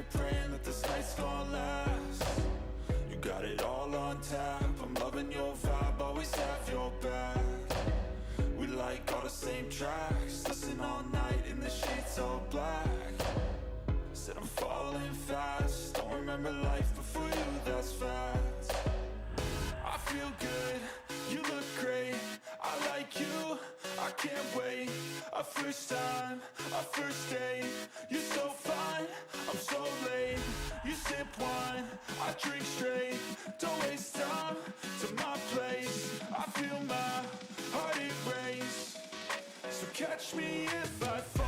here praying that this night's gonna last. You got it all on tap, I'm loving your vibe, always have your back. We like all the same tracks, listen all night in the sheets all black. Said I'm falling fast, don't remember life before you, that's fact. I feel good, you look great, I like you, I can't wait. A first time, a first date, you're so fine, I'm so late. You sip wine, I drink straight, don't waste time to my place. I feel my heart erase, so catch me if I fall.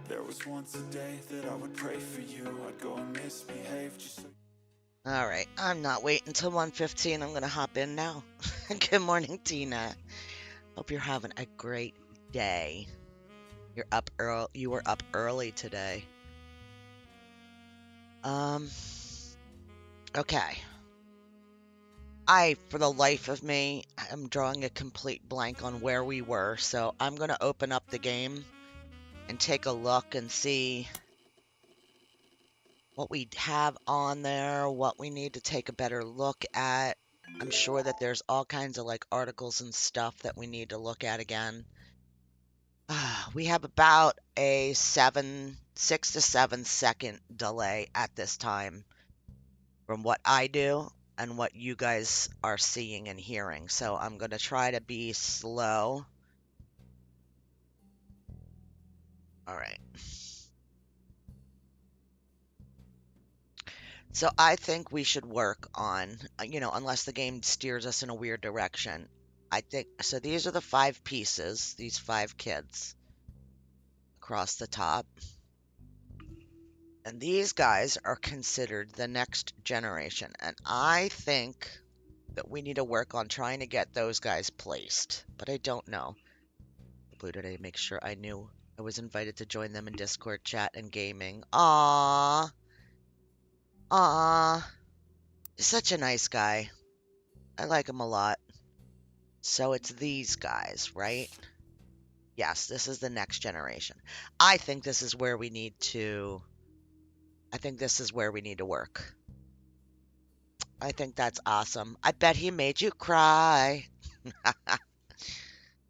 There was once a day that I would pray for you, I'd go and misbehave just so. All right, I'm not waiting until 1:15. I'm gonna hop in now. Good morning, Tina. Hope you're having a great day. You're up early. You were up early today. Okay. For the life of me, am drawing a complete blank on where we were, so I'm gonna open up the game and take a look and see what we have on there, what we need to take a better look at. I'm sure that there's all kinds of like articles and stuff that we need to look at again. We have about a 6 to 7 second delay at this time from what I do and what you guys are seeing and hearing. So I'm going to try to be slow. All right. So I think we should work on, unless the game steers us in a weird direction. I think, so these are the 5 pieces, these 5 kids across the top. And these guys are considered the next generation. And I think that we need to work on trying to get those guys placed. But I don't know. Blue today, make sure I knew I was invited to join them in Discord chat and gaming. Aww. Aww. Such a nice guy. I like him a lot. So it's these guys, right? Yes, this is the next generation. I think this is where we need to... I think this is where we need to work. I think that's awesome. I bet he made you cry.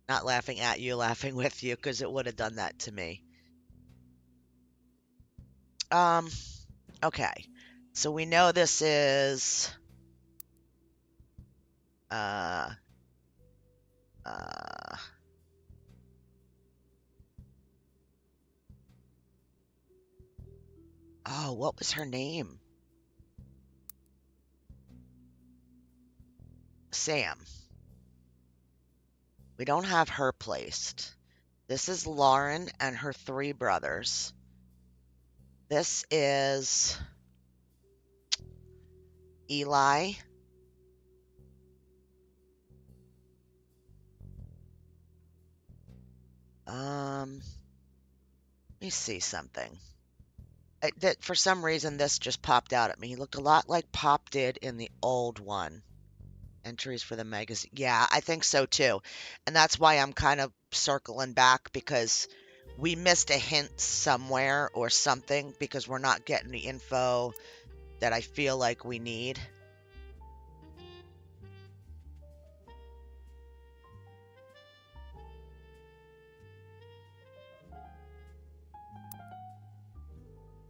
Not laughing at you, laughing with you, because it would have done that to me. Okay. So we know this is... Oh, what was her name? Sam. We don't have her placed. This is Lauren and her 3 brothers. This is Eli. Let me see something. That for some reason this just popped out at me. He looked a lot like Pop did in the old one. Entries for the magazine. Yeah, I think so too. And that's why I'm kind of circling back, because we missed a hint somewhere or something, because we're not getting the info that I feel like we need.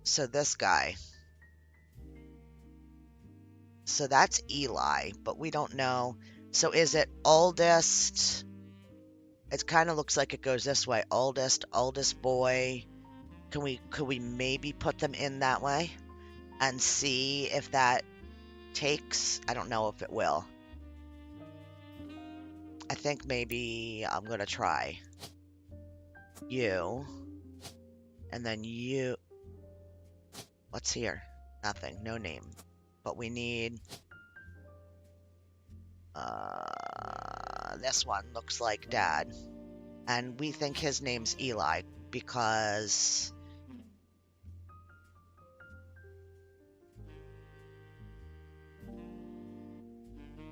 So this guy. So that's Eli, but we don't know. So is it oldest? It kind of looks like it goes this way. Oldest boy. Could we maybe put them in that way and see if that takes. I don't know if it will. I think maybe I'm gonna try you, and then you. What's here? Nothing. No name. But we need this one. Looks like Dad, and we think his name's Eli because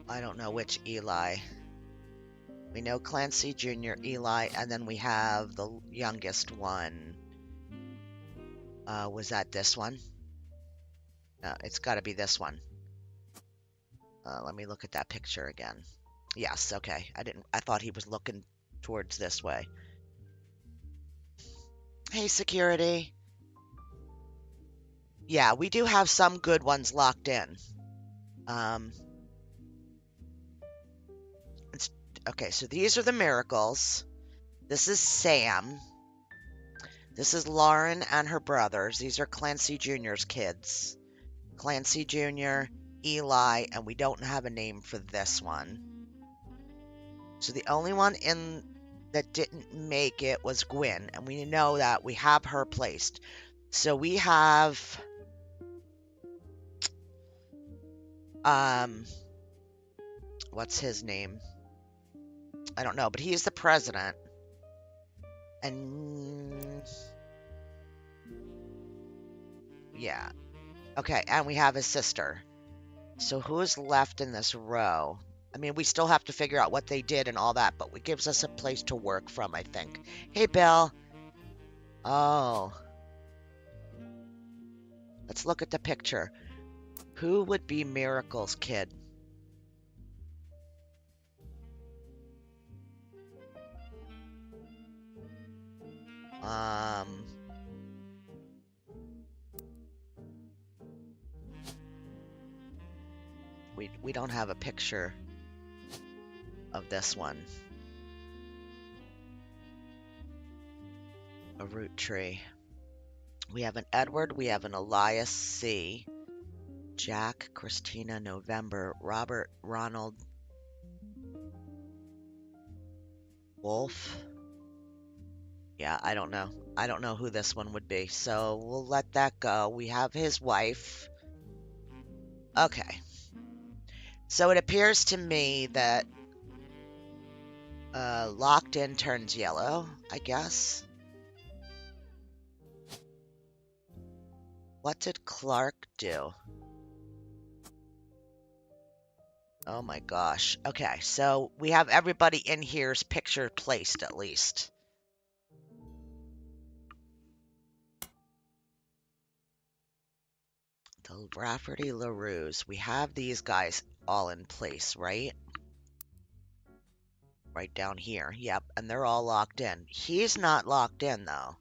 I don't know which Eli. We know Clancy Jr., Eli, and then we have the youngest one. Was that this one? No, it's got to be this one. Let me look at that picture again. Yes, okay. I thought he was looking towards this way. Hey, security. Yeah, we do have some good ones locked in. Okay, so these are the miracles. This is Sam. This is Lauren and her brothers. These are Clancy Jr.'s kids. Clancy Jr., Eli, and we don't have a name for this one. So the only one in that didn't make it was Gwen, and we know that we have her placed. So we have what's his name? I don't know, but he's the president. And yeah. Okay, and we have his sister. So who is left in this row? I mean, we still have to figure out what they did and all that, but it gives us a place to work from, I think. Hey, Bill. Oh. Let's look at the picture. Who would be Miracle's kid? We don't have a picture of this one. A Roottree. We have an Edward, we have an Elias C. Jack, Christina, November, Robert, Ronald, Wolf. Yeah, I don't know. I don't know who this one would be, so we'll let that go. We have his wife. Okay. So it appears to me that locked in turns yellow, I guess. What did Clark do? Oh my gosh. Okay, so we have everybody in here's picture placed at least. The Rafferty LaRue's. We have these guys all in place, right? Right down here. Yep, and they're all locked in. He's not locked in, though.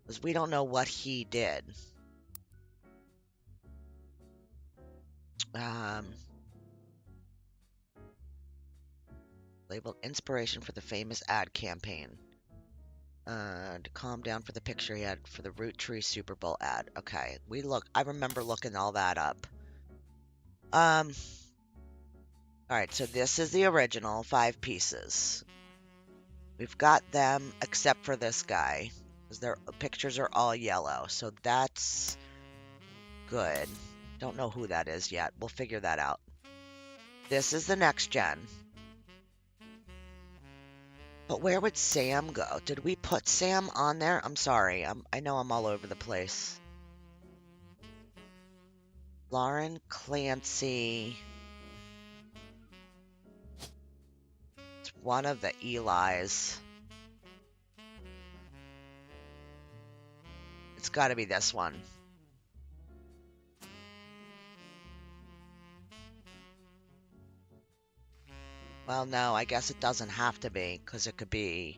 Because we don't know what he did. Labeled inspiration for the famous ad campaign. To calm down for the picture he had for the Roottree Super Bowl ad. Okay, I remember looking all that up. Alright, so this is the original 5 pieces. We've got them, except for this guy, because their pictures are all yellow, so that's good. Don't know who that is yet. We'll figure that out. This is the next gen. But where would Sam go? Did we put Sam on there? I'm sorry. I know I'm all over the place. Lauren, Clancy. It's one of the Eli's. It's got to be this one. Well, no, I guess it doesn't have to be, because it could be...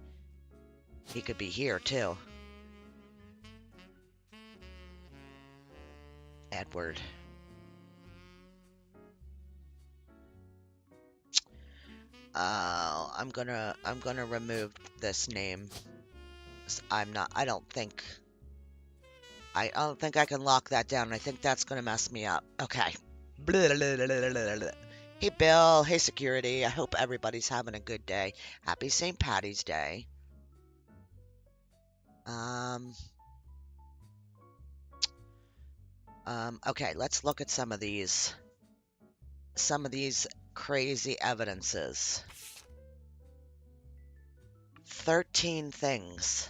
He could be here, too. Edward. I'm gonna remove this name. I don't think I can lock that down. I think that's gonna mess me up. Okay. Hey, Bill. Hey, security. I hope everybody's having a good day. Happy St. Patty's Day. Okay, let's look at some of these crazy evidences. 13 things.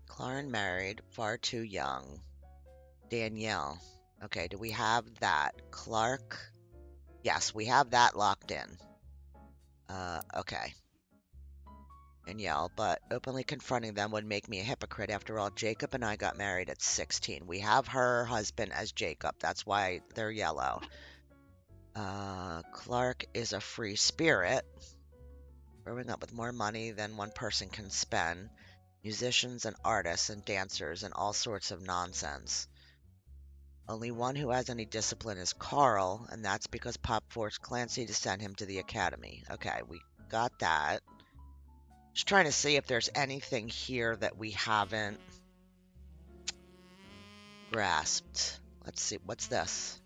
Clarn married, far too young. Danielle. Okay, do we have that? Clark. Yes, we have that locked in. Okay. Danielle, but openly confronting them would make me a hypocrite. After all, Jacob and I got married at 16. We have her husband as Jacob. That's why they're yellow. Clark is a free spirit. Growing up with more money than one person can spend. Musicians and artists and dancers and all sorts of nonsense. Only one who has any discipline is Carl, and that's because Pop forced Clancy to send him to the academy. Okay, we got that. Just trying to see if there's anything here that we haven't grasped. Let's see, what's this?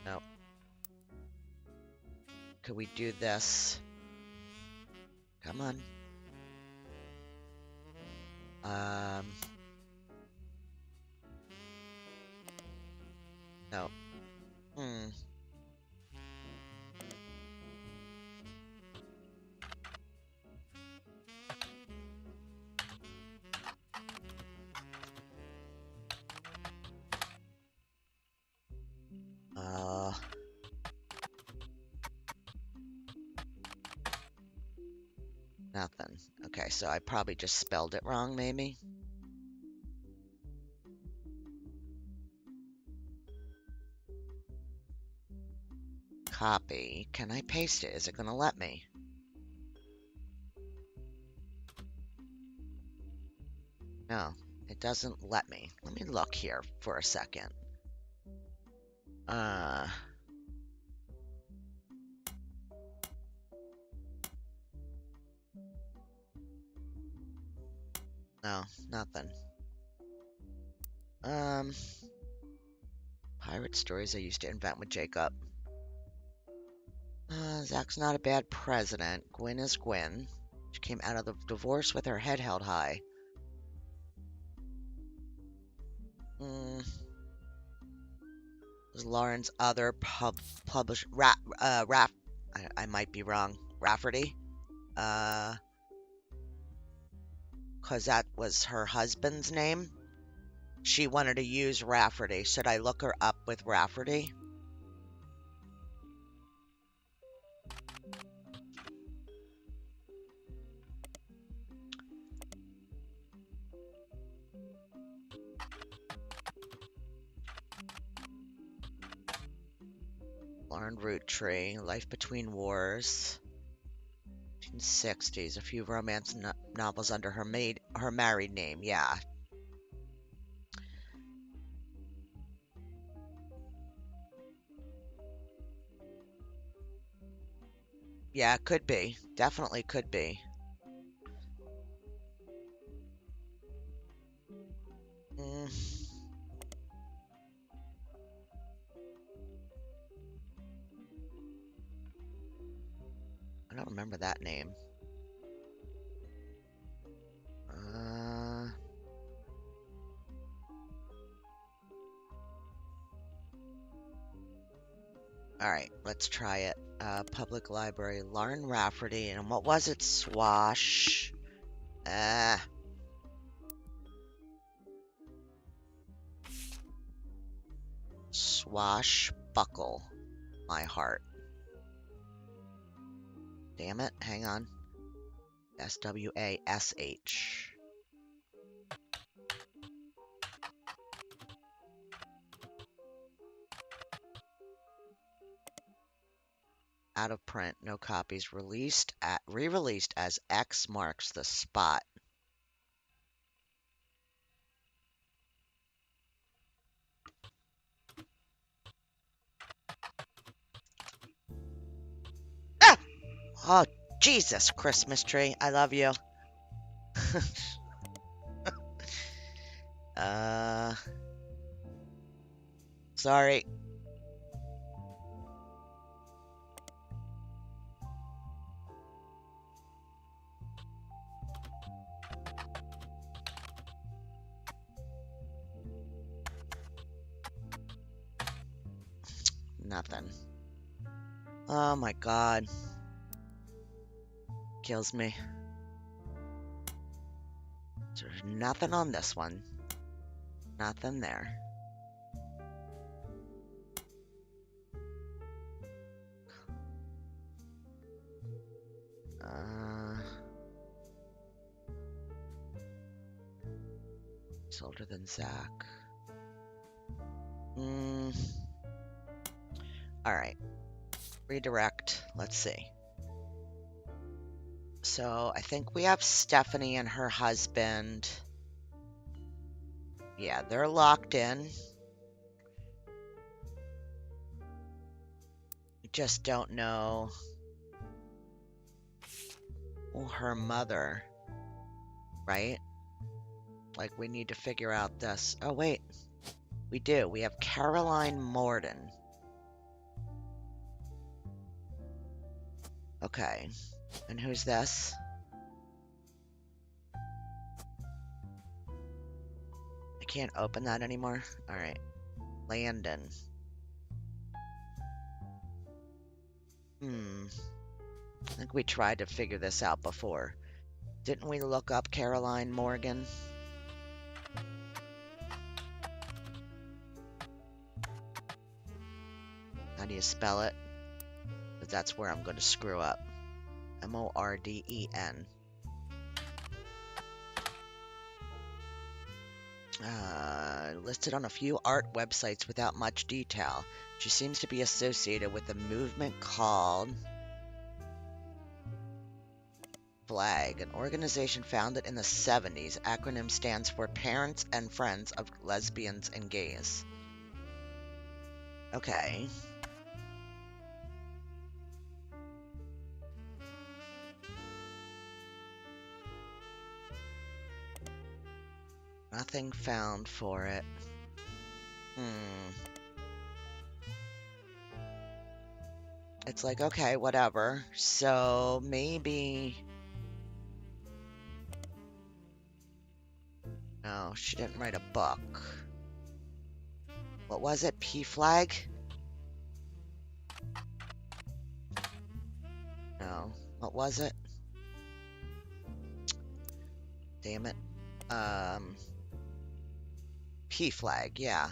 Nope. Could we do this? Come on. No. Nothing. Okay, so I probably just spelled it wrong, maybe? Copy. Can I paste it? Is it gonna let me? No, it doesn't let me. Let me look here for a second. No, nothing. Pirate stories I used to invent with Jacob. Zach's not a bad president. Gwen is Gwen. She came out of the divorce with her head held high. Was Lauren's other publish I might be wrong. Rafferty? Cause that was her husband's name. She wanted to use Rafferty. Should I look her up with Rafferty? Lauren Roottree, Life Between Wars. 1960s, a few romance novels under her married name, yeah. Yeah, could be. Definitely could be. I don't remember that name. Alright, let's try it. Public library, Lauren Rafferty, and what was it? Swash. Swashbuckle my heart. Damn it, hang on. SWASH. Out of print, no copies. Re-released as X marks the spot. Oh, Jesus, Christmas tree. I love you. Sorry. Nothing. Oh my God. Kills me. There's nothing on this one. Nothing there. He's older than Zach. Alright. Redirect. Let's see. So, I think we have Stephanie and her husband. Yeah, they're locked in. We just don't know her mother, right? Like, we need to figure out this. Oh, wait. We do. We have Caroline Morden. Okay. And who's this? I can't open that anymore. Alright. Landon. I think we tried to figure this out before. Didn't we look up Caroline Morgan? How do you spell it? But that's where I'm going to screw up. Morden. Listed on a few art websites without much detail. She seems to be associated with a movement called Flag, an organization founded in the 70s. Acronym stands for Parents and Friends of Lesbians and Gays. Okay. Nothing found for it. It's like, okay, whatever. So maybe... No, she didn't write a book. What was it? P-Flag? No. What was it? Damn it. P-Flag, yeah.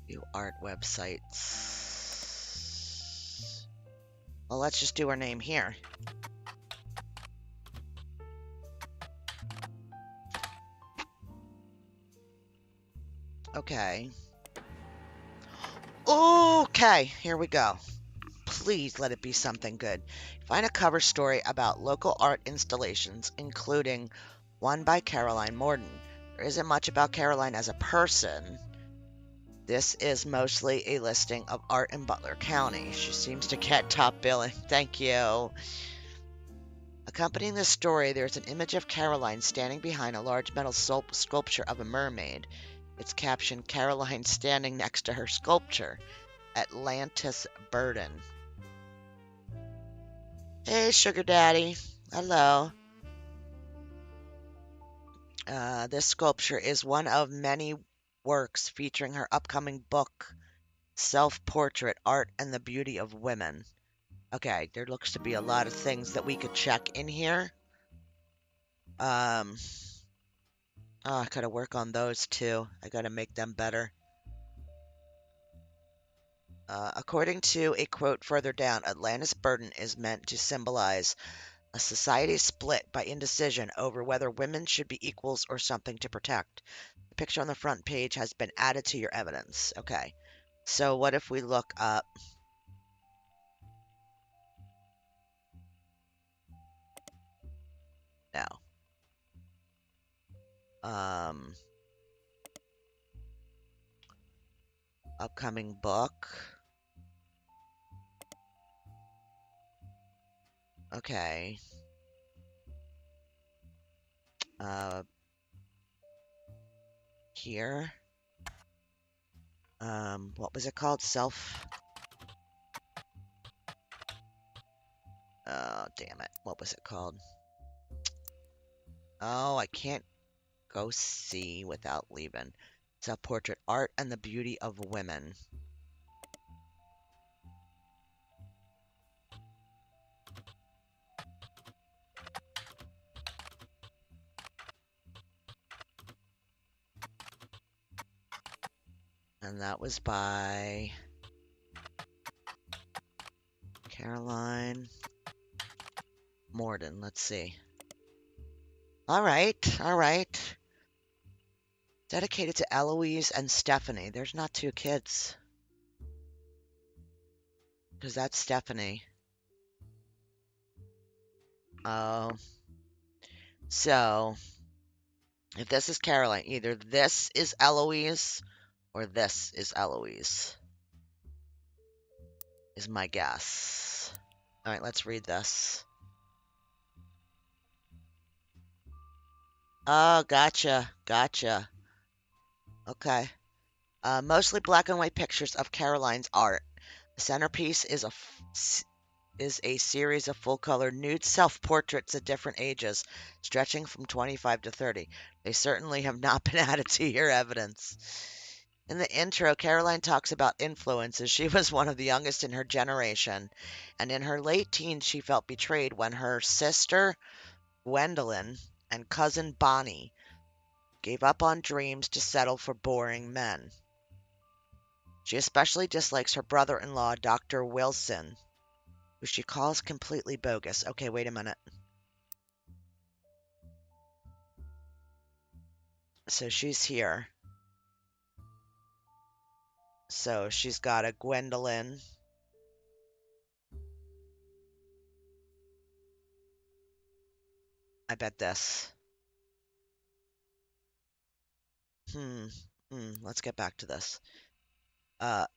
View art websites. Well, let's just do her name here. Okay. Okay, here we go. Please let it be something good. Find a cover story about local art installations, including one by Caroline Morden. There isn't much about Caroline as a person. This is mostly a listing of art in Butler County. She seems to get top billing. Thank you. Accompanying this story, there's an image of Caroline standing behind a large metal sculpture of a mermaid. It's captioned, Caroline standing next to her sculpture. Atlantis Burden. Hey, Sugar Daddy. Hello. This sculpture is one of many works featuring her upcoming book, Self-Portrait, Art and the Beauty of Women. Okay, there looks to be a lot of things that we could check in here. I gotta work on those too. I gotta make them better. According to a quote further down, Atlantis Burden is meant to symbolize a society split by indecision over whether women should be equals or something to protect. The picture on the front page has been added to your evidence. Okay. So what if we look up... No. Upcoming book. Okay. Here. What was it called? Oh, damn it. What was it called? Oh, I can't go see without leaving. Self-portrait art and the beauty of women. And that was by Caroline Morden. Let's see. All right, all right. Dedicated to Eloise and Stephanie. There's not two kids. Because that's Stephanie. Oh. So, if this is Caroline, either this is Eloise or this is Eloise, is my guess. All right, let's read this. Oh, gotcha, gotcha. Okay. Mostly black and white pictures of Caroline's art. The centerpiece is a series of full-color nude self-portraits at different ages, stretching from 25 to 30. They certainly have not been added to your evidence. In the intro, Caroline talks about influences. She was one of the youngest in her generation, and in her late teens, she felt betrayed when her sister, Gwendolyn, and cousin Bonnie gave up on dreams to settle for boring men. She especially dislikes her brother-in-law, Dr. Wilson, who she calls completely bogus. Okay, wait a minute. So she's here. So she's got a Gwendolyn. I bet this. Let's get back to this. Her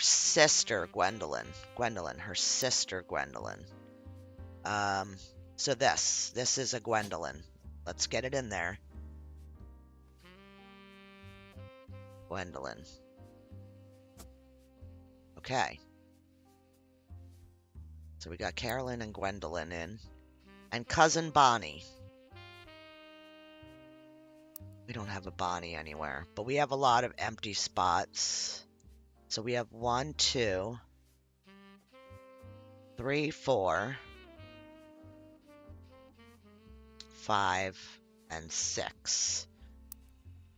sister, Gwendolyn. Her sister, Gwendolyn. So this is a Gwendolyn. Let's get it in there. Gwendolyn. Okay. So we got Carolyn and Gwendolyn in. And cousin Bonnie. We don't have a Bonnie anywhere, but we have a lot of empty spots. So we have 1, 2, 3, 4, 5, and 6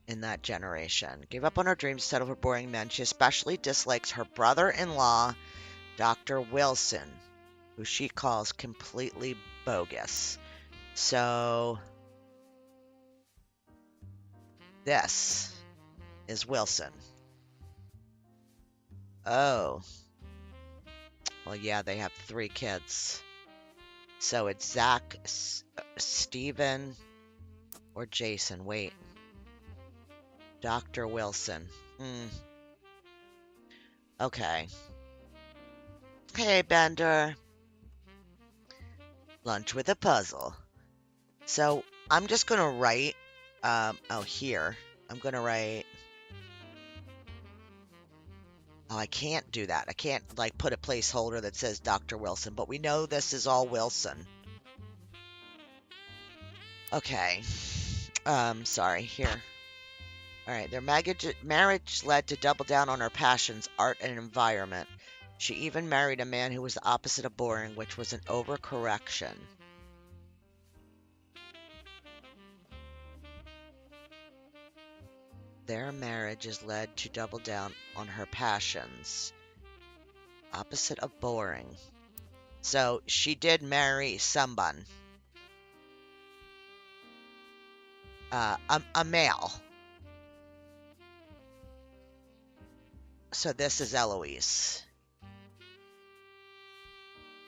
in that generation. Gave up on her dreams to settle for boring men. She especially dislikes her brother-in-law, Dr. Wilson, who she calls completely bogus. So this is Wilson. Oh. Well, yeah, they have 3 kids. So it's Zach, Steven, or Jason. Wait. Dr. Wilson. Okay. Hey, Bender. Lunch with a puzzle. So I'm just going to write, here. I'm going to write, I can't do that. I can't, like, put a placeholder that says Dr. Wilson, but we know this is all Wilson. Okay. Sorry, here. All right, their marriage led to double down on her passions, art and environment. She even married a man who was the opposite of boring, which was an overcorrection. Their marriage has led to double down on her passions. Opposite of boring. So she did marry someone. A male. So this is Eloise.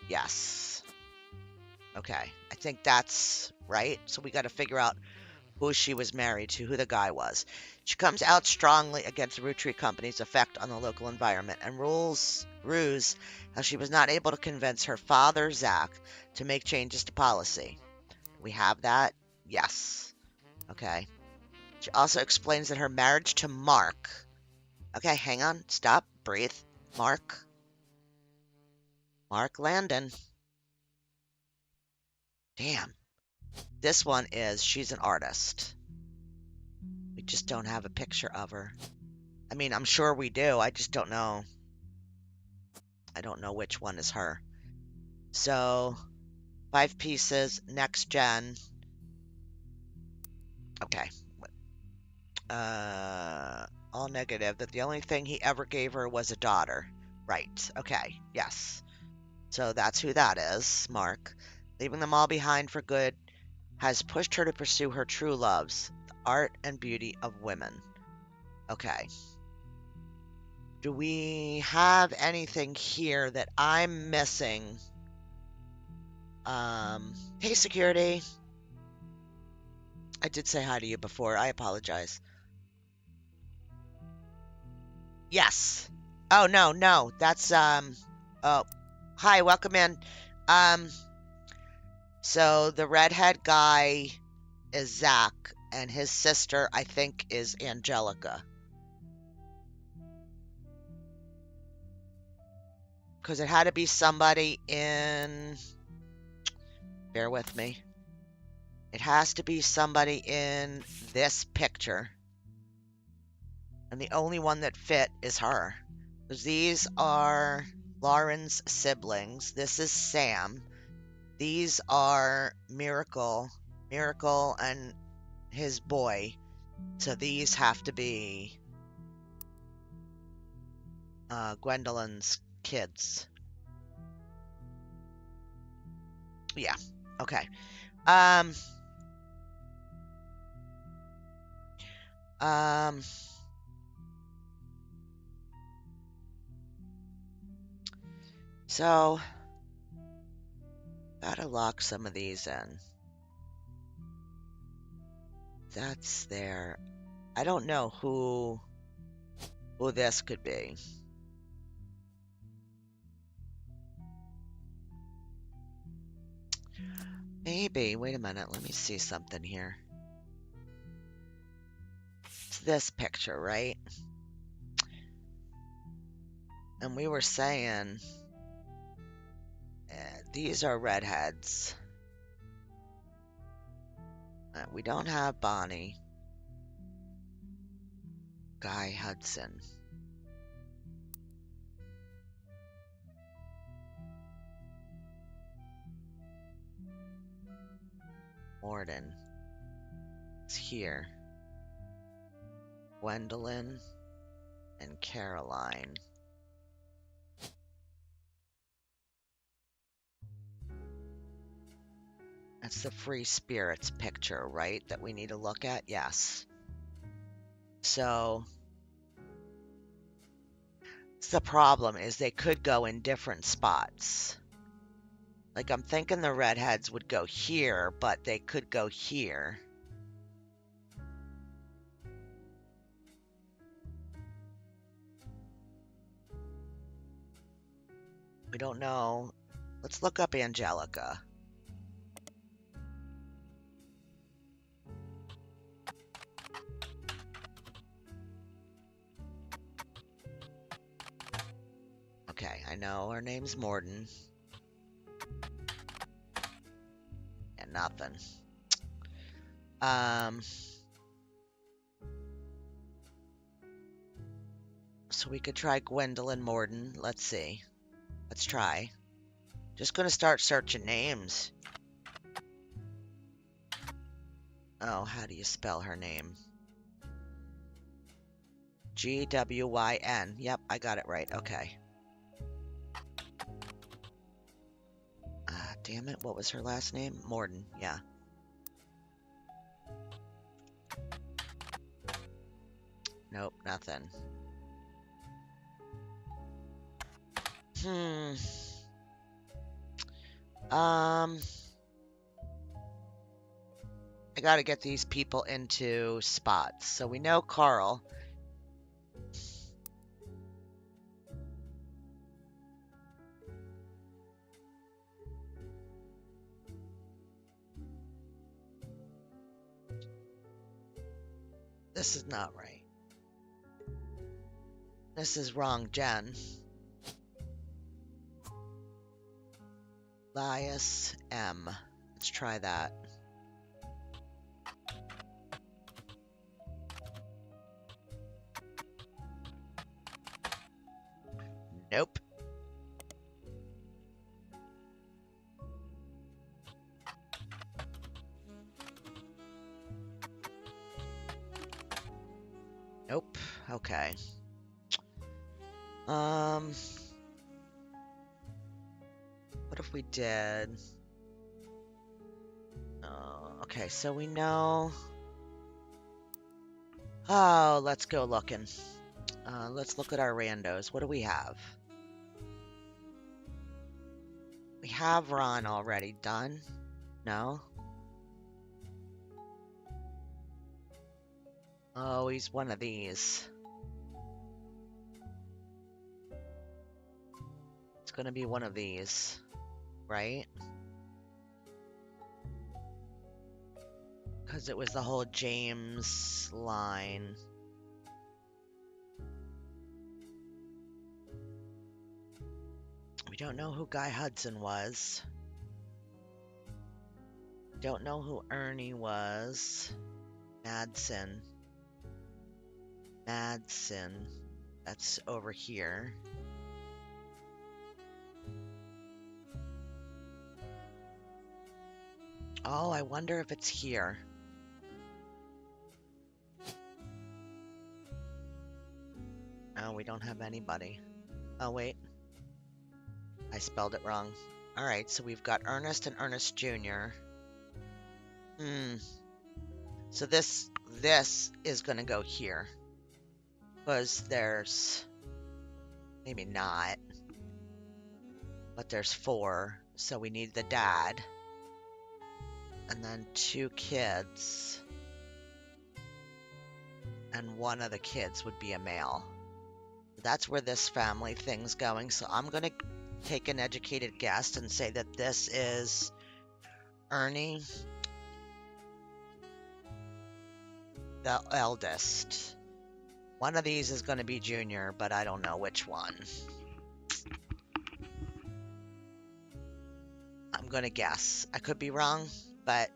Yes. Okay. I think that's right. So we got to figure out who she was married to, who the guy was. She comes out strongly against the Roottree Company's effect on the local environment and rues how she was not able to convince her father, Zach, to make changes to policy. We have that? Yes. Okay. She also explains that her marriage to Mark. Okay, hang on. Stop. Breathe. Mark Landon. Damn. This one is, she's an artist. We just don't have a picture of her. I mean, I'm sure we do. I just don't know. I don't know which one is her. So, 5 pieces, next gen. Okay. All negative. That the only thing he ever gave her was a daughter. Right. Okay. Yes. So that's who that is, Mark. Leaving them all behind for good has pushed her to pursue her true loves, the art and beauty of women. Okay. Do we have anything here that I'm missing? Hey, security. I did say hi to you before. I apologize. Yes. Oh, no. That's, oh, hi, welcome in. So the redhead guy is Zach, and his sister, I think, is Angelica. Because it had to be somebody in... Bear with me. It has to be somebody in this picture. And the only one that fit is her. Because these are Lauren's siblings. This is Sam. These are Miracle and his boy. So these have to be Gwendolyn's kids. Yeah. Okay. So gotta lock some of these in. That's there. I don't know who this could be. Maybe. Wait a minute. Let me see something here. It's this picture, right? And we were saying these are redheads. We don't have Bonnie. Guy Hudson. Morden. It's here. Gwendolyn and Caroline. That's the Free Spirits picture, right? That we need to look at? Yes. So, the problem is they could go in different spots. Like, I'm thinking the redheads would go here, but they could go here. We don't know. Let's look up Angelica. Okay, I know her name's Morden. And nothing. So we could try Gwendolyn Morden. Let's see. Let's try. Just gonna start searching names. Oh, how do you spell her name? Gwyn. Yep, I got it right. Okay. Damn it. What was her last name? Morden. Yeah. Nope, nothing. I I gotta get these people into spots. So we know Carl. This is not right. This is wrong, Jen. Elias M. Let's try that. Nope. Nope. Okay. What if we did? Okay, so we know. Oh, let's go looking. Let's look at our randos. What do we have? We have Ron already done. No? Oh, he's one of these. It's gonna be one of these, right? Because it was the whole James line. We don't know who Guy Hudson was. Don't know who Ernie was. Madsen. That's over here. Oh, I wonder if it's here. Oh, we don't have anybody. Oh, wait. I spelled it wrong. Alright, so we've got Ernest and Ernest Jr. So this is gonna go here. Because there's... Maybe not. But there's 4. So we need the dad. And then 2 kids. And one of the kids would be a male. That's where this family thing's going. So I'm going to take an educated guess and say that this is Ernie, the eldest. One of these is going to be Junior, but I don't know which one. I'm going to guess. I could be wrong, but...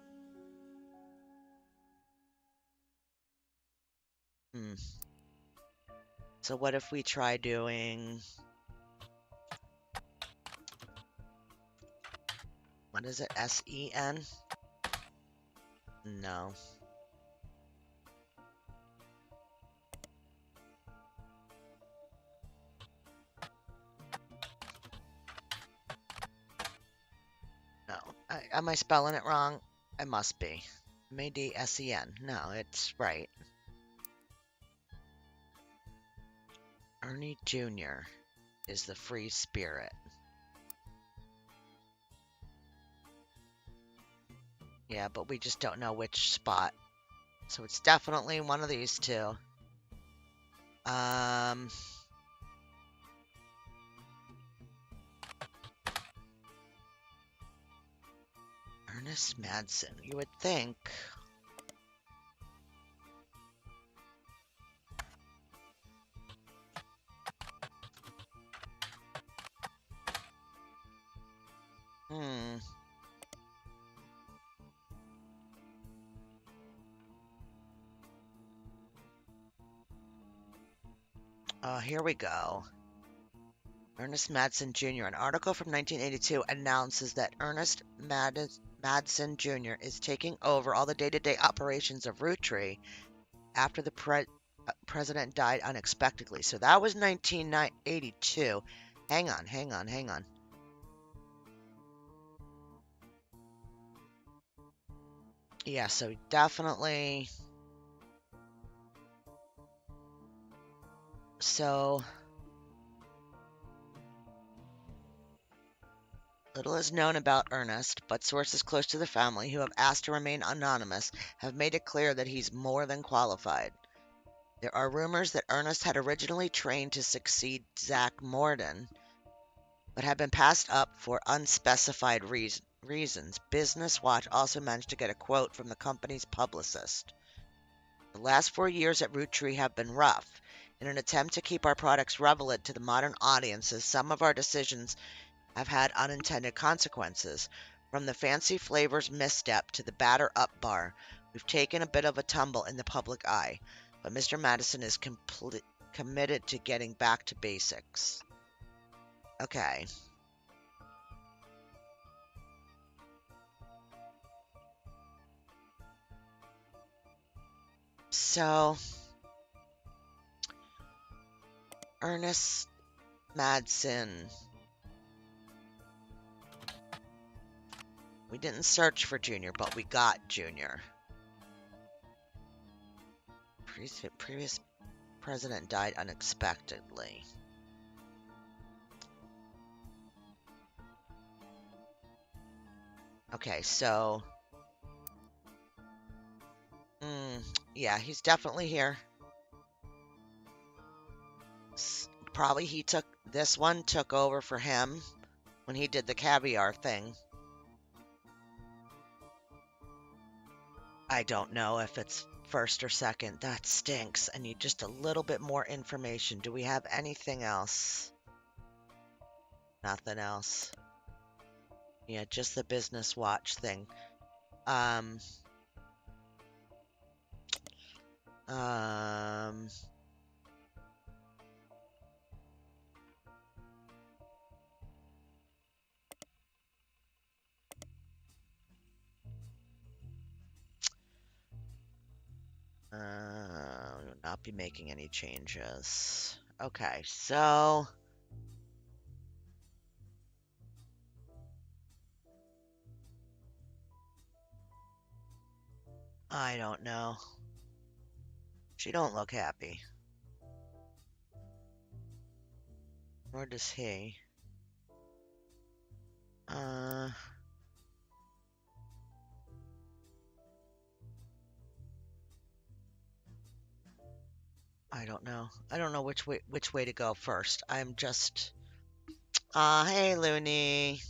So what if we try doing... What is it? S-E-N? No. No. Am I spelling it wrong? I must be. M-A-D-S-E-N. No, it's right. Ernie Jr. is the free spirit. Yeah, but we just don't know which spot. So it's definitely one of these two. Ernest Madsen. You would think. Here we go. Ernest Madsen Jr. An article from 1982 announces that Ernest Madsen Jr. is taking over all the day-to-day operations of Roottree after the president died unexpectedly. So that was 1982. Hang on. Yeah, so definitely... So... Little is known about Ernest, but sources close to the family who have asked to remain anonymous have made it clear that he's more than qualified. There are rumors that Ernest had originally trained to succeed Zach Morden, but have been passed up for unspecified reasons. Business Watch also managed to get a quote from the company's publicist. The last 4 years at Roottree have been rough. In an attempt to keep our products relevant to the modern audiences, some of our decisions have had unintended consequences. From the fancy flavors misstep to the batter up bar, we've taken a bit of a tumble in the public eye, but Mr. Madison is committed to getting back to basics. Okay. So, Ernest Madsen. We didn't search for Junior, but we got Junior. Previous president died unexpectedly. Okay, so... yeah, he's definitely here. Probably this one took over for him when he did the caviar thing. I don't know if it's first or second. That stinks. I need just a little bit more information. Do we have anything else? Nothing else. Yeah, just the Business Watch thing. We will not be making any changes. Okay, so... I don't know. She don't look happy. Nor does he. I don't know. I don't know which way to go first. I'm just... hey, Looney.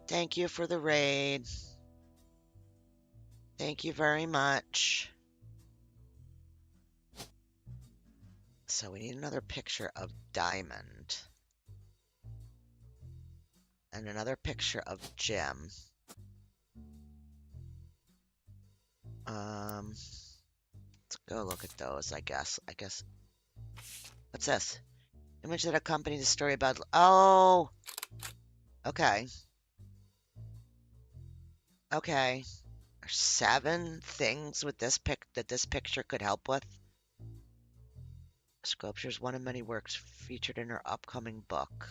Thank you for the raid. Thank you very much. So we need another picture of Diamond. And another picture of Jim. Let's go look at those, I guess. What's this? Image that accompanied the story about... Oh! Okay. Okay. There's 7 things with this that this picture could help with. Sculpture's one of many works featured in her upcoming book.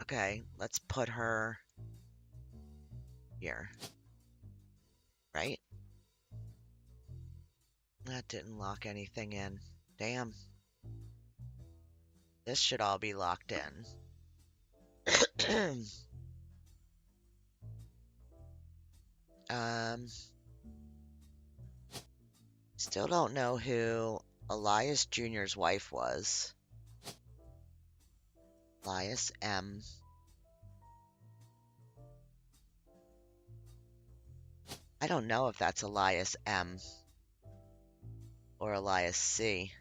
Okay, let's put her here. Right? That didn't lock anything in. Damn. This should all be locked in. Still don't know who Elias Jr.'s wife was. Elias M. I don't know if that's Elias M. or Elias C.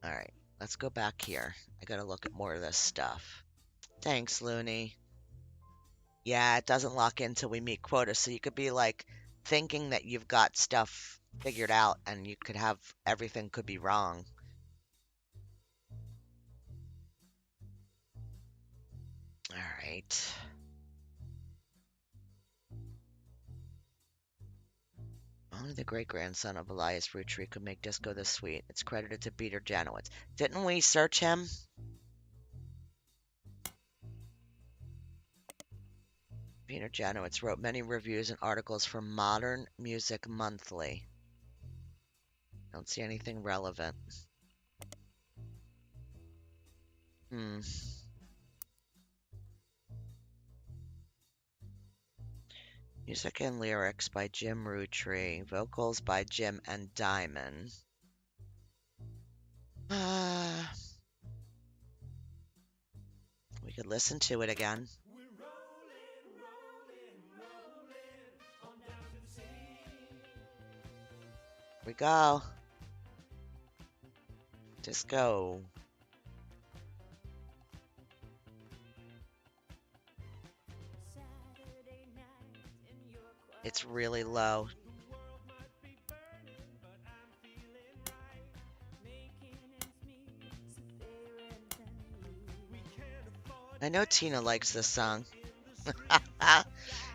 Alright, let's go back here. I gotta look at more of this stuff. Thanks, Looney. Yeah, it doesn't lock in till we meet quota, so you could be like thinking that you've got stuff figured out and you could have everything could be wrong. Alright. Only the great-grandson of Elias Roottree could make disco this sweet. It's credited to Peter Janowitz. Didn't we search him? Peter Janowitz wrote many reviews and articles for Modern Music Monthly. Don't see anything relevant. Music and lyrics by Jim Roottree. Vocals by Jim and Diamond. We could listen to it again. Here we go. Disco. It's really low. I know Tina likes this song.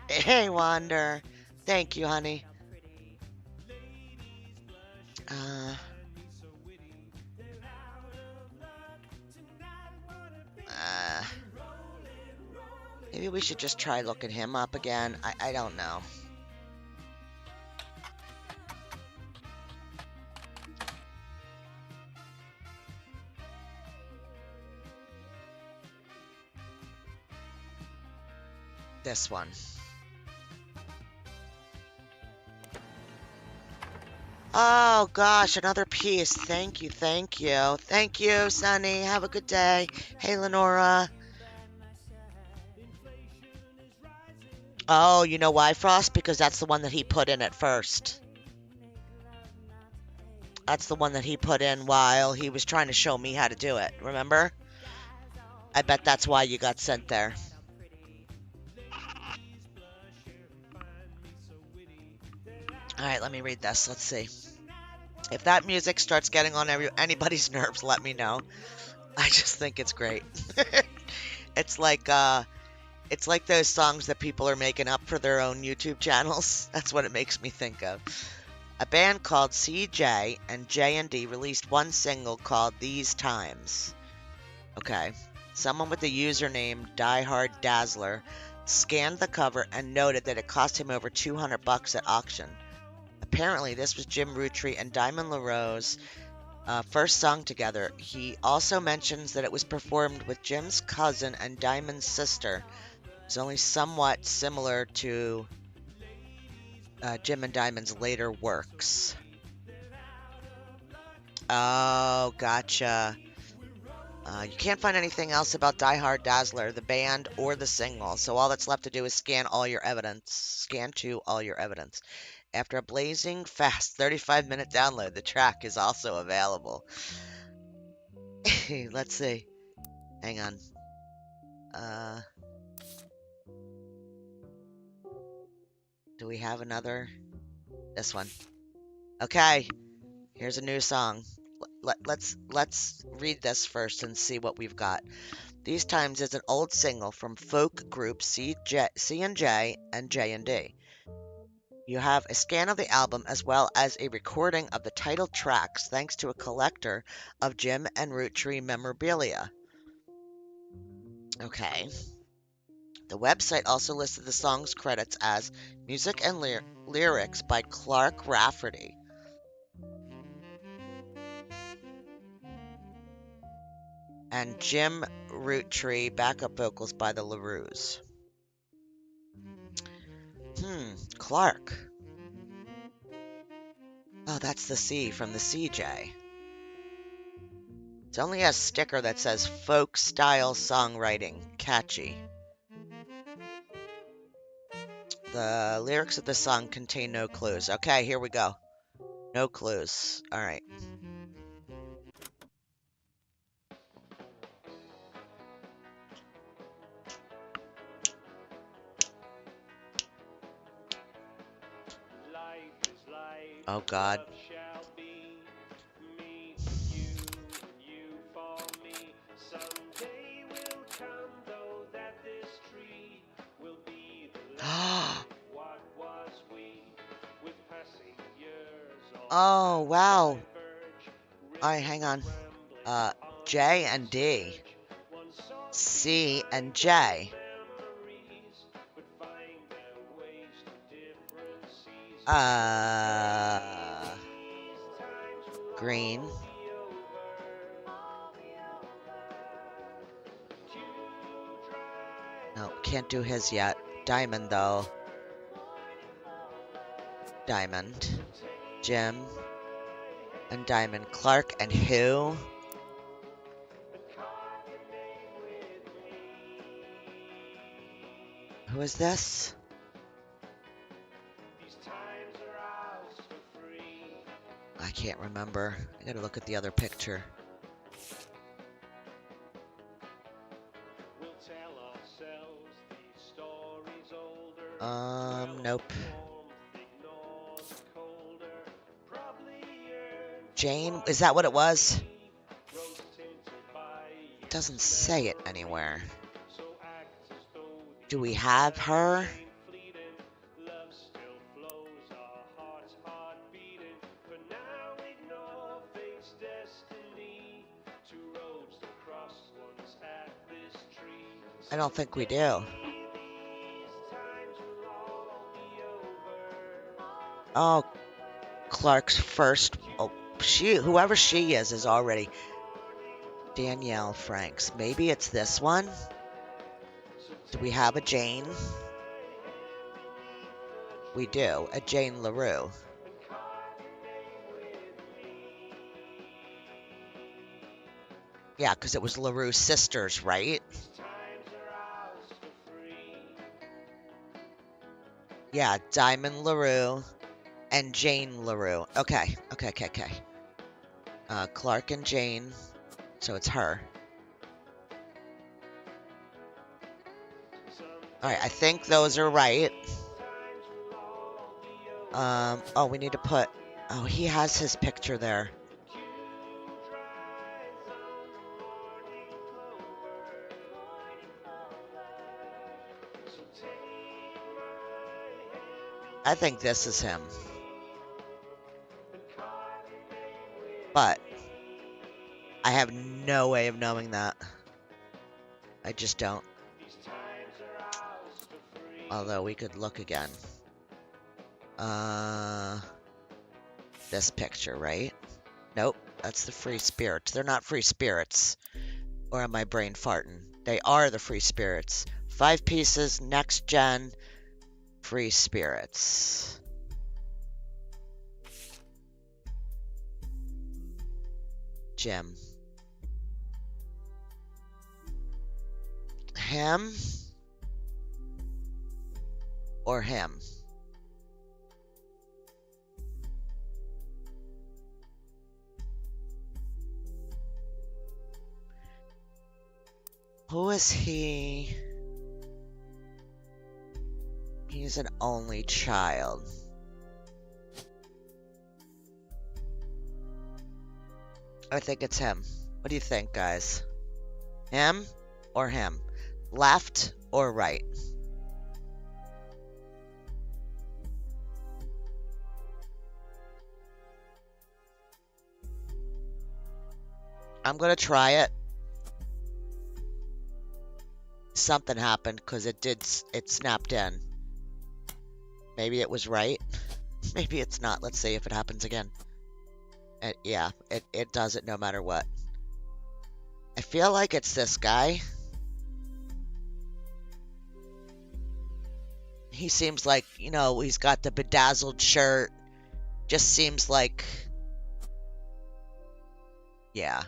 Hey, Wander. Thank you, honey. Maybe we should just try looking him up again. I don't know. This one. Oh gosh, another piece. Thank you, thank you. Thank you, Sunny. Have a good day. Hey, Lenora. Oh, you know why, Frost? Because that's the one that he put in at first. That's the one that he put in while he was trying to show me how to do it. Remember? I bet that's why you got sent there. Alright, let me read this. Let's see. If that music starts getting on anybody's nerves, let me know. I just think it's great. It's like those songs that people are making up for their own YouTube channels. That's what it makes me think of. A band called CJ and J&D released one single called These Times. Okay. Someone with the username Diehard Dazzler scanned the cover and noted that it cost him over $200 at auction. Apparently, this was Jim Roottree and Diamond LaRose's first song together. He also mentions that it was performed with Jim's cousin and Diamond's sister. It's only somewhat similar to Jim and Diamond's later works. Oh, gotcha. You can't find anything else about Die Hard Dazzler, the band, or the single, so all that's left to do is scan all your evidence. Scan to all your evidence. After a blazing fast 35-minute download, the track is also available. Let's see. Hang on. Do we have another? This one. Okay. Here's a new song. Let's read this first and see what we've got. These Times is an old single from folk group C&J and J&D. You have a scan of the album as well as a recording of the title tracks thanks to a collector of Jim and Roottree memorabilia. Okay. The website also listed the song's credits as music and lyrics by Clark Rafferty. And Jim Roottree backup vocals by the LaRues. Clark. Oh, that's the C from the CJ. It only has a sticker that says folk style songwriting. Catchy. The lyrics of the song contain no clues. Okay, here we go. No clues. Alright. Oh God. Oh, wow. Alright, hang on. J and D. C and J. Green. No, can't do his yet. Diamond, though. Diamond. Jim. And Diamond. Clark and who? Who is this? I can't remember. I gotta look at the other picture. Nope. Jane? Is that what it was? It doesn't say it anywhere. Do we have her? I don't think we do. Oh, Clark's first. Oh, whoever she is already. Danielle Franks. Maybe it's this one? Do we have a Jane? We do. A Jane LaRue. Yeah, because it was LaRue's sisters, right? Yeah, Diamond LaRue and Jane LaRue. Okay. Clark and Jane. So it's her. Alright, I think those are right. Oh, we need to put... Oh, he has his picture there. I think this is him. But I have no way of knowing that. I just don't. Although we could look again. This picture, right? Nope, that's the free spirits. They're not free spirits. Or am I brain farting? They are the free spirits. 5 pieces, next gen, free spirits. Jim. Him? Or him? Who is he? He's an only child. I think it's him. What do you think, guys? Him or him? Left or right? I'm gonna try it. Something happened because it snapped in. Maybe it was right. Maybe it's not. Let's see if it happens again. Yeah, it does it no matter what. I feel like it's this guy. He seems like, you know, he's got the bedazzled shirt. Just seems like... Yeah.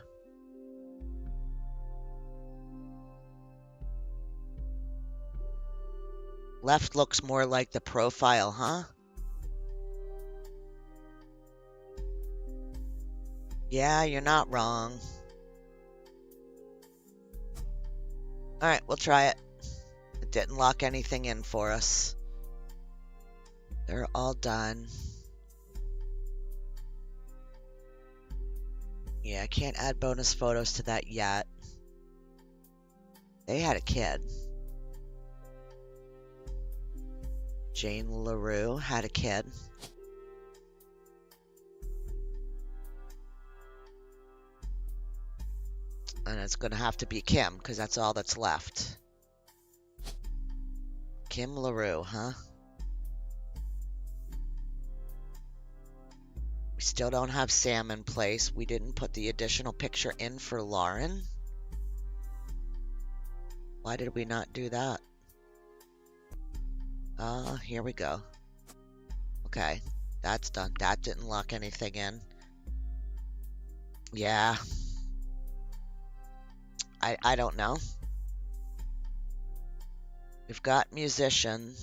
Left looks more like the profile, huh? Yeah, you're not wrong. Alright, we'll try it. It didn't lock anything in for us. They're all done. Yeah, I can't add bonus photos to that yet. They had a kid. Jane LaRue had a kid. And it's going to have to be Kim, because that's all that's left. Kim LaRue, huh? still don't have Sam in place. We didn't put the additional picture in for Lauren. Why did we not do that? Here we go. Okay, that's done. That didn't lock anything in. Yeah. I don't know. We've got musician.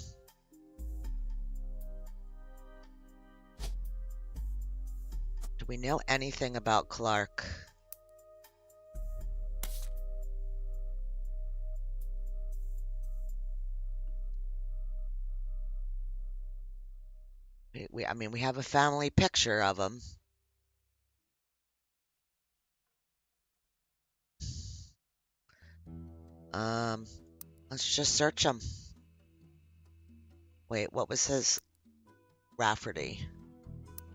Do we know anything about Clark? I mean, we have a family picture of him. Let's just search him. Wait, what was his Rafferty?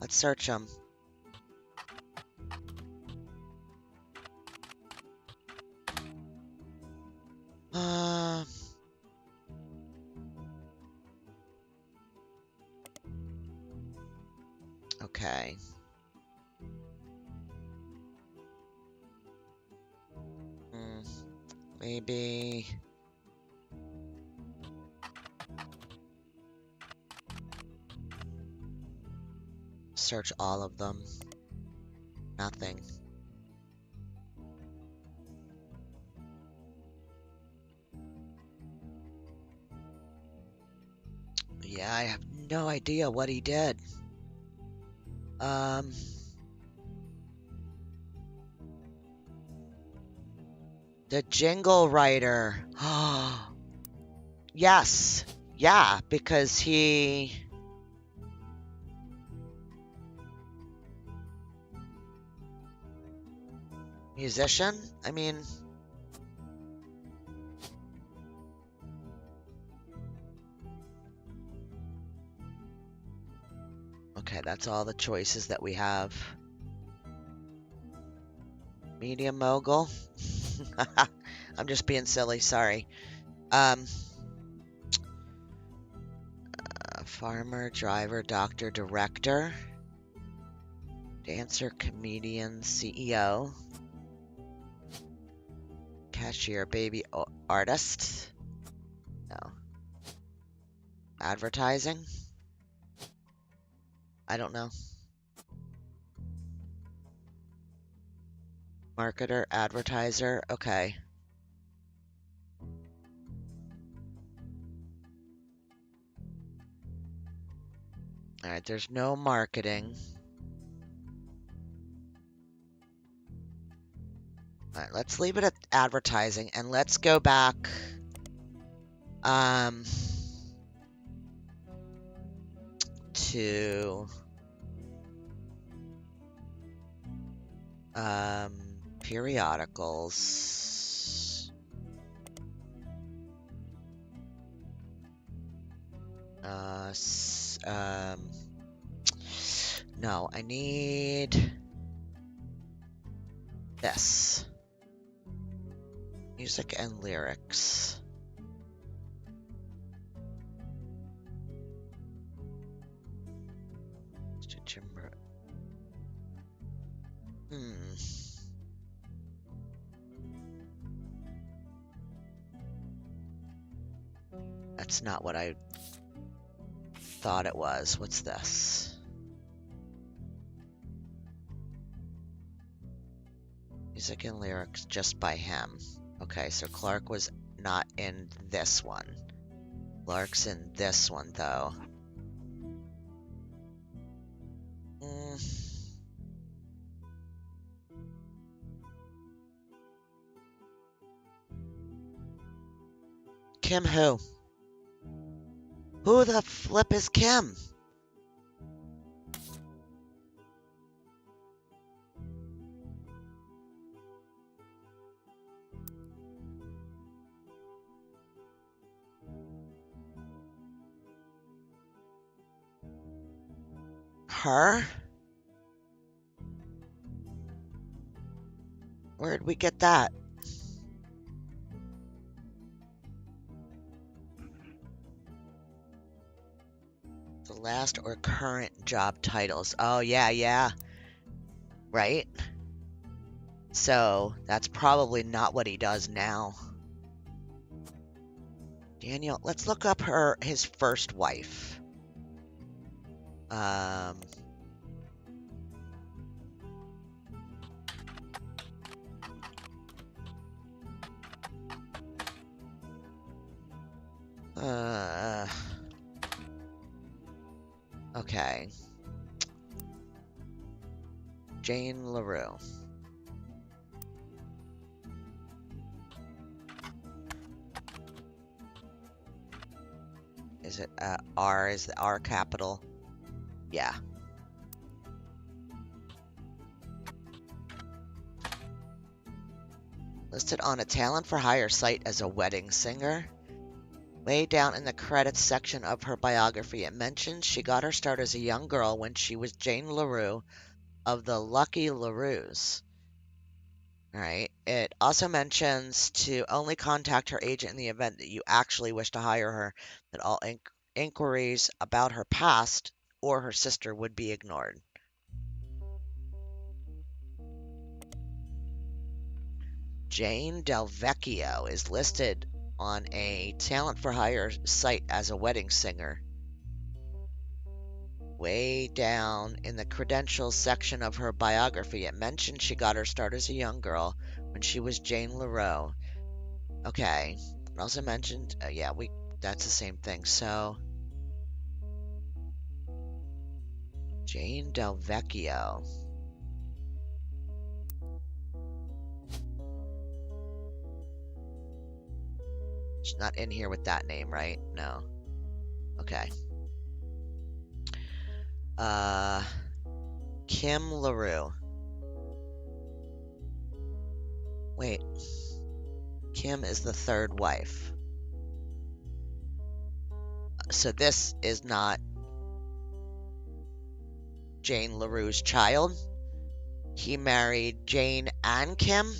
Let's search him. Okay. Maybe. Search all of them. Nothing. Yeah, I have no idea what he did. The jingle writer. Yes. Yeah, because he... Musician? I mean... Okay, that's all the choices that we have. Media mogul? I'm just being silly, sorry. Farmer, driver, doctor, director. Dancer, comedian, CEO. Cashier, baby, artist. No. Advertising? I don't know. Marketer, advertiser, okay. Alright, there's no marketing. Alright, let's leave it at advertising and let's go back. To periodicals. No, I need this. Music and lyrics. That's not what I thought it was. What's this? Music and lyrics just by him. Okay, so Clark was not in this one. Clark's in this one, though. Kim who? Who the flip is Kim? Her? Where'd we get that? The Last or current job titles. Oh, yeah. Right? So, that's probably not what he does now. Daniel, let's look up his first wife. Okay. Jane LaRue. Is it R? Is the R capital? Yeah. Listed on a talent for hire site as a wedding singer. Way down in the credits section of her biography, it mentions she got her start as a young girl when she was Jane LaRue of the Lucky LaRues. All right. It also mentions to only contact her agent in the event that you actually wish to hire her, that all inquiries about her past or her sister would be ignored. Jane Del Vecchio is listed on a talent for hire site as a wedding singer. Way down in the credentials section of her biography, it mentions she got her start as a young girl when she was Jane LaRue. Okay. It also mentioned, that's the same thing. So, Jane Del Vecchio. She's not in here with that name, right? No. Okay. Kim LaRue. Wait. Kim is the third wife. So this is not Jane LaRue's child. He married Jane and Kim.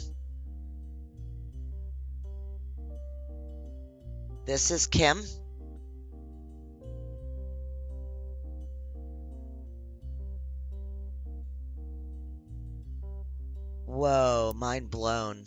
This is Kim. Whoa, mind blown.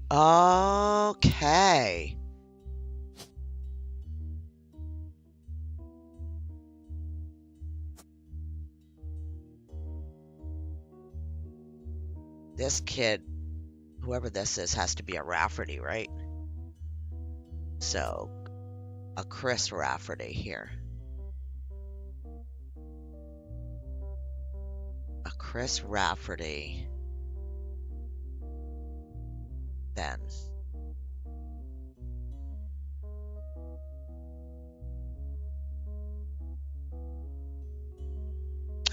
Okay. This kid, whoever this is, has to be a Rafferty, right? So, a Chris Rafferty here. A Chris Rafferty. Then.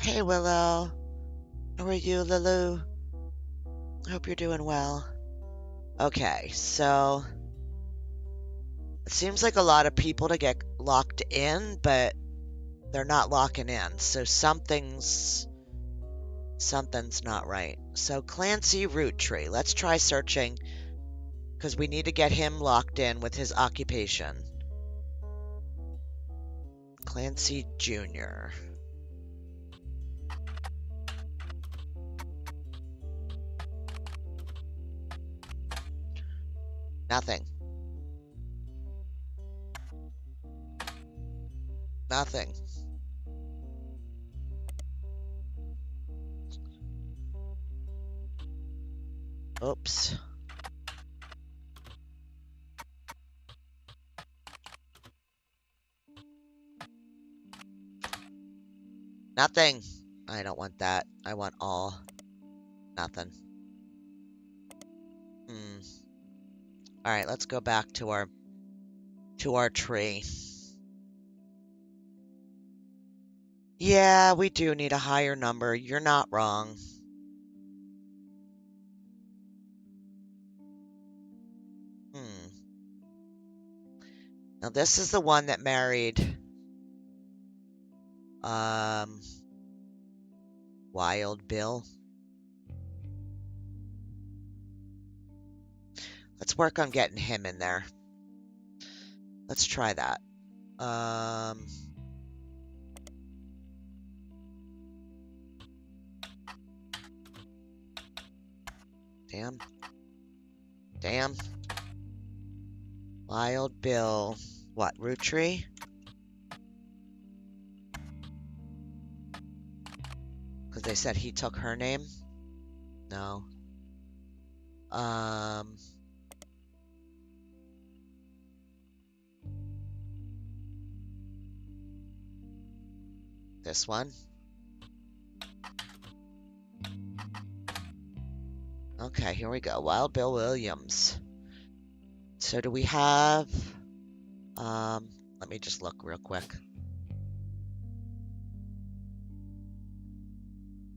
Hey, Willow. How are you, Lulu? I hope you're doing well. Okay, so it seems like a lot of people to get locked in, but they're not locking in. So something's not right. So Clancy Roottree. Let's try searching because we need to get him locked in with his occupation. Clancy Jr. Nothing. Nothing. Oops. Nothing. I don't want that. I want all. Nothing. All right, let's go back to our tree. Yeah, we do need a higher number. You're not wrong. Now this is the one that married Wild Bill. Let's work on getting him in there. Let's try that. Damn. Damn. Wild Bill. What, Roottree? Because they said he took her name? No. This one. Okay, here we go. Wild Bill Williams. So do we have... let me just look real quick.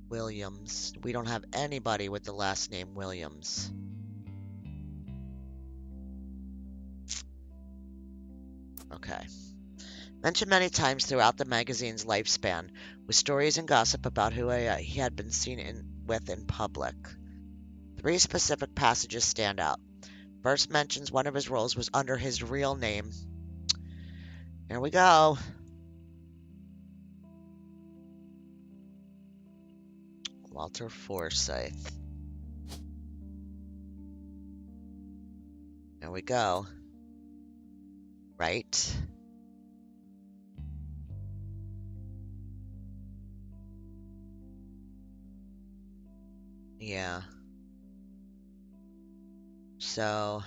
Williams. We don't have anybody with the last name Williams. Okay. Mentioned many times throughout the magazine's lifespan, with stories and gossip about who he had been seen with in public. 3 specific passages stand out. First mentions one of his roles was under his real name. Here we go. Walter Forsythe. There we go. Right. Yeah. So,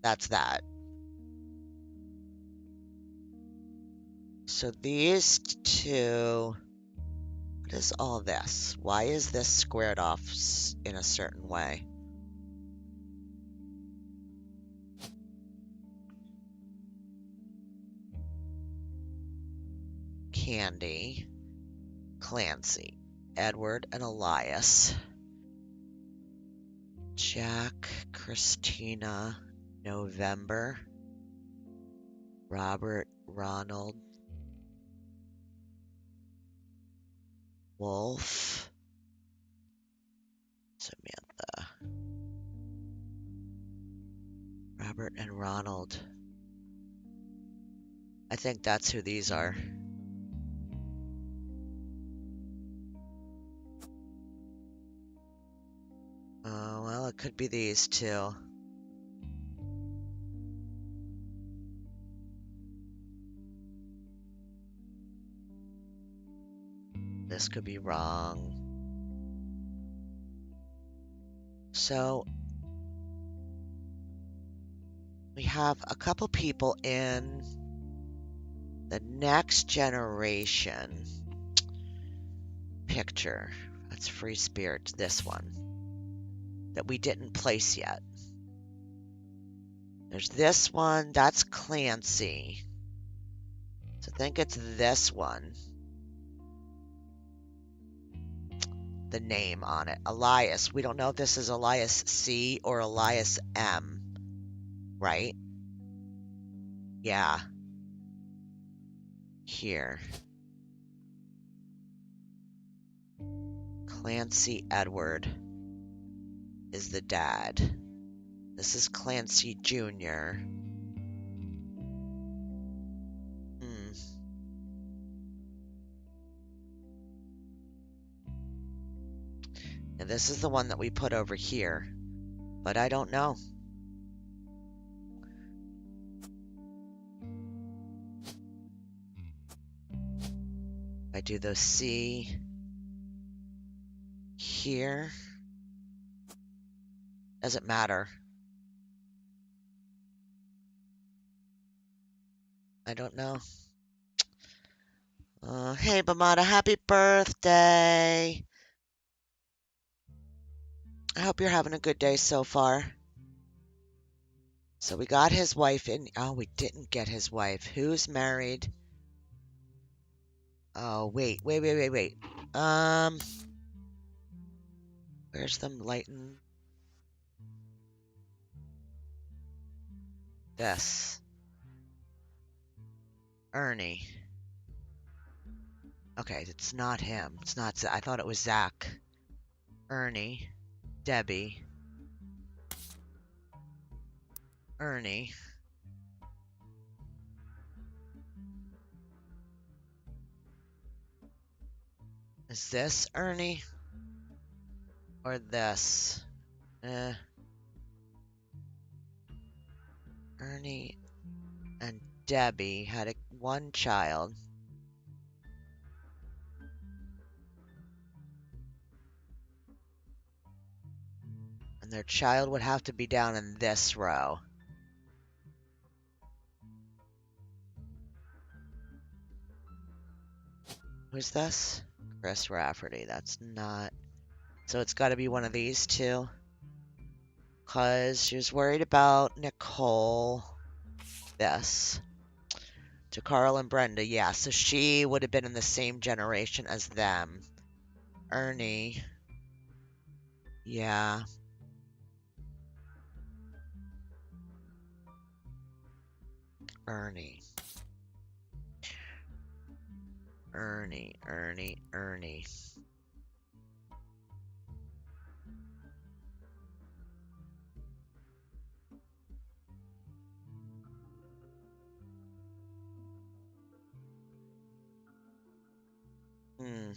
that's that. So these two... What is all this? Why is this squared off in a certain way? Candy, Clancy, Edward, and Elias. Jack, Christina, November, Robert, Ronald, Wolf, Samantha, Robert and Ronald. I think that's who these are. Oh, well, it could be these two. This could be wrong. So, we have a couple people in the next generation picture. That's Free Spirit, this one, that we didn't place yet. There's this one, that's Clancy. So I think it's this one. The name on it, Elias. We don't know if this is Elias C or Elias M, right? Yeah. Here. Clancy Edward is the dad. This is Clancy Jr. And this is the one that we put over here. But I don't know. I do those C here. Doesn't matter. I don't know. Hey, Bamada, happy birthday. I hope you're having a good day so far. So we got his wife in. Oh, we didn't get his wife. Who's married? Oh, wait. Where's them lighting? This. Ernie. Okay, it's not him. It's not. I thought it was Zach. Ernie. Debbie. Ernie. Is this Ernie? Or this? Ernie and Debbie had one child. And their child would have to be down in this row. Who's this? Chris Rafferty. That's not... So it's got to be one of these two. Because she was worried about Nicole. This. To Carl and Brenda. Yeah, so she would have been in the same generation as them. Ernie. Yeah. Ernie. Ernie. Hmm.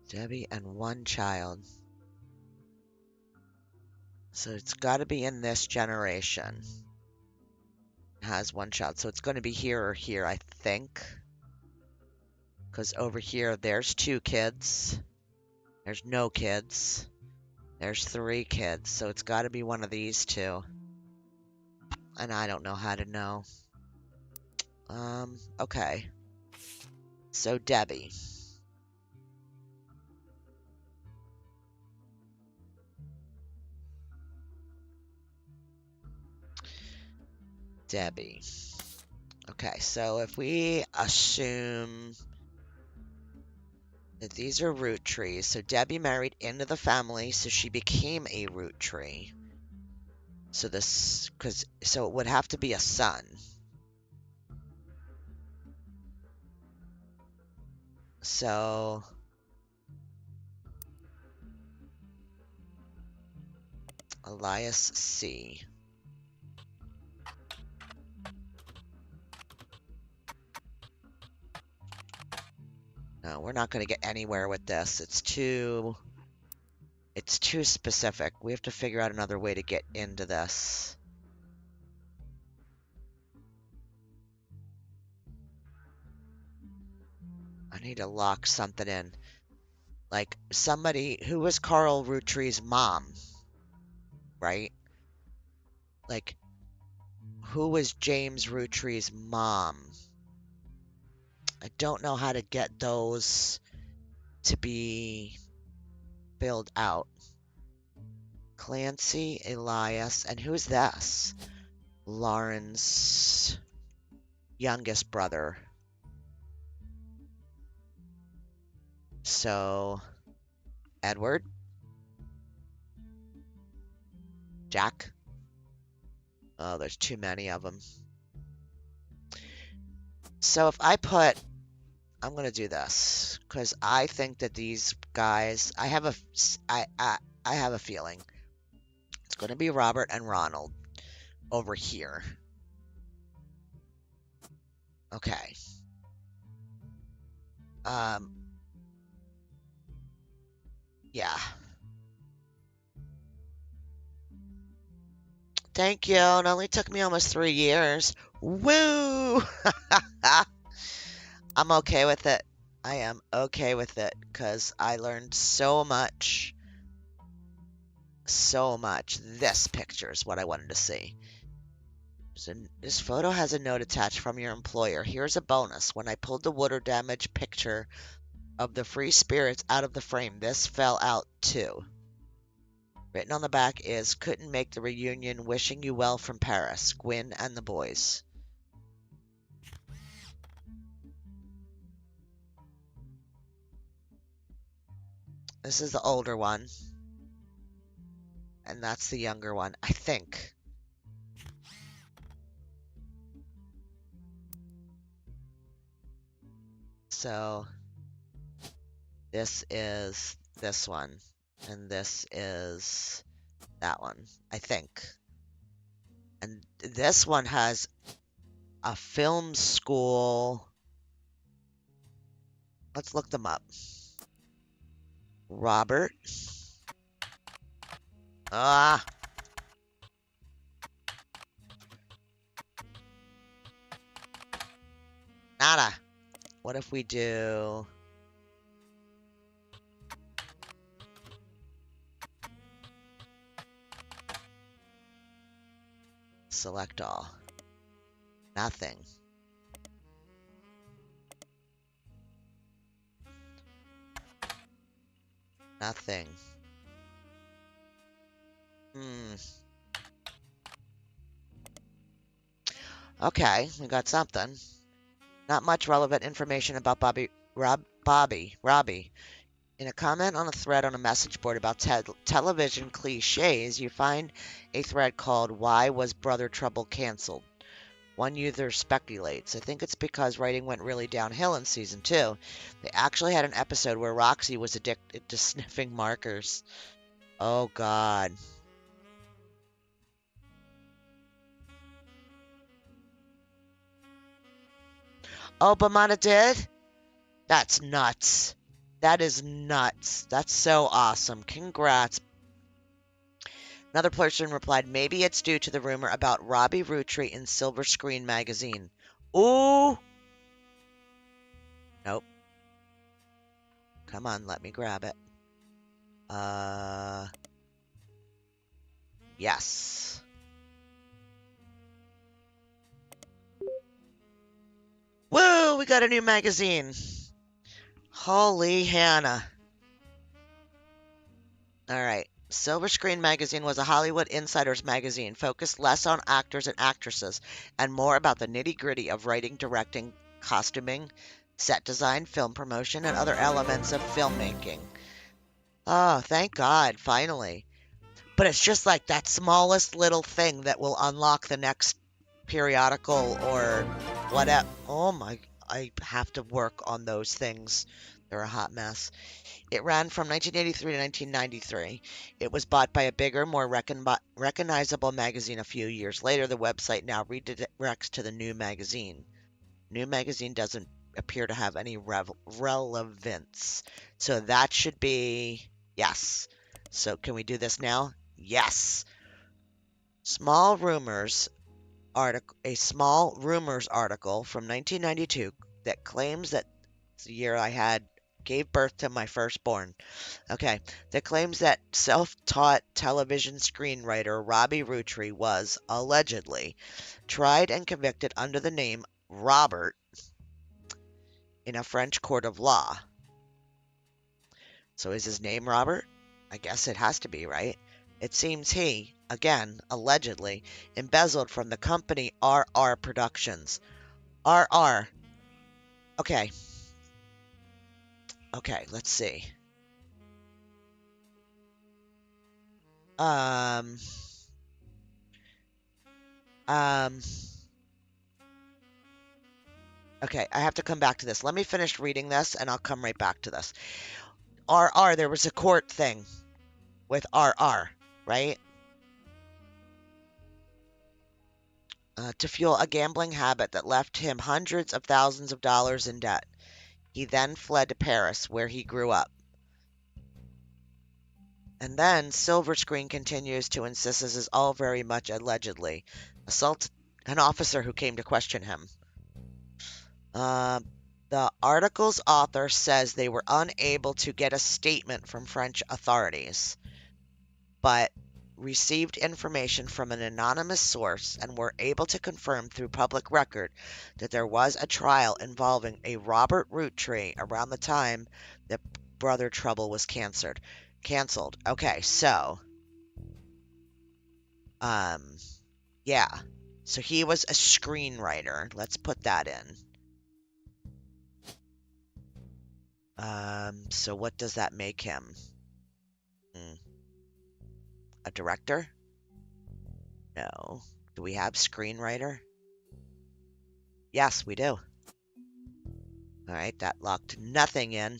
Debbie and one child. So it's got to be in this generation. Has one child. So it's going to be here or here, I think. Because over here, there's 2 kids. There's no kids. There's 3 kids. So it's got to be one of these 2. And I don't know how to know. Okay. So Debbie. Debbie. Okay, so if we assume that these are root trees, so Debbie married into the family, so she became a root tree. So this, so it would have to be a son. So Elias C. No, we're not going to get anywhere with this. It's too specific. We have to figure out another way to get into this. I need to lock something in. Like somebody who was Carl Roottree's mom, right? Like who was James Roottree's mom? I don't know how to get those to be filled out. Clancy, Elias, and who's this? Lauren's youngest brother. So, Edward? Jack? Oh, there's too many of them. So if I put, I'm going to do this because I think that these guys, I have a feeling it's going to be Robert and Ronald over here. Okay. Yeah. Thank you. It only took me almost 3 years. Woo! I'm okay with it. I am okay with it because I learned so much. So much. This picture is what I wanted to see. So this photo has a note attached from your employer. Here's a bonus. When I pulled the water damage picture of the free spirits out of the frame, this fell out too. Written on the back is, couldn't make the reunion, wishing you well from Paris, Gwyn and the boys. This is the older one. And that's the younger one, I think. So this is this one, and this is that one, I think. And this one has a film school. Let's look them up. Robert. Ah. Nada. What if we do select all? Nothing. Nothing. Okay, we got something. Not much relevant information about Robbie. In a comment on a thread on a message board about television cliches, you find a thread called "Why Was Brother Trouble Cancelled?" One user speculates, I think it's because writing went really downhill in season 2. They actually had an episode where Roxy was addicted to sniffing markers. Oh god. Oh, Bamana did? That's nuts. That is nuts. That's so awesome. Congrats. Another person replied, maybe it's due to the rumor about Robbie Roottree in Silver Screen magazine. Ooh. Nope. Come on, let me grab it. Yes. Woo, we got a new magazine. Holy Hannah. All right. Silver Screen Magazine was a Hollywood insiders magazine focused less on actors and actresses and more about the nitty-gritty of writing, directing, costuming, set design, film promotion, and other elements of filmmaking. Oh, thank God, finally. But it's just like that smallest little thing that will unlock the next periodical or whatever. Oh my, I have to work on those things. They're a hot mess. It ran from 1983 to 1993. It was bought by a bigger, more recognizable magazine a few years later. The website now redirects to the new magazine. New magazine doesn't appear to have any relevance. So that should be yes. So can we do this now? Yes. Small rumors a small rumors article from 1992 that claims that the year I had gave birth to my firstborn. Okay, that claims that self-taught television screenwriter Robbie Roottree was allegedly tried and convicted under the name Robert in a French court of law. So is his name Robert? I guess it has to be, right? It seems he, again, allegedly, embezzled from the company RR Productions. RR. Okay. Okay, let's see. Um. Um. Okay, I have to come back to this. Let me finish reading this, and I'll come right back to this. RR, there was a court thing with RR, right? To fuel a gambling habit that left him hundreds of thousands of dollars in debt. He then fled to Paris, where he grew up. And then Silver Screen continues to insist this is all very much allegedly. Assault an officer who came to question him. The article's author says they were unable to get a statement from French authorities, but received information from an anonymous source and were able to confirm through public record that there was a trial involving a Robert Roottree around the time that Brother Trouble was canceled. Okay, so yeah. So he was a screenwriter. Let's put that in. So what does that make him? A director? No. Do we have screenwriter? Yes, we do. All right, that locked nothing in.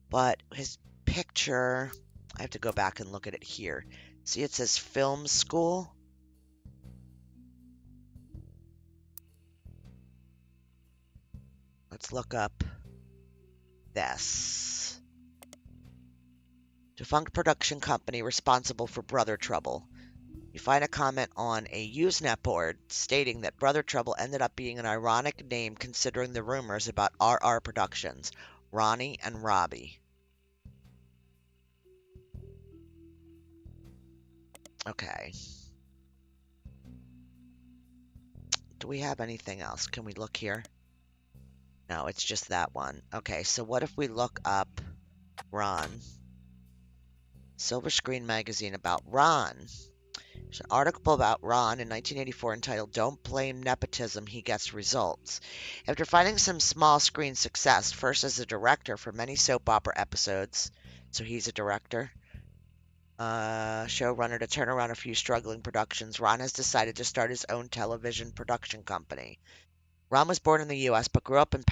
But his picture, I have to go back and look at it here. See, it says film school. Let's look up this. Defunct production company responsible for Brother Trouble. You find a comment on a Usenet board stating that Brother Trouble ended up being an ironic name considering the rumors about RR Productions, Ronnie and Robbie. Okay. Do we have anything else? Can we look here? No, it's just that one. Okay, so what if we look up Ron? Silver Screen Magazine about Ron. There's an article about Ron in 1984 entitled Don't Blame Nepotism, He Gets Results. After finding some small screen success, first as a director for many soap opera episodes, so he's a director, showrunner to turn around a few struggling productions, Ron has decided to start his own television production company. Ron was born in the U.S. but grew up in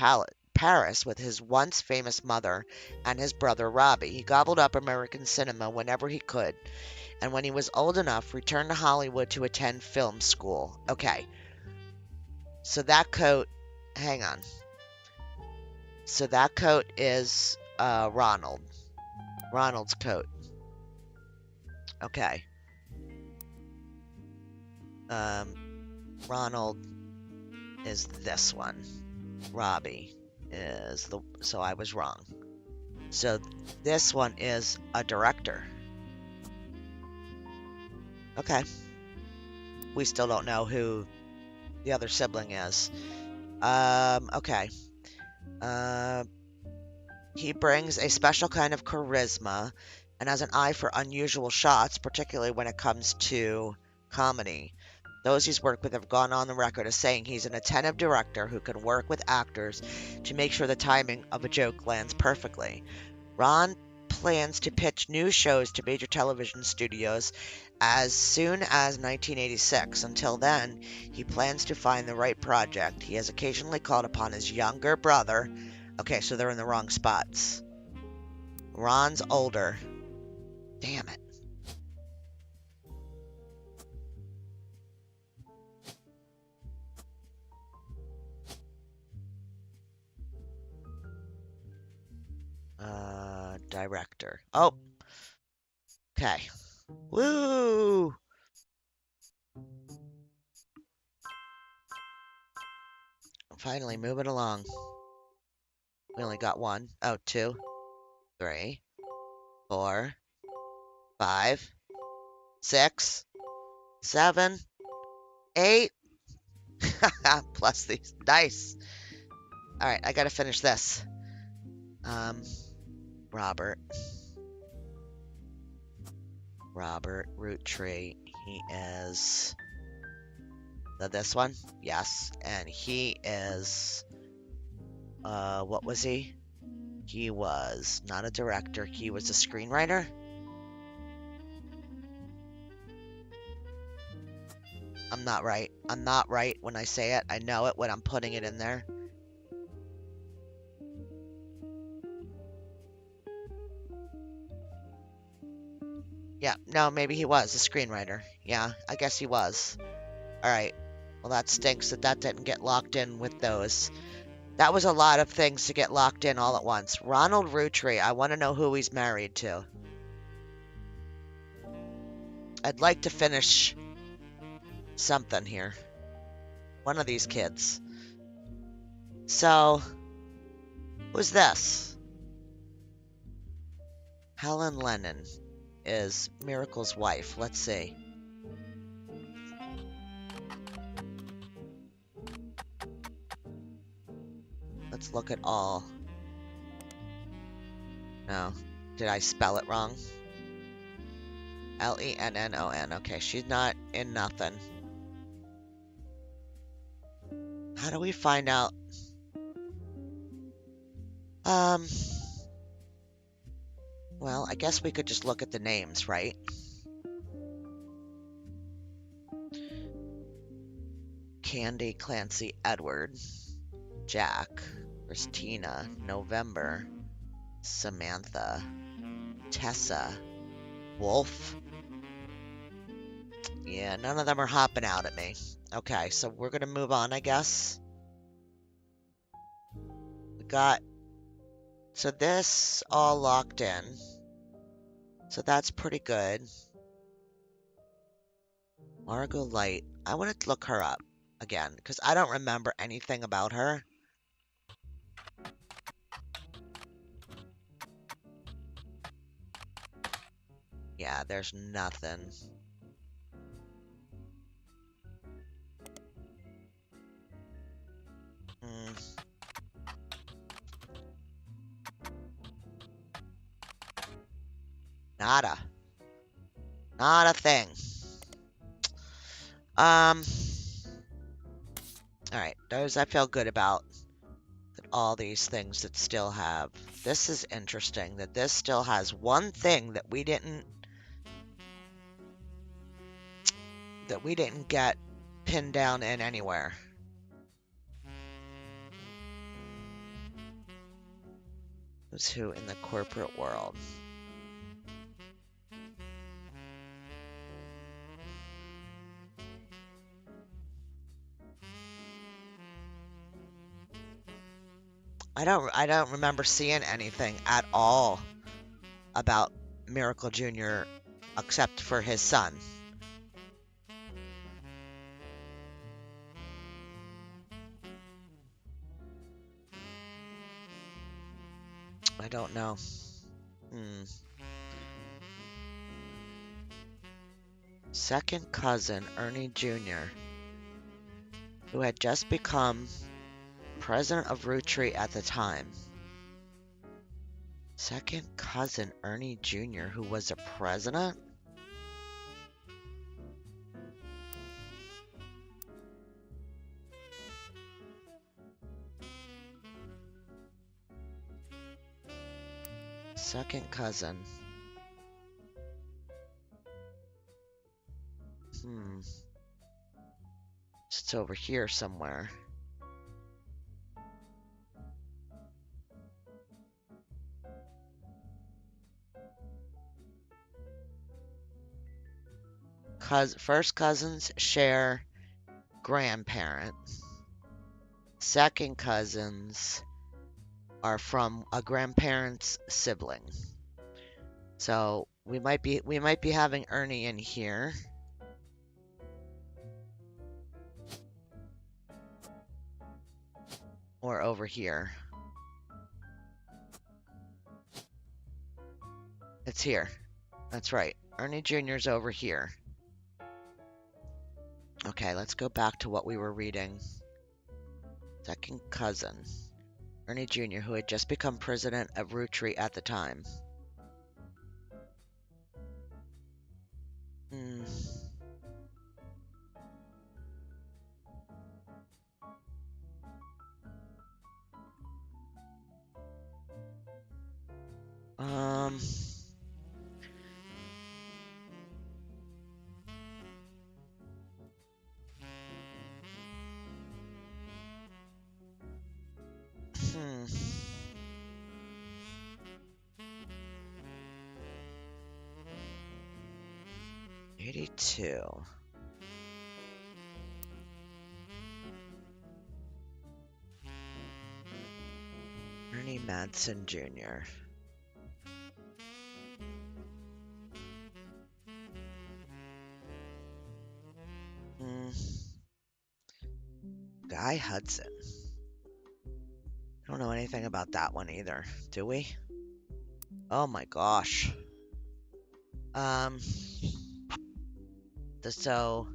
Paris with his once famous mother and his brother Robbie. He gobbled up American cinema whenever he could, and when he was old enough, returned to Hollywood to attend film school. Okay, so that coat, hang on. So that coat is Ronald. Ronald's coat. Okay. Ronald is this one. Robbie is the, so I was wrong. So this one is a director. Okay. We still don't know who the other sibling is. Okay. He brings a special kind of charisma and has an eye for unusual shots, particularly when it comes to comedy. Those he's worked with have gone on the record as saying he's an attentive director who can work with actors to make sure the timing of a joke lands perfectly. Ron plans to pitch new shows to major television studios as soon as 1986. Until then, he plans to find the right project. He has occasionally called upon his younger brother. Okay, so they're in the wrong spots. Ron's older. Damn it. Director. Oh. Okay. Woo! Finally moving along. We only got one. Oh, 2, 3, 4, 5, 6, 7, 8. Plus these. Nice. Alright, I gotta finish this. Robert. Roottree. He is this one? Yes. And he is what was he? He was not a director, he was a screenwriter. I'm not right. I'm not right when I say it. I know it when I'm putting it in there. Yeah, no, maybe he was a screenwriter. Yeah, I guess he was. Alright. Well, that stinks that didn't get locked in with those. That was a lot of things to get locked in all at once. Ronald Roottree, I want to know who he's married to. I'd like to finish something here. One of these kids. So, who's this? Helen Lennon is Miracle's wife. Let's see. Let's look at all. No. Did I spell it wrong? Lennon. Okay, she's not in nothing. How do we find out? Well, I guess we could just look at the names, right? Candy, Clancy, Edward, Jack. Christina, November, Samantha, Tessa, Wolf. Yeah, none of them are hopping out at me. Okay, so we're gonna move on, I guess. We got... So this all locked in. So that's pretty good. Margot Light. I want to look her up again, because I don't remember anything about her. Yeah, there's nothing. Mm, nada. Not a thing. Um, alright, those I feel good about. That all these things that still have. This is interesting, that this still has one thing that we didn't get pinned down in anywhere. Who's who in the corporate world? I don't remember seeing anything at all about Miracle Jr. except for his son. I don't know. Second cousin Ernie Jr., who had just become president of Roottree at the time. Second cousin Ernie Jr., who was a president? Second cousin. It's over here somewhere. First cousins share grandparent. Second cousins are from a grandparent's sibling. So we might be having Ernie in here. Or over here. It's here. That's right. Ernie Jr.'s over here. Okay, let's go back to what we were reading. Second cousin. Ernie Jr., who had just become president of Roottree at the time. Um... 82. Ernie Madsen Jr. Guy Hudson. I don't know anything about that one either, do we? Oh my gosh. So...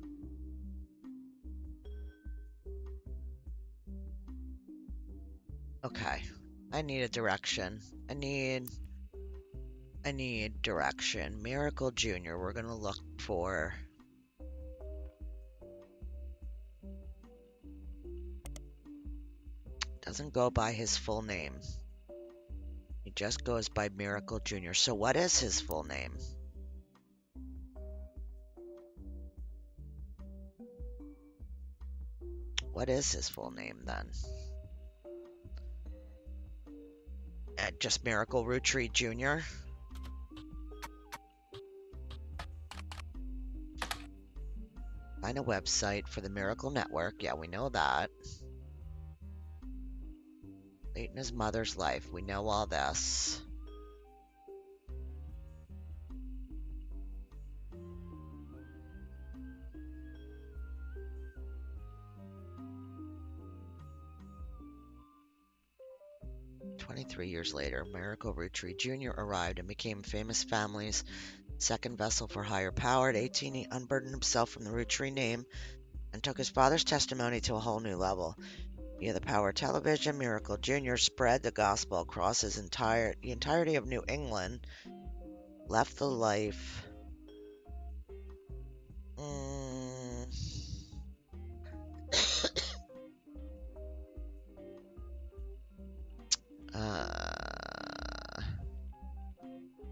Okay. I need a direction. I need direction. Miracle Jr. We're gonna look for... Doesn't go by his full name. He just goes by Miracle Jr. So what is his full name? What is his full name then? Just Miracle Roottree Jr. Find a website for the Miracle Network. Yeah, we know that. Late in his mother's life. We know all this. "23 years later, Miracle Roottree Jr. arrived and became famous family's second vessel for higher power. At 18, he unburdened himself from the Roottree name and took his father's testimony to a whole new level. Via the power of television, Miracle Jr. spread the gospel across the entirety of New England, left the life...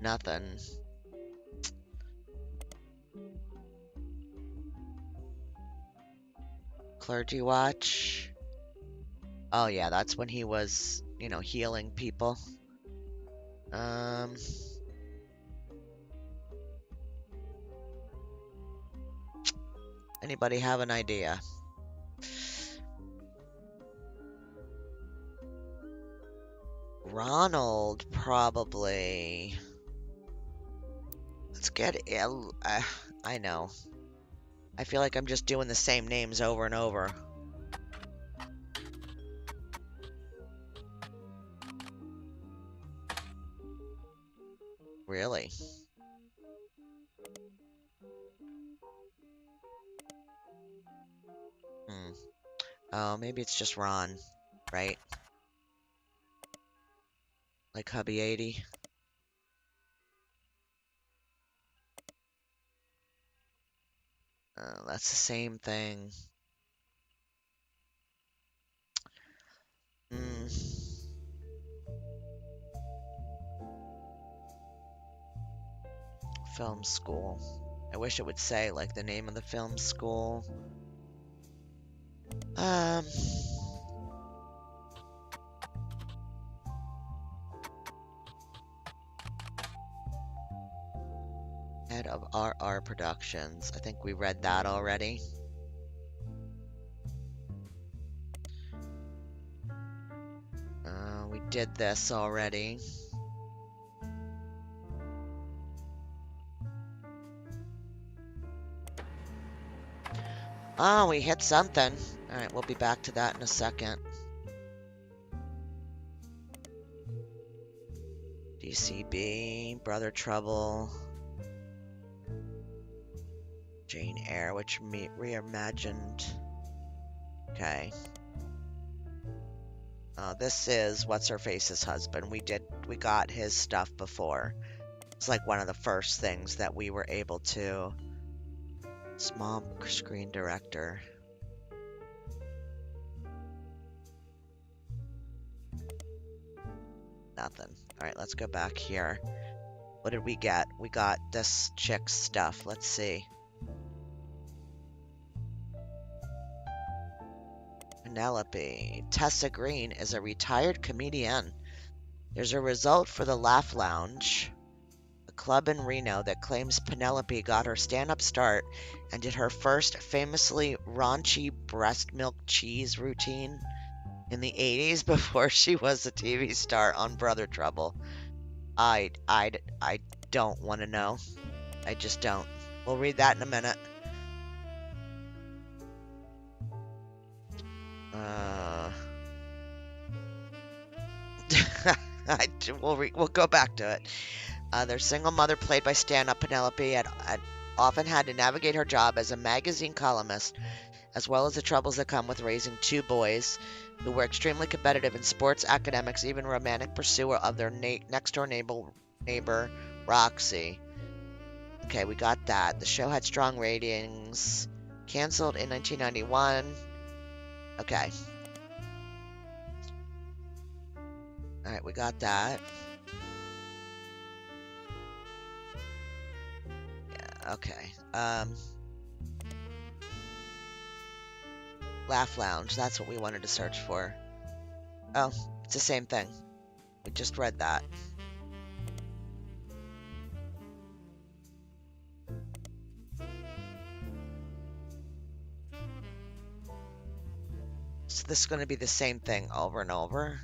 nothing. Clergy Watch. Oh yeah, that's when he was, healing people. Anybody have an idea? Ronald, probably. Let's get I know. I feel like I'm just doing the same names over and over. Really? Oh, maybe it's just Ron, right? Like Hubby 80. That's the same thing. Film school. I wish it would say, like, the name of the film school. Head of RR Productions. I think we read that already. We did this already. Oh, we hit something. Alright, we'll be back to that in a second. DCB, Brother Trouble, Jane Eyre, which reimagined. Okay. This is What's-Her-Face's husband. We got his stuff before. It's like one of the first things that we were able to. Small screen director. Nothing. Alright, let's go back here. What did we get? We got this chick's stuff. Let's see. Penelope. Tessa Green is a retired comedian. There's a result for the Laugh Lounge, a club in Reno that claims Penelope got her stand-up start and did her first famously raunchy breast milk cheese routine in the 80s before she was a TV star on Brother Trouble. I don't want to know. I just don't. We'll read that in a minute. We'll go back to it. Their single mother, played by stand-up Penelope, had often had to navigate her job as a magazine columnist, as well as the troubles that come with raising two boys who were extremely competitive in sports, academics, even romantic pursuit of their next-door neighbor, Roxy. Okay, we got that. The show had strong ratings. Canceled in 1991. Okay. Alright, we got that. Yeah, okay. Laugh Lounge, that's what we wanted to search for. Oh, it's the same thing. We just read that. So this is going to be the same thing over and over.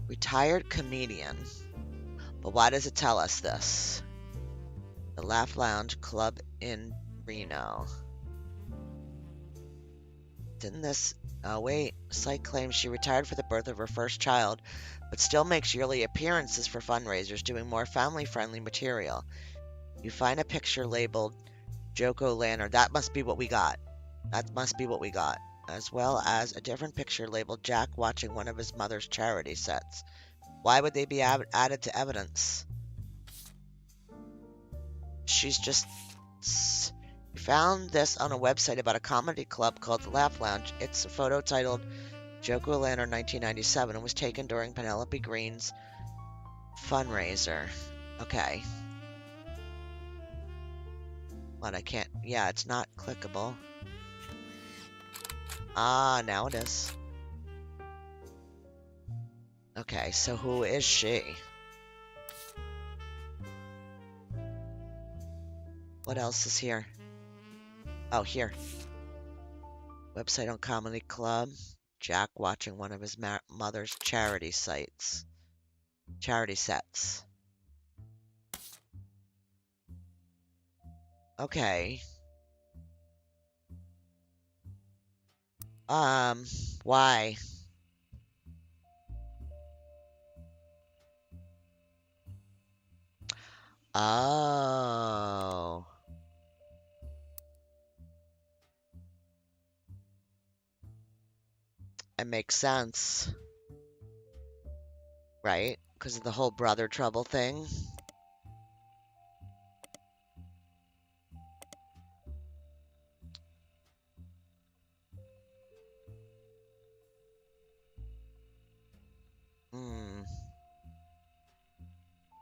Retired comedian. But why does it tell us this? The Laugh Lounge Club in Reno. Didn't this... Oh, wait. Site claims she retired for the birth of her first child, but still makes yearly appearances for fundraisers, doing more family-friendly material. You find a picture labeled Jack-o'-lantern. That must be what we got. That must be what we got. As well as a different picture labeled Jack watching one of his mother's charity sets. Why would they be added to evidence? She's just... found this on a website about a comedy club called the Laugh Lounge. It's a photo titled Jack-o'-lantern 1997 and was taken during Penelope Green's fundraiser. Okay. But I can't... Yeah, it's not clickable. Ah, now it is. Okay, so who is she? What else is here? Oh, here. Website on Comedy Club. Jack watching one of his mother's charity sets. Okay. Why? Oh. It makes sense. Right? Because of the whole brother trouble thing.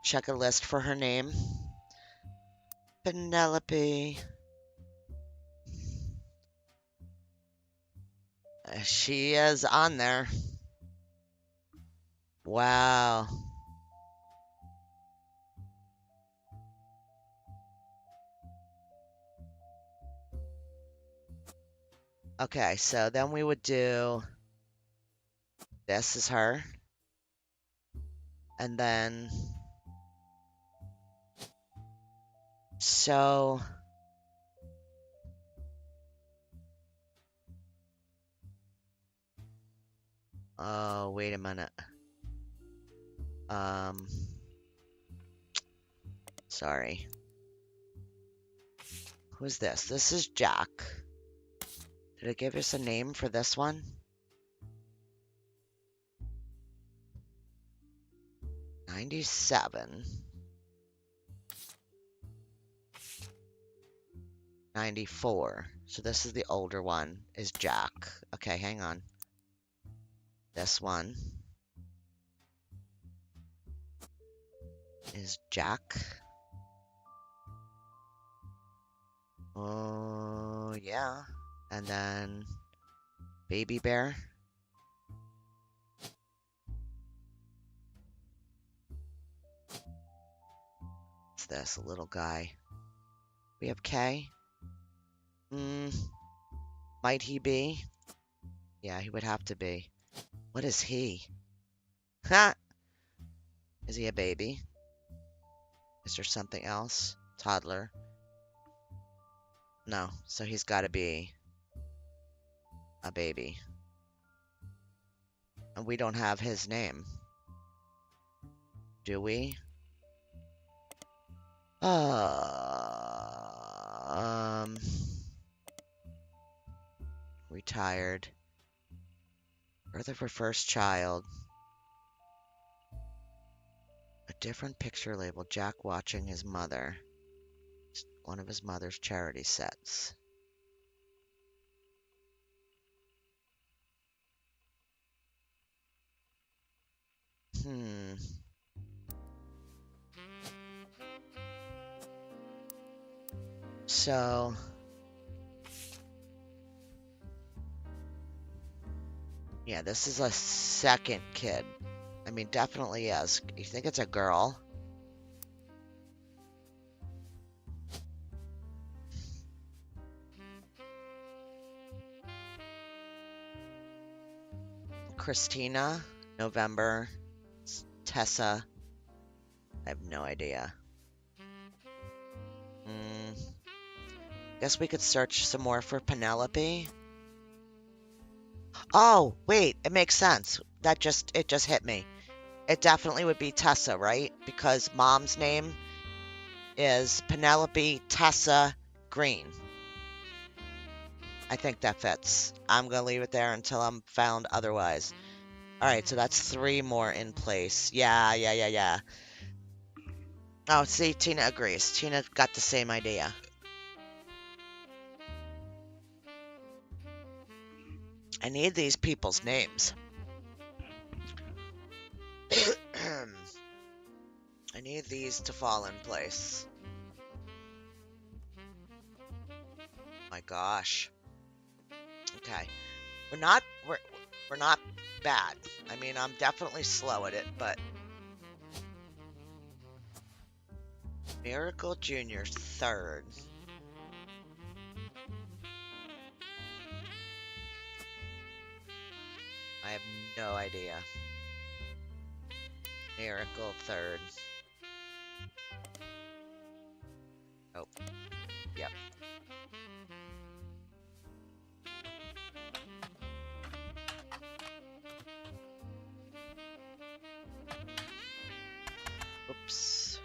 Check a list for her name. Penelope. She is on there. Wow. Okay, so then we would do... This is her. And then... So... Oh, wait a minute. Sorry. Who's this? This is Jack. Did it give us a name for this one? '97. 94. So this is the older one, is Jack. Okay, hang on. This one is Jack. Oh, yeah. And then Baby Bear. What's this? A little guy. We have K. Might he be? Yeah, he would have to be. What is he? Ha! Is he a baby? Is there something else? Toddler. No, so he's got to be a baby. And we don't have his name. Do we? Retired. Birth of her first child. A different picture labeled Jack watching his mother. One of his mother's charity sets. So... Yeah, this is a second kid. mean, definitely is. You think it's a girl? Christina, November, Tessa. I have no idea. Guess we could search some more for Penelope. Oh, wait, it makes sense. It just hit me. It definitely would be Tessa, right? Because mom's name is Penelope Tessa Green. I think that fits. I'm going to leave it there until I'm found otherwise. All right, so that's 3 more in place. Yeah. Oh, see, Tina agrees. Tina got the same idea. I need these people's names. I need these to fall in place. My gosh. Okay. We're not bad. I mean, I'm definitely slow at it, but Miracle Jr. 3rd. I have no idea. Miracle 3rd. Oh. Yep. Oops.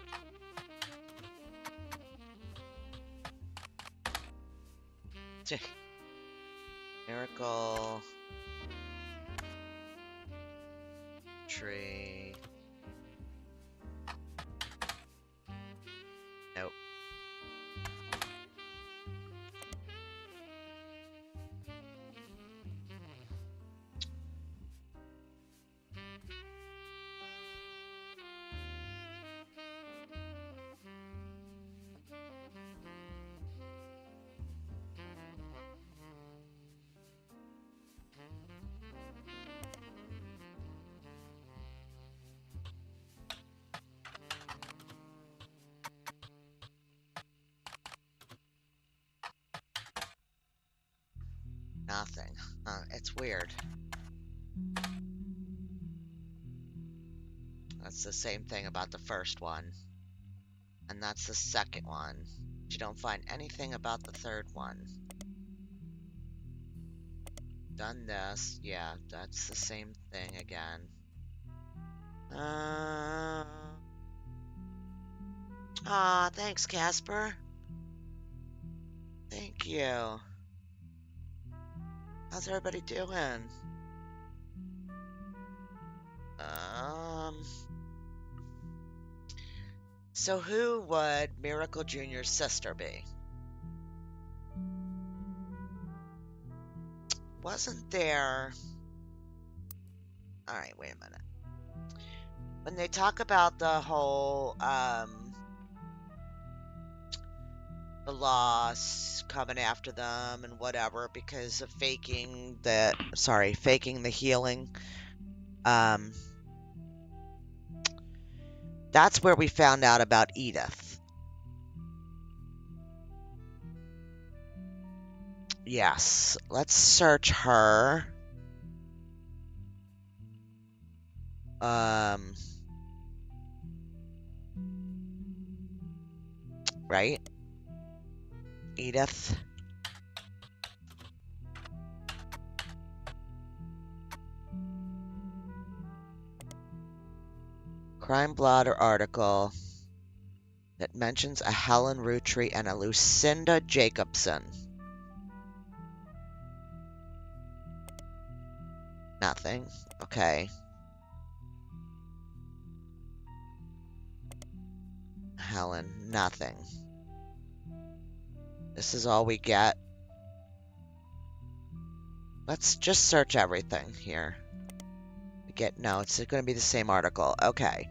Miracle Tree. Nope. Nothing. It's weird. That's the same thing about the first one. And that's the second one. You don't find anything about the third one. Done this. Yeah, that's the same thing again. Thanks, Casper. Thank you. How's everybody doing? So who would Miracle Jr.'s sister be? Wasn't there... Alright, wait a minute. When they talk about the whole, the loss coming after them and whatever because of faking the healing, that's where we found out about Edith. Yes, let's search her. Right? Edith. Crime Blotter article that mentions a Helen Roottree and a Lucinda Jacobson. Nothing. Okay. Helen, nothing. This is all we get. Let's just search everything here. No, it's going to be the same article. Okay.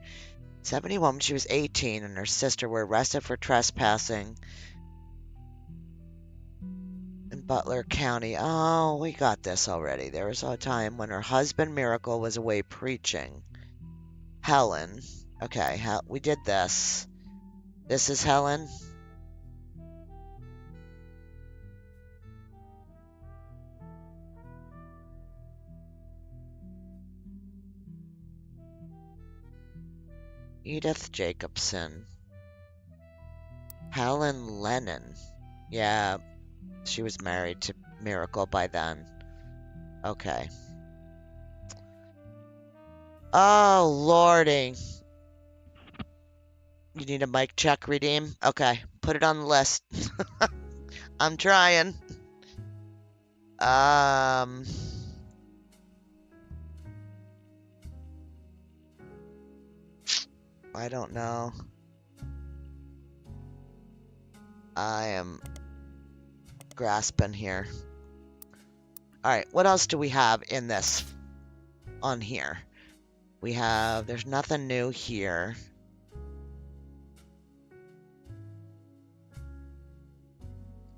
71, she was 18, and her sister were arrested for trespassing in Butler County. Oh, we got this already. There was a time when her husband, Miracle, was away preaching. Helen. Okay, we did this. This is Helen. Edith Jacobson. Helen Lennon. Yeah, she was married to Miracle by then. Okay. Oh, lordy. You need a mic check, Redeem? Okay, put it on the list. I'm trying. I don't know. I am grasping here. Alright, what else do we have in this? On here. We have... There's nothing new here.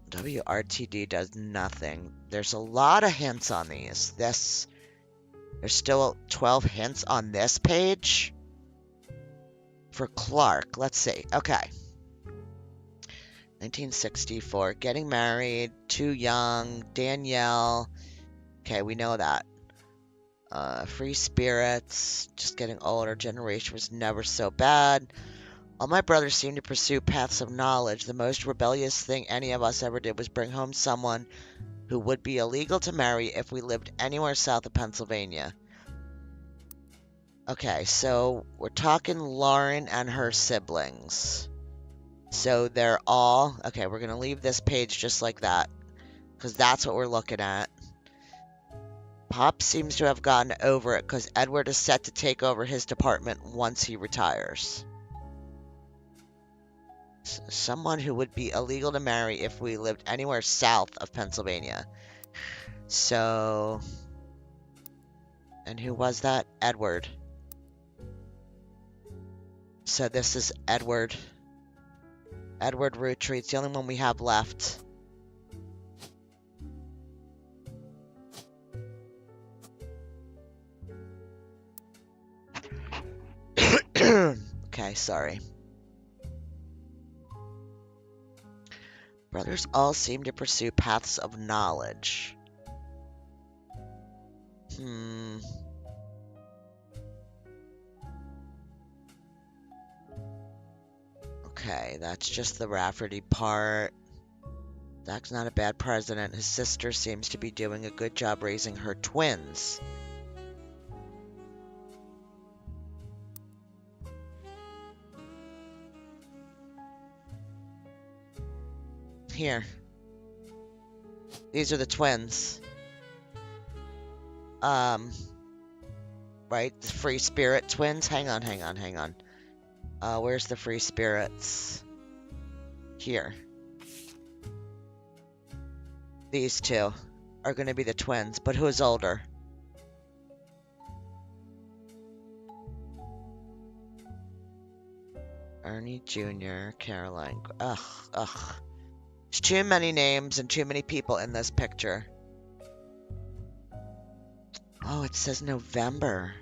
WRTD does nothing. There's a lot of hints on these. There's still 12 hints on this page. For Clark. Let's see. Okay. 1964. Getting married. Too young. Danielle. Okay, we know that. Free spirits. Just getting older. Generation was never so bad. All my brothers seem to pursue paths of knowledge. The most rebellious thing any of us ever did was bring home someone who would be illegal to marry if we lived anywhere south of Pennsylvania. Okay, so we're talking Lauren and her siblings. So they're all... Okay, we're going to leave this page just like that, because that's what we're looking at. Pop seems to have gotten over it because Edward is set to take over his department once he retires. Someone who would be illegal to marry if we lived anywhere south of Pennsylvania. So... And who was that? Edward. So this is Edward. Edward Roottree. It's the only one we have left. Okay, sorry. Brothers all seem to pursue paths of knowledge. Okay, that's just the Rafferty part. Zach's not a bad president. His sister seems to be doing a good job raising her twins. Here. These are the twins. Right? The free spirit twins? Hang on. Where's the free spirits? Here. These two are going to be the twins, but who's older? Ernie Jr., Caroline. Ugh. There's too many names and too many people in this picture. Oh, it says November.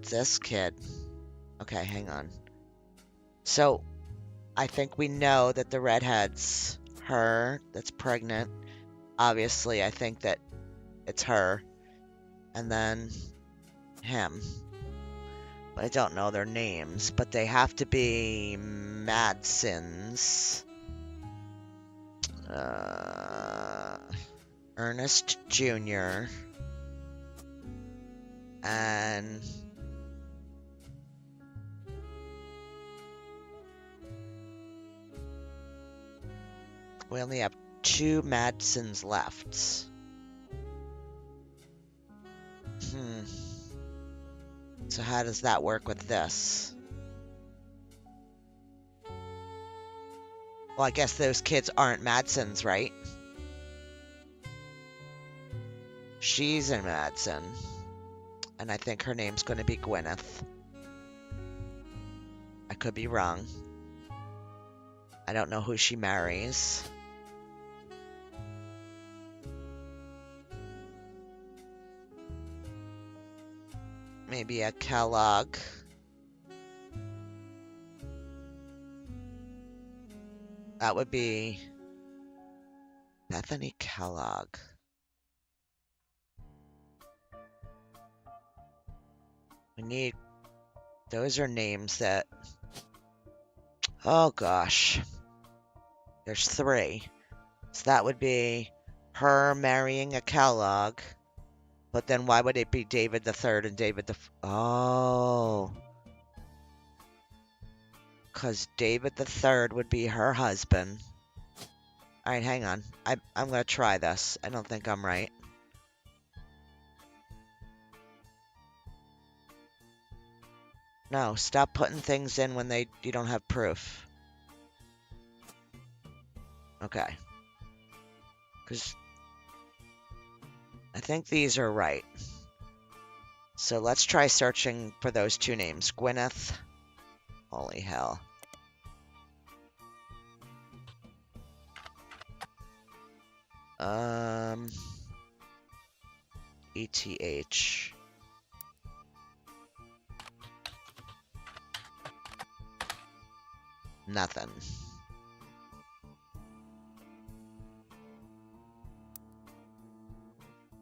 This kid. Okay, hang on. So, I think we know that the redhead's her that's pregnant. Obviously, I think that it's her. And then him. But I don't know their names. But they have to be Madsons. Ernest Jr. And... we only have 2 Madsons left. So how does that work with this? Well, I guess those kids aren't Madsons, right? She's a Madsen. And I think her name's going to be Gwyneth. I could be wrong. I don't know who she marries. maybe a Kellogg. That would be Bethany Kellogg. We need, those are names that, oh gosh, there's 3. So that would be her marrying a Kellogg, but then why would it be David the Third and David the, oh, because David the Third would be her husband. All right, hang on. I'm going to try this. I don't think I'm right. No, stop putting things in when you don't have proof. Okay. Because I think these are right. So let's try searching for those 2 names. Gwyneth. Holy hell. ETH. Nothing.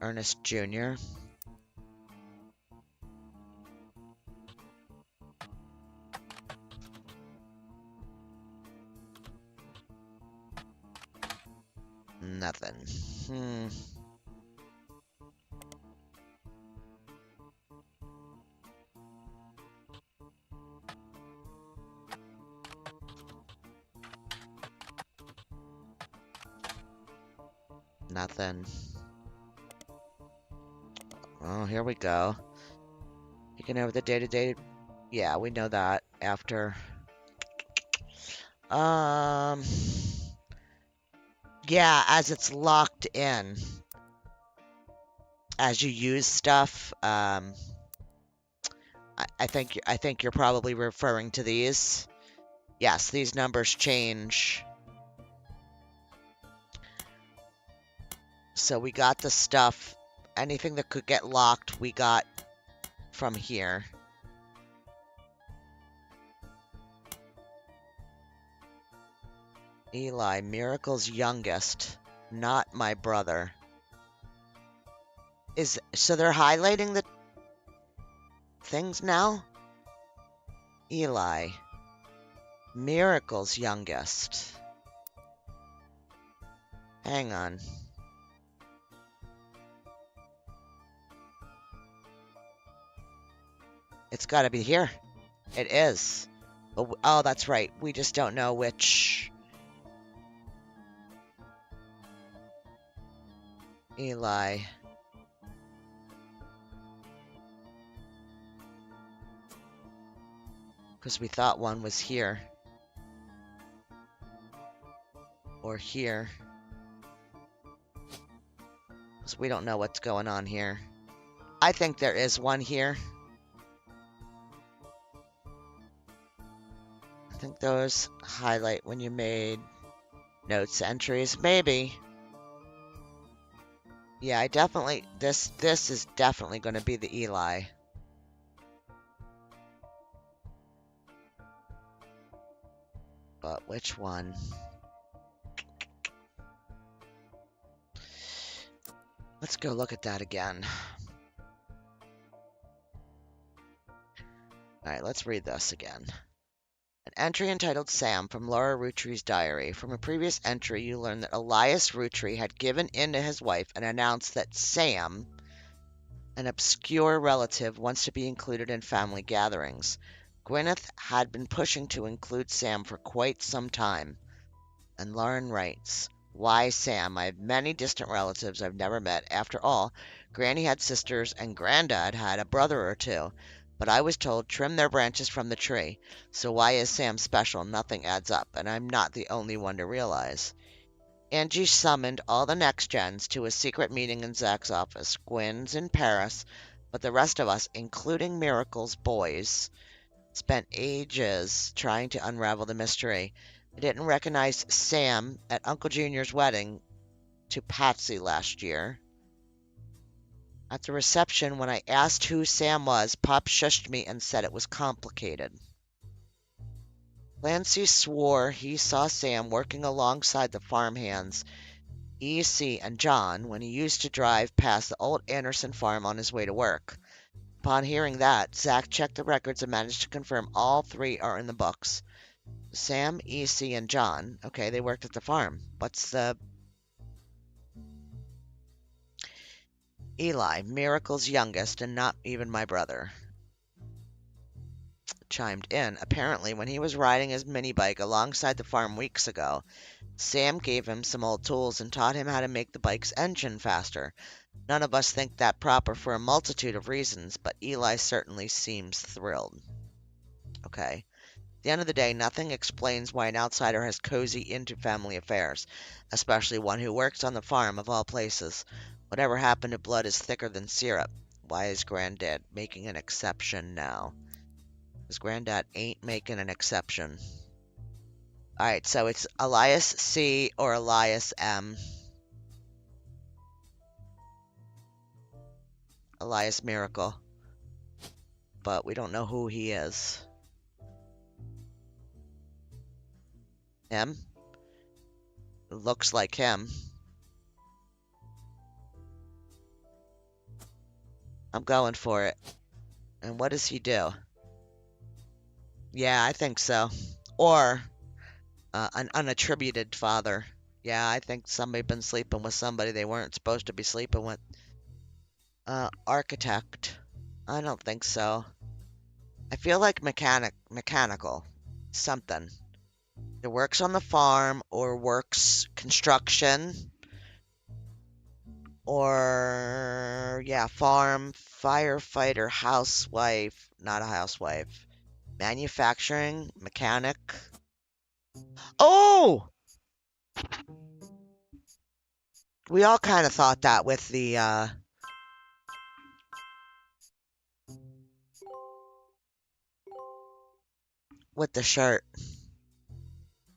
Ernest Jr. Nothing. Nothing. Oh, here we go. You can have the day-to-day. Yeah, we know that after. Yeah, as it's locked in. As you use stuff, I think you're probably referring to these. Yes, these numbers change. So we got the stuff. Anything that could get locked, we got from here. Eli, Miracle's youngest, not my brother. So they're highlighting the things now? Eli, Miracle's youngest. Hang on. It's got to be here. It is. Oh, that's right. We just don't know which. Eli. Because we thought one was here. Or here. Because we don't know what's going on here. I think there is one here. I think those highlight when you made notes entries. Maybe. Yeah, I definitely... This is definitely going to be the Eli. But which one? Let's go look at that again. Alright, let's read this again. An entry entitled Sam from Laura Roottree's diary. From a previous entry, you learn that Elias Roottree had given in to his wife and announced that Sam, an obscure relative, wants to be included in family gatherings. Gwyneth had been pushing to include Sam for quite some time. And Lauren writes, "Why Sam? I have many distant relatives I've never met. After all, Granny had sisters and Granddad had a brother or 2. But I was told, trim their branches from the tree. So why is Sam special? Nothing adds up, and I'm not the only one to realize." Angie summoned all the next gens to a secret meeting in Zach's office. Gwen's in Paris, but the rest of us, including Miracle's boys, spent ages trying to unravel the mystery. I didn't recognize Sam at Uncle Junior's wedding to Patsy last year. At the reception, when I asked who Sam was, Pop shushed me and said it was complicated. Clancy swore he saw Sam working alongside the farmhands, E.C. and John, when he used to drive past the old Anderson farm on his way to work. Upon hearing that, Zach checked the records and managed to confirm all three are in the books. Sam, E.C., and John. Okay, they worked at the farm. What's the... Eli, Miracle's youngest, and not even my brother, chimed in. Apparently, when he was riding his mini bike alongside the farm weeks ago, Sam gave him some old tools and taught him how to make the bike's engine faster. None of us think that proper for a multitude of reasons, but Eli certainly seems thrilled. Okay. At the end of the day, nothing explains why an outsider has cozy into family affairs, especially one who works on the farm of all places. Whatever happened to blood is thicker than syrup. Why is Granddad making an exception now? Because Granddad ain't making an exception. Alright, so it's Elias C. or Elias M. Elias Miracle. But we don't know who he is. Him? Looks like him. I'm going for it. And what does he do? Yeah, I think so. Or an unattributed father. Yeah, I think somebody been sleeping with somebody they weren't supposed to be sleeping with. Architect. I don't think so. I feel like mechanical. Something. It works on the farm or works construction. Or, yeah, farm, firefighter, housewife. Not a housewife. Manufacturing, mechanic. Oh! We all kind of thought that with the shirt.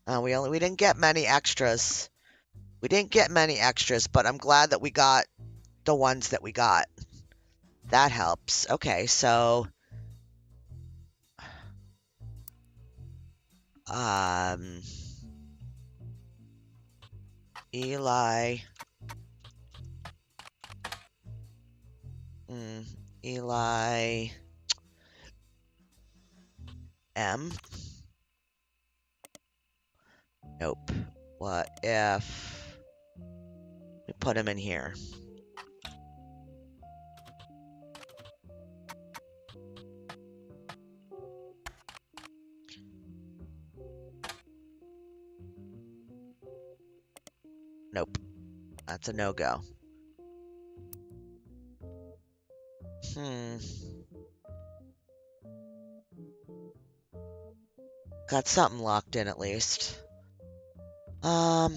We didn't get many extras. We didn't get many extras, but I'm glad that we got the ones that we got. That helps. Okay, so Eli Eli M. Nope. What if we put him in here? Nope. That's a no-go. Got something locked in at least. I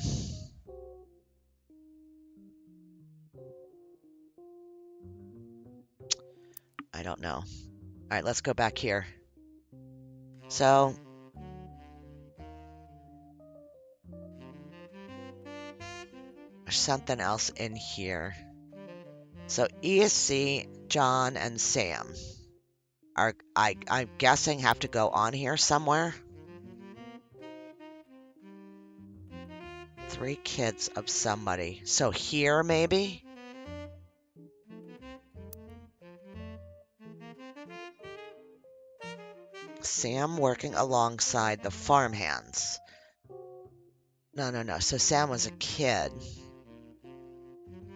don't know. Alright, let's go back here. So, there's something else in here. So, ESC, John, and Sam are, I'm guessing, have to go on here somewhere. 3 kids of somebody. So here, maybe? Sam working alongside the farmhands. No. So Sam was a kid.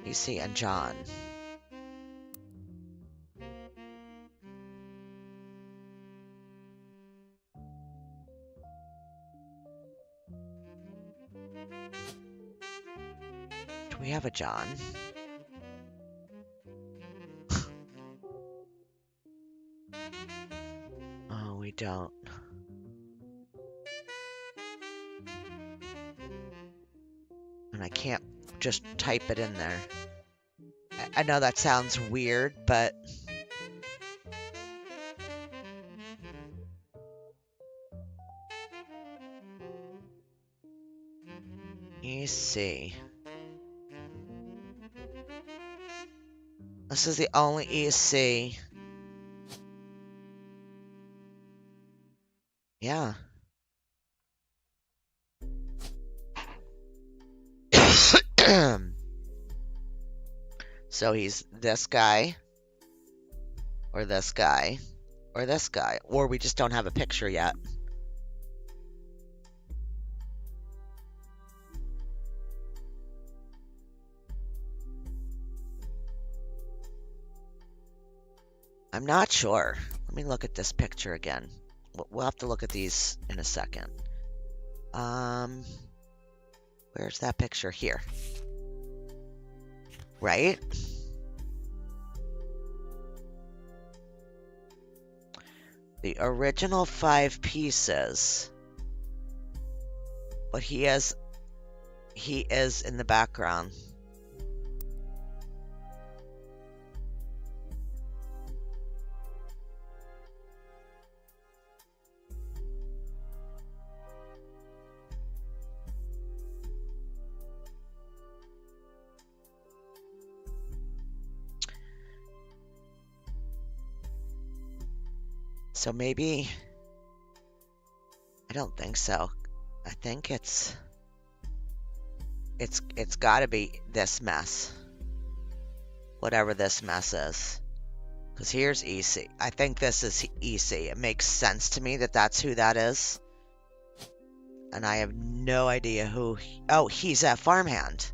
EC and John. Do we have a John? Oh, we don't. And I can't just type it in there. I know that sounds weird, but... EC. This is the only EC. Yeah. So he's this guy, or this guy, or this guy, or we just don't have a picture yet. I'm not sure. Let me look at this picture again. We'll have to look at these in a second. Where's that picture? Here. Right? The original 5 pieces. But he is in the background. So maybe, I don't think so. I think it's got to be this mess. Whatever this mess is. Because here's EC. I think this is EC. It makes sense to me that that's who that is. And I have no idea who... Oh, he's a farmhand.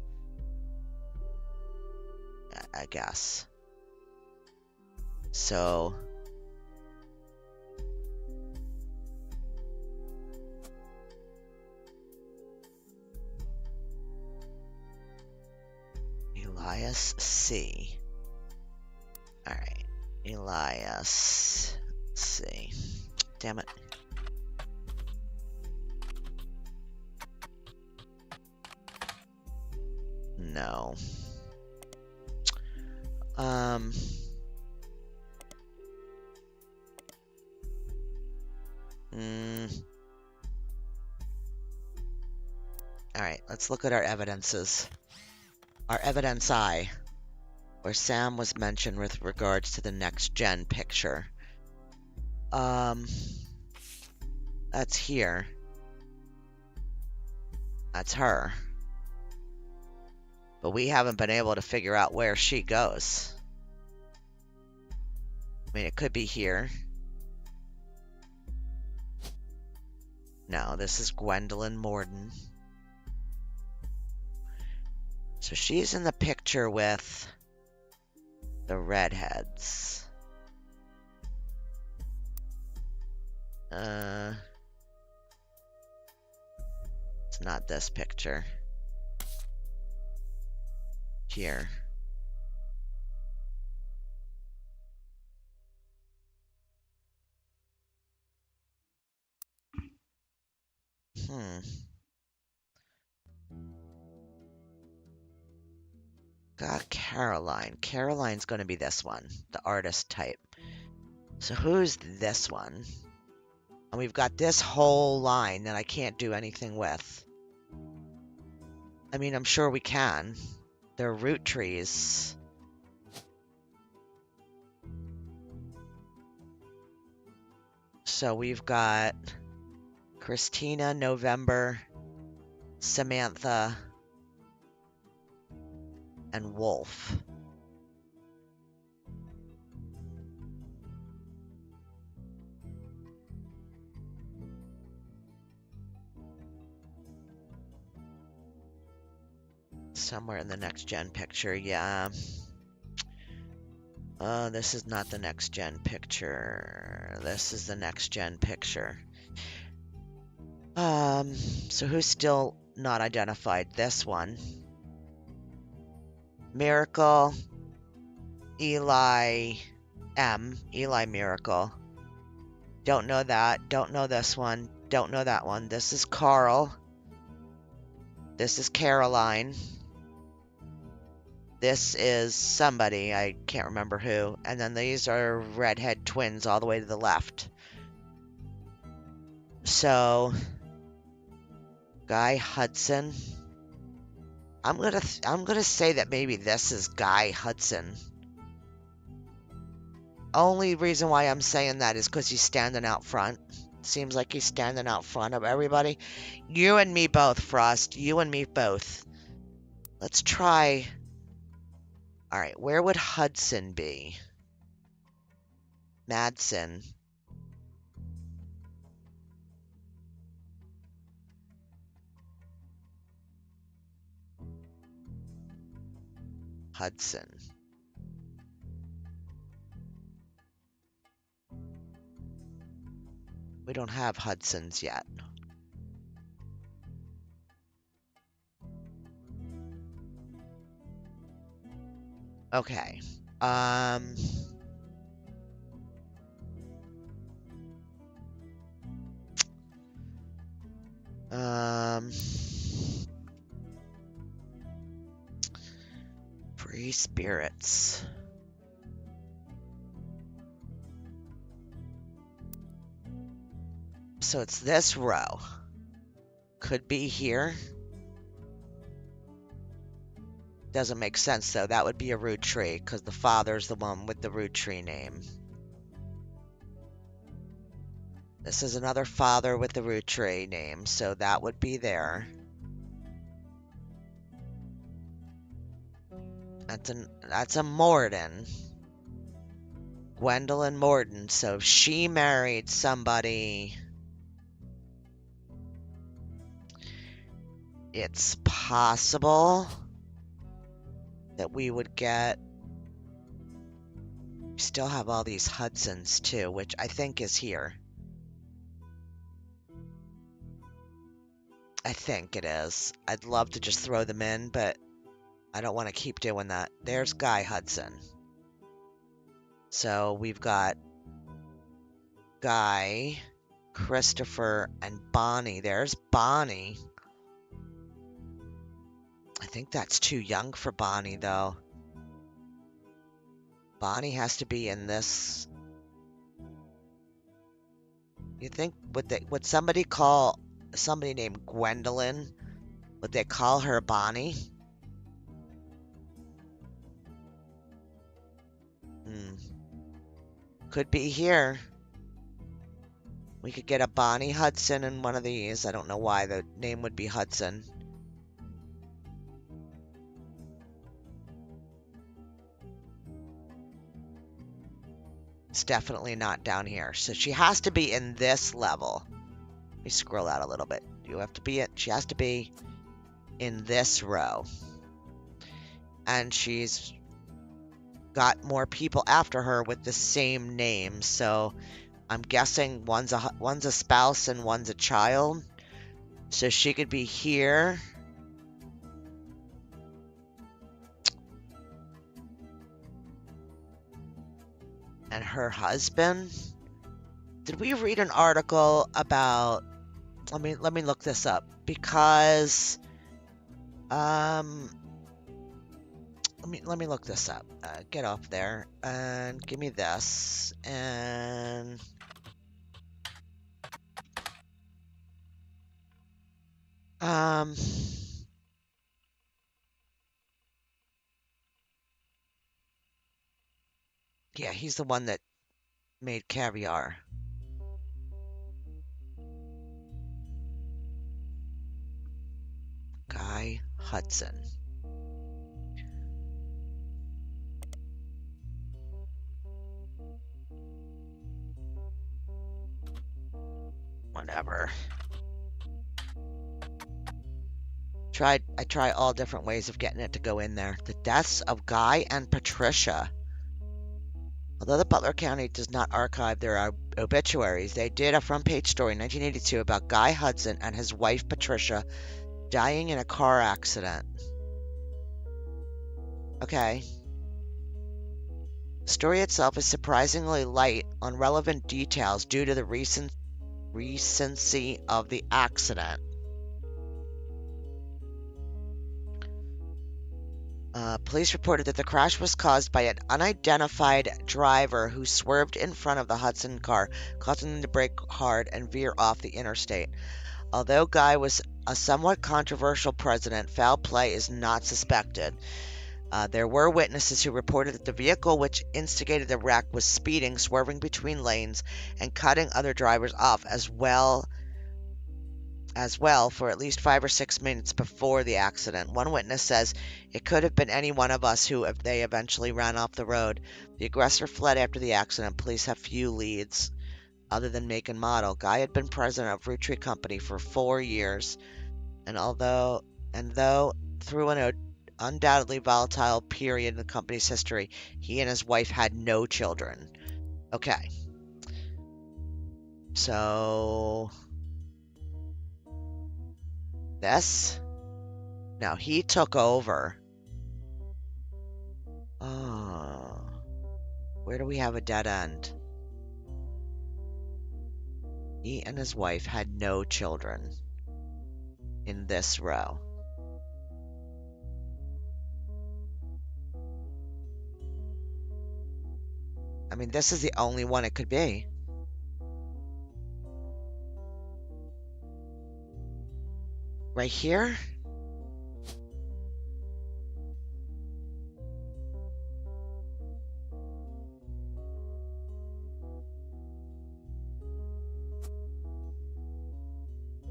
I guess. So... Elias C. Alright. Elias C. Damn it. No. Alright, let's look at our evidences. Our evidence I, where Sam was mentioned with regards to the next gen picture. That's here. That's her. But we haven't been able to figure out where she goes. I mean, it could be here. No, this is Gwendolyn Morden. So she's in the picture with the redheads. It's not this picture. Here. Got Caroline. Caroline's going to be this one, the artist type. So who's this one? And we've got this whole line that I can't do anything with. I mean, I'm sure we can. They're root trees. So we've got Christina, November, Samantha, and Wolf. Somewhere in the next gen picture, yeah. This is not the next gen picture. This is the next gen picture. So who's still not identified? This one. Miracle. Eli M. Eli Miracle. Don't know that. Don't know this one. Don't know that one. This is Carl. This is Caroline. This is somebody. I can't remember who. And then these are redhead twins all the way to the left. So, Guy Hudson. I'm gonna say that maybe this is Guy Hudson. Only reason why I'm saying that is because he's standing out front. Seems like he's standing out front of everybody. You and me both, Frost. You and me both. Let's try... Alright, where would Hudson be? Madsen. Hudson. We don't have Hudsons yet. Okay. Free spirits. So it's this row. Could be here. Doesn't make sense though. That would be a Roottree because the father's the one with the Roottree name. This is another father with the Roottree name, so that would be there. That's a Morden. Gwendolyn Morden. So if she married somebody, it's possible that we would get... We still have all these Hudsons too, which I think is here. I think it is. I'd love to just throw them in, but I don't want to keep doing that. There's Guy Hudson. So we've got Guy, Christopher, and Bonnie. There's Bonnie. I think that's too young for Bonnie, though. Bonnie has to be in this. You think, would somebody call somebody named Gwendolyn, would they call her Bonnie? Could be here. We could get a Bonnie Hudson in one of these. I don't know why the name would be Hudson. It's definitely not down here. So she has to be in this level. Let me scroll out a little bit. She has to be in this row. And she's got more people after her with the same name. So I'm guessing one's a spouse and one's a child. So she could be here. And her husband. Did we read an article about... Let me look this up, because let me look this up. Get off there and give me this, and yeah, he's the one that made caviar. Guy Hudson. Whatever. I try all different ways of getting it to go in there. The deaths of Guy and Patricia. Although the Butler County does not archive their obituaries, they did a front-page story in 1982 about Guy Hudson and his wife Patricia dying in a car accident. Okay. The story itself is surprisingly light on relevant details due to the recency of the accident. Police reported that the crash was caused by an unidentified driver who swerved in front of the Hudson car, causing them to brake hard and veer off the interstate. Although Guy was a somewhat controversial president, foul play is not suspected. There were witnesses who reported that the vehicle which instigated the wreck was speeding, swerving between lanes, and cutting other drivers off as well for at least 5 or 6 minutes before the accident. One witness says it could have been any one of us who they eventually ran off the road. The aggressor fled after the accident. Police have few leads other than make and model. Guy had been president of Roottree Company for 4 years, and though through an undoubtedly volatile period in the company's history, he and his wife had no children. Okay. So this? No, he took over. Oh. Where do we have a dead end? He and his wife had no children in this row. I mean, this is the only one it could be. Right here?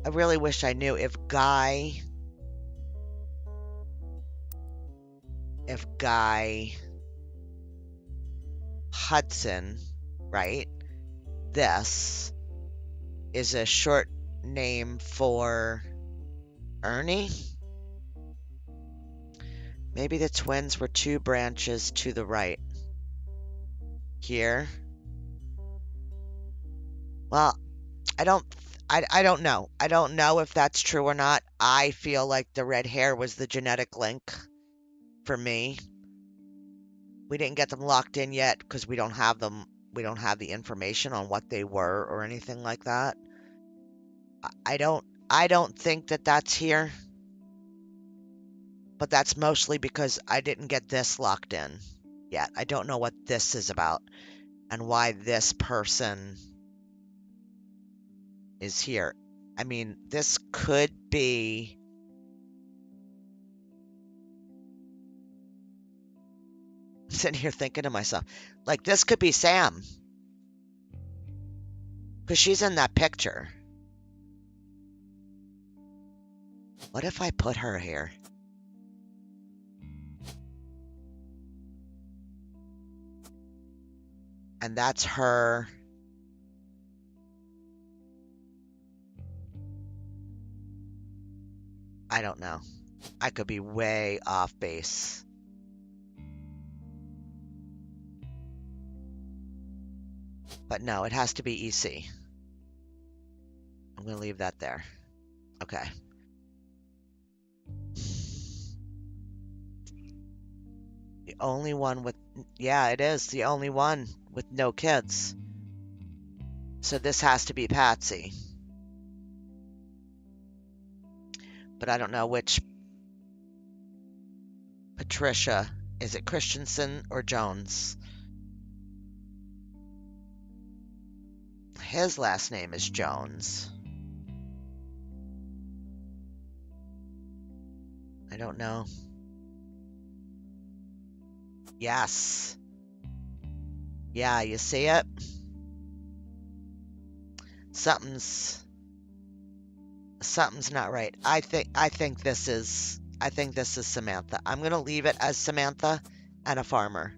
I really wish I knew if Guy Hudson, right? This is a short name for Ernie? Maybe the twins were 2 branches to the right. Here. Well, I don't know. I don't know if that's true or not. I feel like the red hair was the genetic link for me. We didn't get them locked in yet because we don't have them. We don't have the information on what they were or anything like that. I don't think that that's here. But that's mostly because I didn't get this locked in yet. I don't know what this is about and why this person is here. I mean, this could be... I'm sitting here thinking to myself, like, this could be Sam. Because she's in that picture. What if I put her here? And that's her. I don't know. I could be way off base. But no, it has to be EC. I'm going to leave that there. Okay. The only one with... Yeah, it is. The only one with no kids. So this has to be Patsy. But I don't know which Patricia. Is it Christensen or Jones? His last name is Jones. I don't know. Yes. Yeah, you see it? Something's not right. I think this is Samantha. I'm going to leave it as Samantha and a farmer.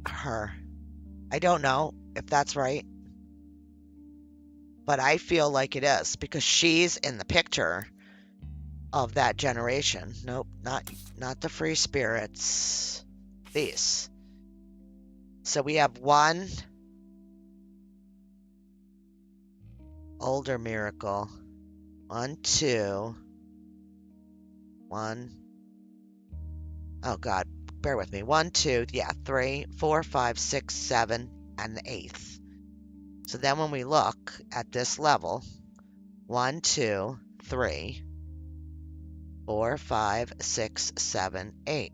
Her. I don't know if that's right. But I feel like it is because she's in the picture of that generation. Nope, not the free spirits. These. So we have one older miracle. 1, 2. 1. Oh God, bear with me. 1, 2, yeah, 3, 4, 5, 6, 7, and the 8th. So then when we look at this level, 1, 2, 3, 4, 5, 6, 7, 8.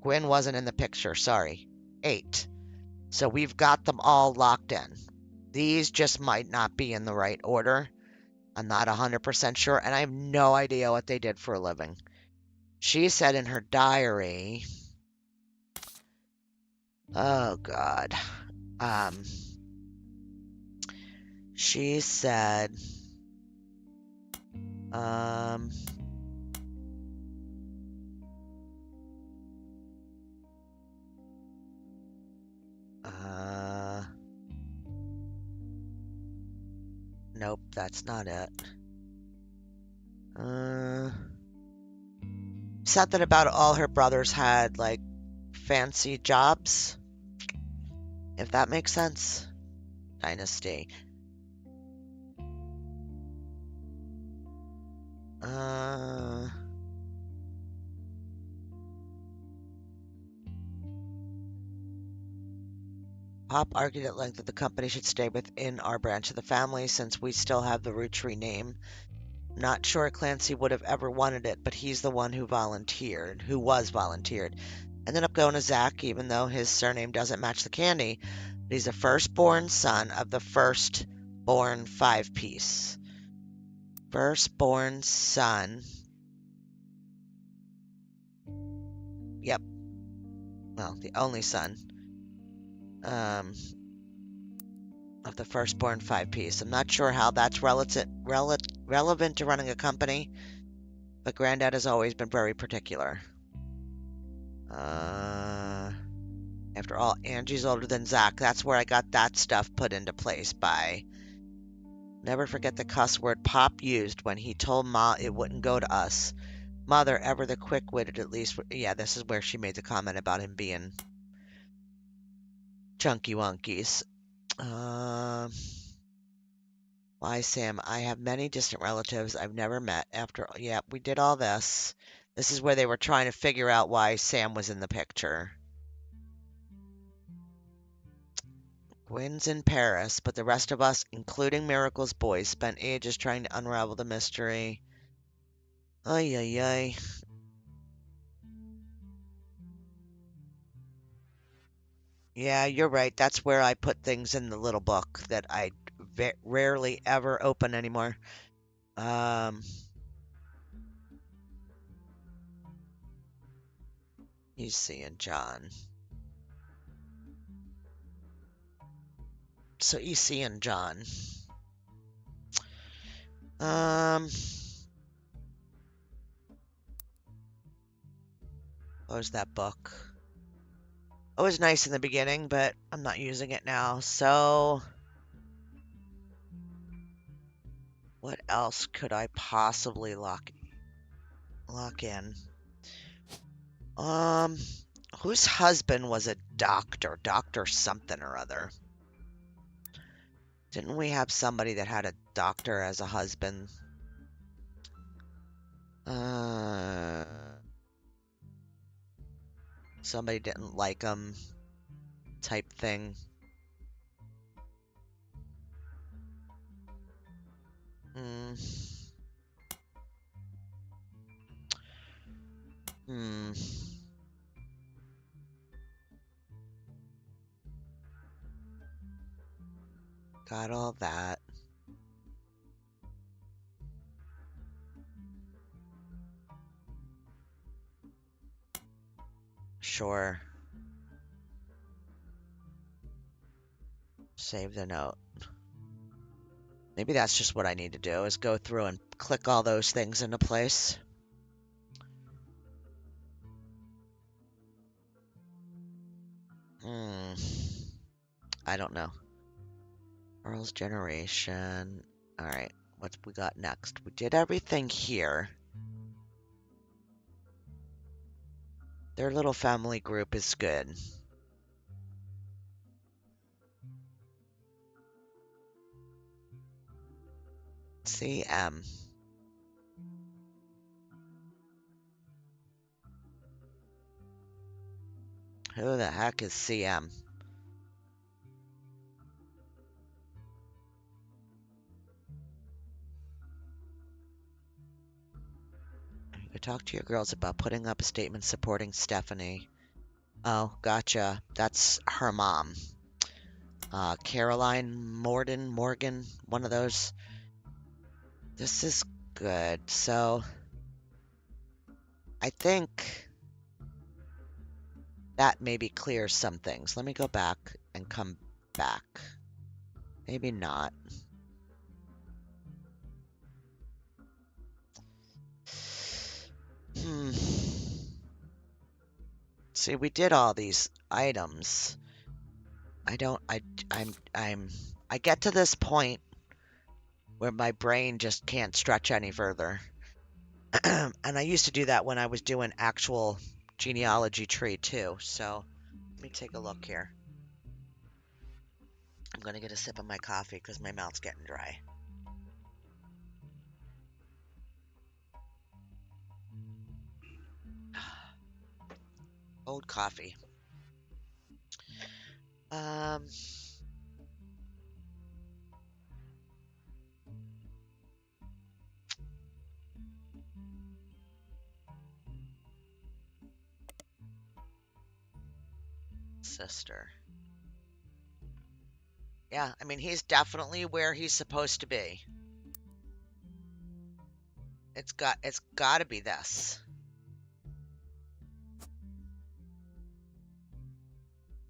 Gwen wasn't in the picture, sorry. 8. So we've got them all locked in. These just might not be in the right order. I'm not 100% sure, and I have no idea what they did for a living. She said in her diary, oh God, um, she said, um, uh, nope, that's not it. Something about all her brothers had like fancy jobs, if that makes sense. Dynasty. Uh, Pop argued at length that the company should stay within our branch of the family since we still have the Roottree name. Not sure Clancy would have ever wanted it, but he's the one who was volunteered. Ended up going to Zach, even though his surname doesn't match the candy. But he's the firstborn son of the firstborn five-piece. Firstborn son. Yep. Well, the only son. Of the firstborn five-piece. I'm not sure how that's relevant to running a company, but Granddad has always been very particular. After all, Angie's older than Zach. That's where I got that stuff put into place by. Never forget the cuss word Pop used when he told Ma it wouldn't go to us. Mother, ever the quick-witted, at least. Yeah, this is where she made the comment about him being chunky wonkies. Why, Sam, I have many distant relatives I've never met after. Yeah, we did all this. This is where they were trying to figure out why Sam was in the picture. Gwen's in Paris, but the rest of us, including Miracle's boys, spent ages trying to unravel the mystery. Ay, ay, ay. Yeah, you're right. That's where I put things in the little book that I rarely ever open anymore. He's seeing John. So he's seeing John. What was that book? It was nice in the beginning, but I'm not using it now. So, what else could I possibly lock in? Whose husband was a doctor? Doctor something or other. Didn't we have somebody that had a doctor as a husband? Somebody didn't like him type thing. Hmm. Hmm. Got all that. Sure. Save the note. Maybe that's just what I need to do, is go through and click all those things into place. I don't know. Earl's generation. Alright, what we got next? We did everything here. Their little family group is good. CM. Who the heck is CM? You could talk to your girls about putting up a statement supporting Stephanie. Oh, gotcha. That's her mom. Caroline Morgan, one of those. This is good. So I think that maybe clears some things. Let me go back and come back. Maybe not. Hmm. See, we did all these items. I don't, I get to this point where my brain just can't stretch any further. And I used to do that when I was doing actual genealogy tree too. So let me take a look here. I'm gonna get a sip of my coffee because my mouth's getting dry. Old coffee. Um, sister. Yeah, I mean he's definitely where he's supposed to be. It's got to be this.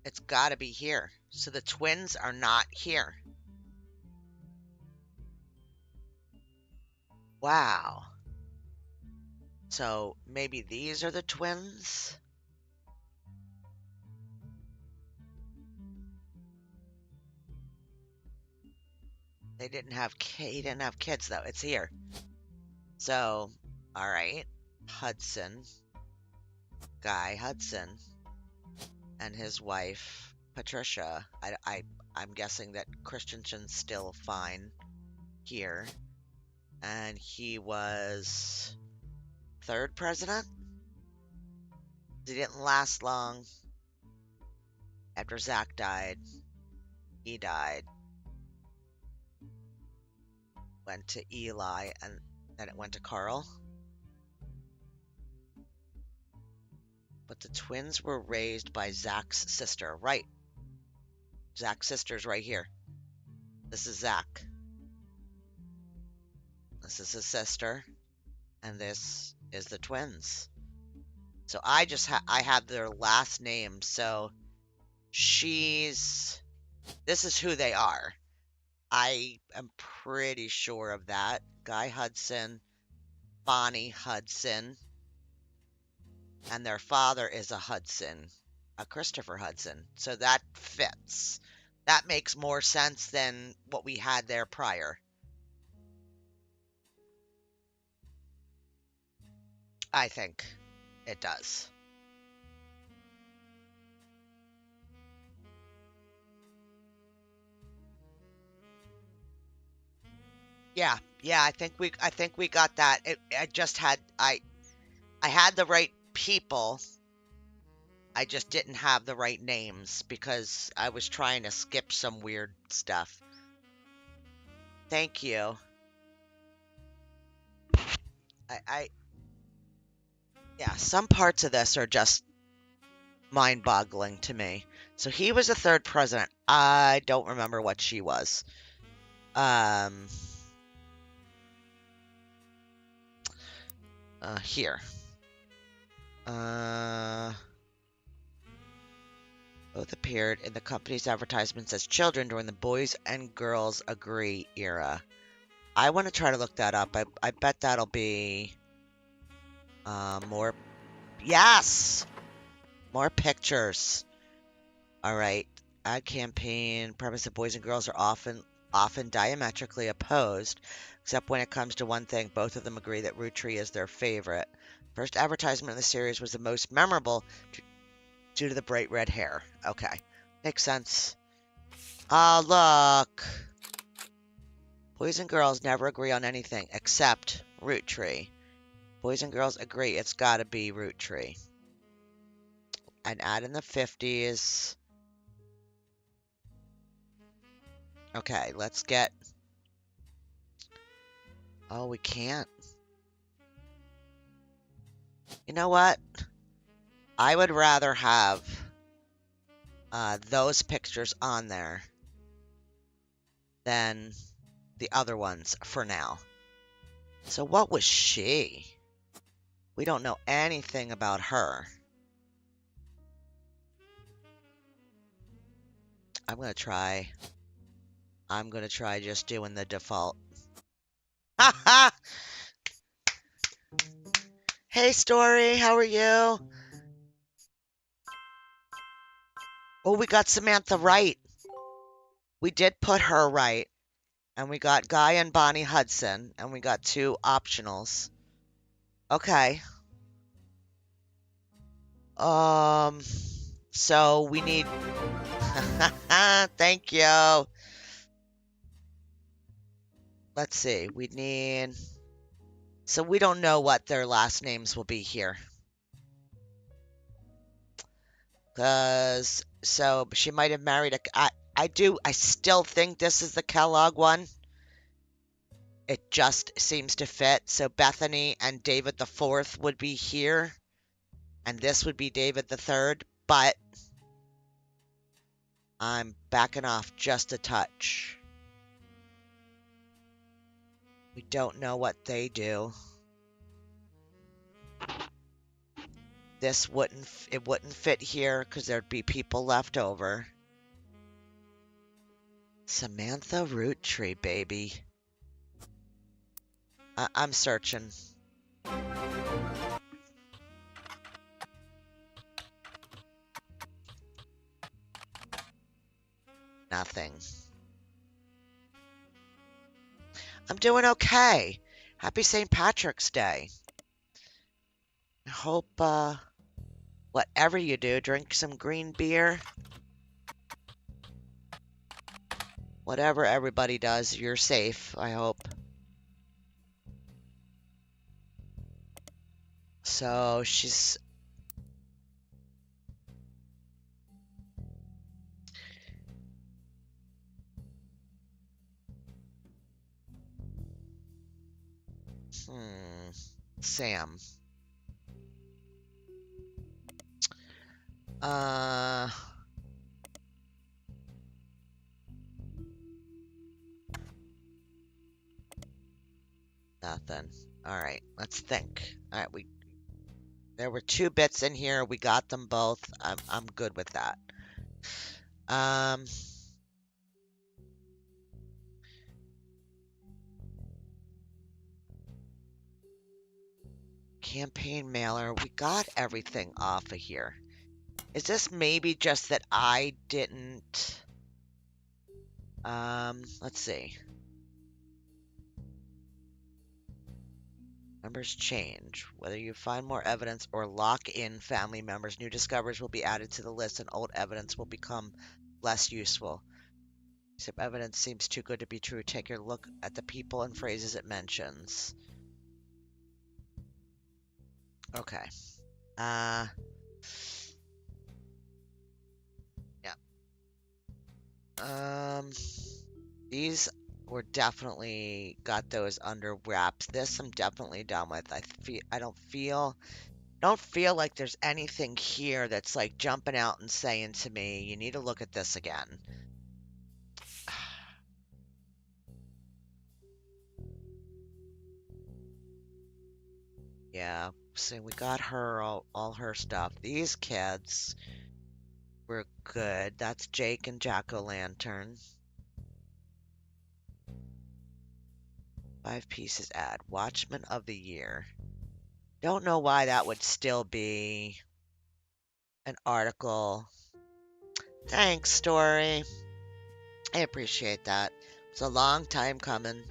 It's got to be here. So the twins are not here. Wow. So maybe these are the twins? He didn't have kids though. It's here. So, all right. Hudson, Guy Hudson, and his wife Patricia. I'm guessing that Christensen's still fine here, and he was third president. He didn't last long. After Zach died, he died. Went to Eli, and then it went to Carl. But the twins were raised by Zach's sister. Right. Zach's sister's right here. This is Zach. This is his sister. And this is the twins. So I had their last name. So this is who they are. I am pretty sure of that. Guy Hudson, Bonnie Hudson, and their father is a Christopher Hudson. So that fits. That makes more sense than what we had there prior. I think it does. Yeah, yeah, I think we got that. I had the right people. I just didn't have the right names because I was trying to skip some weird stuff. Thank you. I yeah, some parts of this are just mind-boggling to me. So he was the third president. I don't remember what she was. Here. Both appeared in the company's advertisements as children during the Boys and Girls Agree era. I want to try to look that up. I bet that'll be more. Yes! More pictures. All right. Ad campaign premise that boys and girls are often diametrically opposed, except when it comes to one thing, both of them agree that Roottree is their favorite. First advertisement in the series was the most memorable due to the bright red hair. Okay. Makes sense. Ah, look. Boys and girls never agree on anything except Roottree. Boys and girls agree it's gotta be Roottree. An ad in the 50s. Okay, let's get... Oh, we can't. You know what? I would rather have those pictures on there than the other ones for now. So what was she? We don't know anything about her. I'm gonna try just doing the default. Ha ha! Hey, Story, how are you? Oh, we got Samantha right. We did put her right. And we got Guy and Bonnie Hudson. And we got 2 optionals. Okay. So we need... Thank you. Let's see. We need... So we don't know what their last names will be here. So she might have married a... I still think this is the Kellogg one. It just seems to fit. So Bethany and David the Fourth would be here. And this would be David the Third. But I'm backing off just a touch. We don't know what they do. This wouldn't fit here because there'd be people left over. Samantha Roottree, baby. I'm searching. Nothing. I'm doing okay. Happy St. Patrick's Day. I hope, whatever you do, drink some green beer. Whatever everybody does, you're safe, I hope. So she's... Sam. Nothing. Alright, let's think. Alright, there were 2 bits in here. We got them both. I'm good with that. Campaign mailer. We got everything off of here. Is this maybe just that I didn't... let's see. Numbers change. Whether you find more evidence or lock in family members, new discoveries will be added to the list and old evidence will become less useful. If evidence seems too good to be true, take a look at the people and phrases it mentions. Okay. Yeah. These were definitely got those under wraps. This I'm definitely done with. I don't feel like there's anything here that's like jumping out and saying to me, you need to look at this again. Yeah, so we got her all her stuff. These kids were good. That's Jake and Jack-o'-lantern. 5 pieces add. Watchman of the Year. Don't know why that would still be an article. Thanks, Story. I appreciate that. It's a long time coming.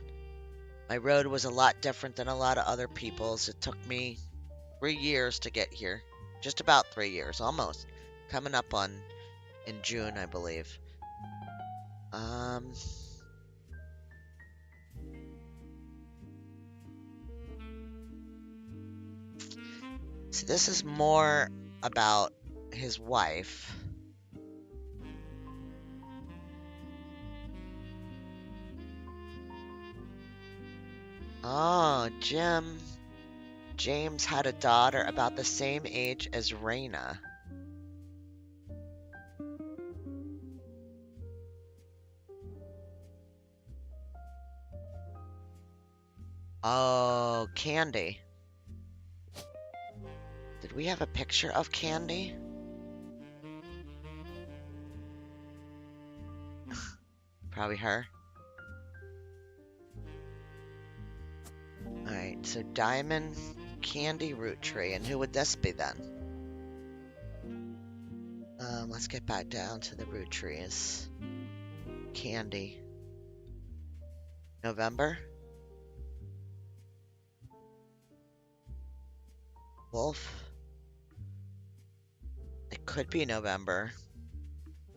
My road was a lot different than a lot of other people's. It took me 3 years to get here. Just about 3 years, almost. Coming up on in June, I believe. So this is more about his wife. Oh, James had a daughter about the same age as Raina. Oh, Candy. Did we have a picture of Candy? Probably her. Alright, so Diamond, Candy, Roottree. And who would this be then? Let's get back down to the Roottrees. Candy. November? Wolf? It could be November,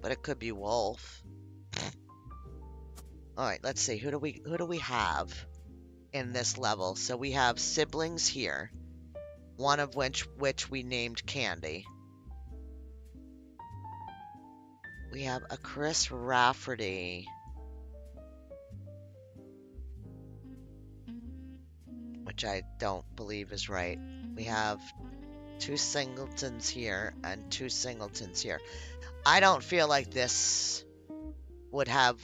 but it could be Wolf. Alright, let's see. Who do we have in this level? So we have siblings here, one of which we named Candy. We have a Chris Rafferty, which I don't believe is right. We have 2 singletons here and 2 singletons here. I don't feel like this would have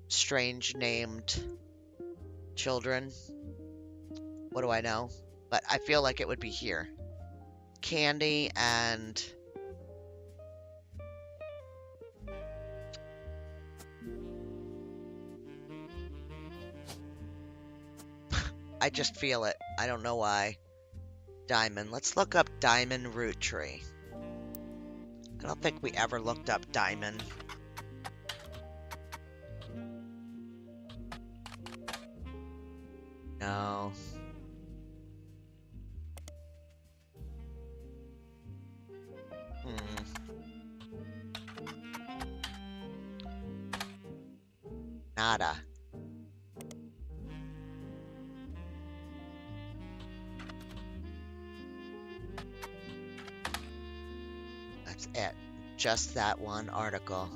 strange named children. What do I know? But I feel like it would be here. Candy and... I just feel it. I don't know why. Diamond. Let's look up Diamond Roottree. I don't think we ever looked up Diamond. No. Nada. That's it. Just that one article.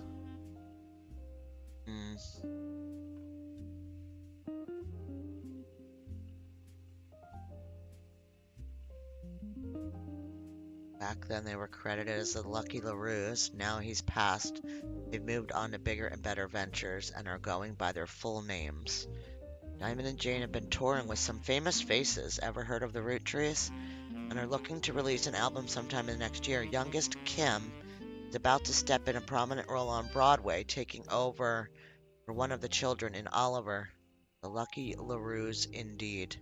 Back then they were credited as the Lucky LaRues. Now he's passed. They've moved on to bigger and better ventures and are going by their full names. Diamond and Jane have been touring with some famous faces. Ever heard of the Roottrees? And are looking to release an album sometime in the next year. Youngest Kim is about to step in a prominent role on Broadway, taking over for one of the children in Oliver. The Lucky LaRues, indeed.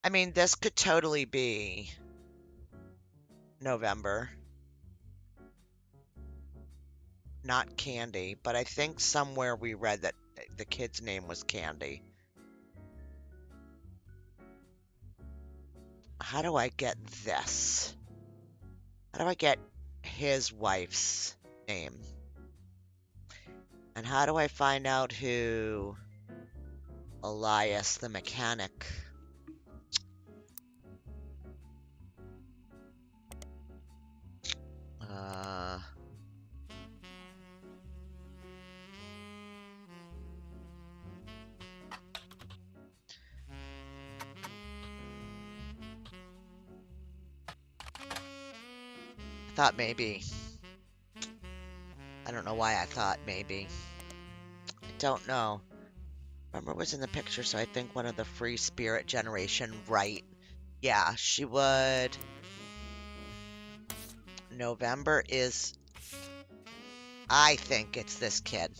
I mean, this could totally be November. Not Candy, but I think somewhere we read that the kid's name was Candy. How do I get this? How do I get his wife's name? And how do I find out who Elias the mechanic? I thought maybe. I don't know why I thought maybe. I don't know. Remember was in the picture, so I think one of the free spirit generation, right? Yeah, she would. November is... I think it's this kid.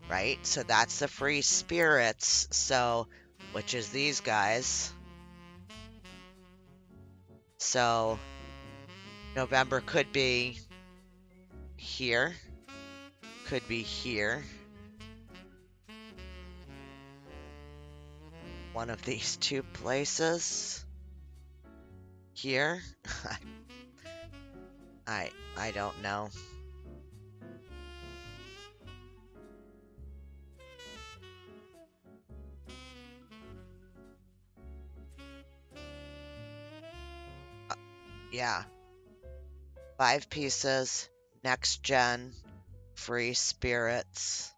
Right? So that's the free spirits. So, which is these guys. So, November could be here. Could be here. One of these 2 places. Here. I don't know. Yeah. 5 pieces. Next gen. Free spirits.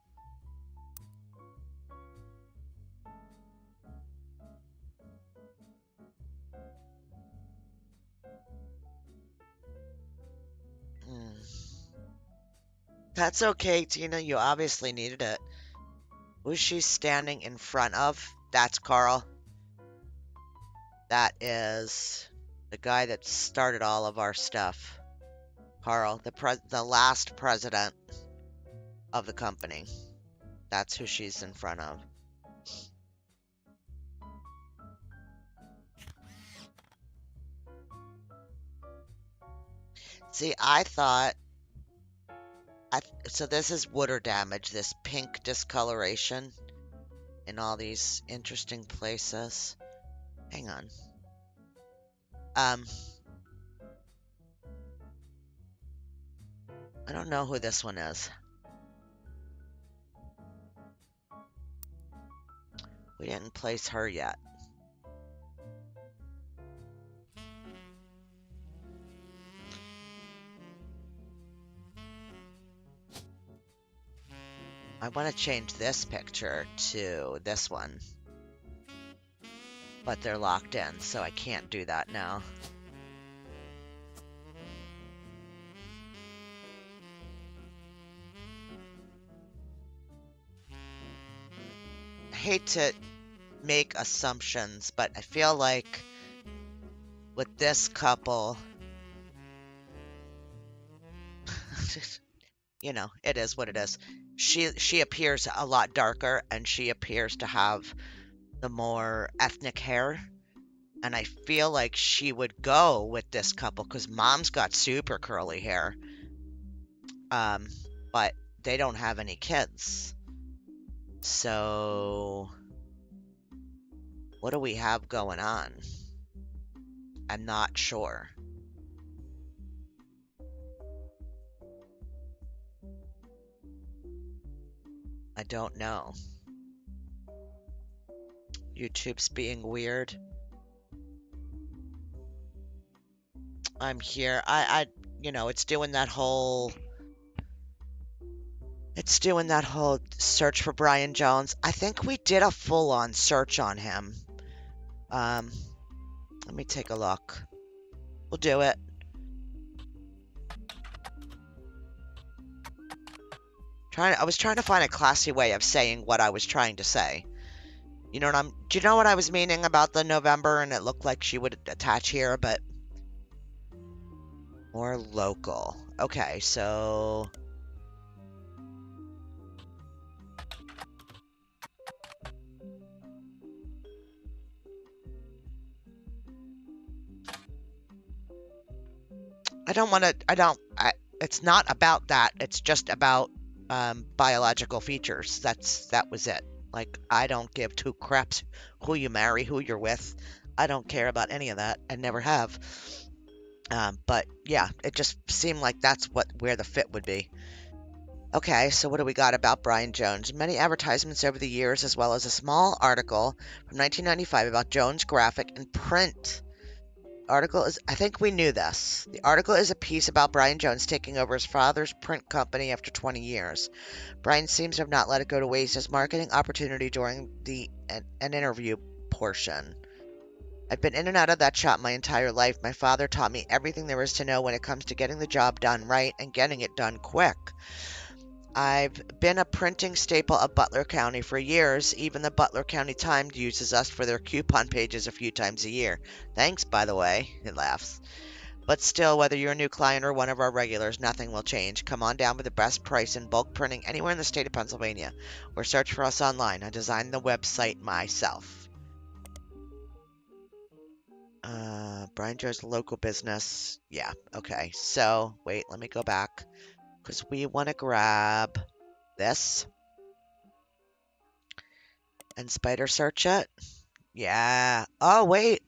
That's okay, Tina. You obviously needed it. Who's she standing in front of? That's Carl. That is the guy that started all of our stuff. Carl, the last president of the company. That's who she's in front of. See, I thought so this is water damage, this pink discoloration in all these interesting places. Hang on. I don't know who this one is. We didn't place her yet. I want to change this picture to this one. But they're locked in, so I can't do that now. I hate to make assumptions, but I feel like with this couple, you know, it is what it is. She appears a lot darker, and she appears to have the more ethnic hair. And I feel like she would go with this couple because mom's got super curly hair. But they don't have any kids. So what do we have going on? I'm not sure. I don't know. YouTube's being weird. I'm here. You know, it's doing that whole search for Brian Jones. I think we did a full-on search on him. Let me take a look. We'll do it. I was trying to find a classy way of saying what I was trying to say. You know what do you know what I was meaning about the November, and it looked like she would attach here, but more local. Okay, so it's not about that. It's just about biological features. That was it. Like, I don't give two craps who you marry, who you're with. I don't care about any of that. I never have. But yeah, it just seemed like that's where the fit would be. Okay, so what do we got about Brian Jones? Many advertisements over the years, as well as a small article from 1995 about Jones' graphic and print. I think we knew this. The article is a piece about Brian Jones taking over his father's print company after 20 years. Brian seems to have not let it go to waste as marketing opportunity during an interview portion. I've been in and out of that shop my entire life. My father taught me everything there is to know when it comes to getting the job done right and getting it done quick. I've been a printing staple of Butler County for years. Even the Butler County Times uses us for their coupon pages a few times a year. Thanks, by the way. It laughs. But still, whether you're a new client or one of our regulars, nothing will change. Come on down with the best price in bulk printing anywhere in the state of Pennsylvania, or search for us online. I designed the website myself. Brian Joe's local business. Yeah, okay. So, wait, let me go back. Because we want to grab this. And spider search it. Yeah. Oh, wait.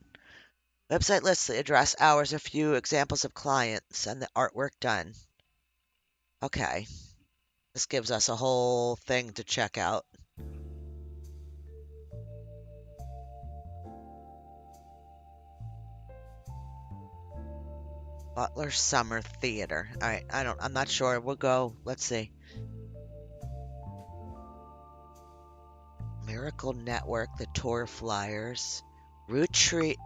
Website lists the address, hours, a few examples of clients, and the artwork done. Okay. This gives us a whole thing to check out. Butler Summer Theater. All right, I'm not sure. We'll go. Let's see. Miracle Network, the tour flyers. Roottree.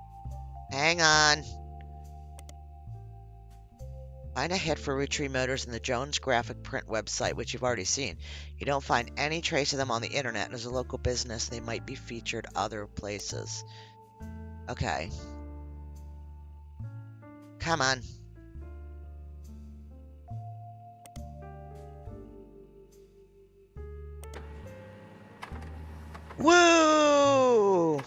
Hang on. Find a hit for Roottree Motors in the Jones graphic print website, which you've already seen. You don't find any trace of them on the internet, and as a local business, they might be featured other places. Okay. Come on. Woo!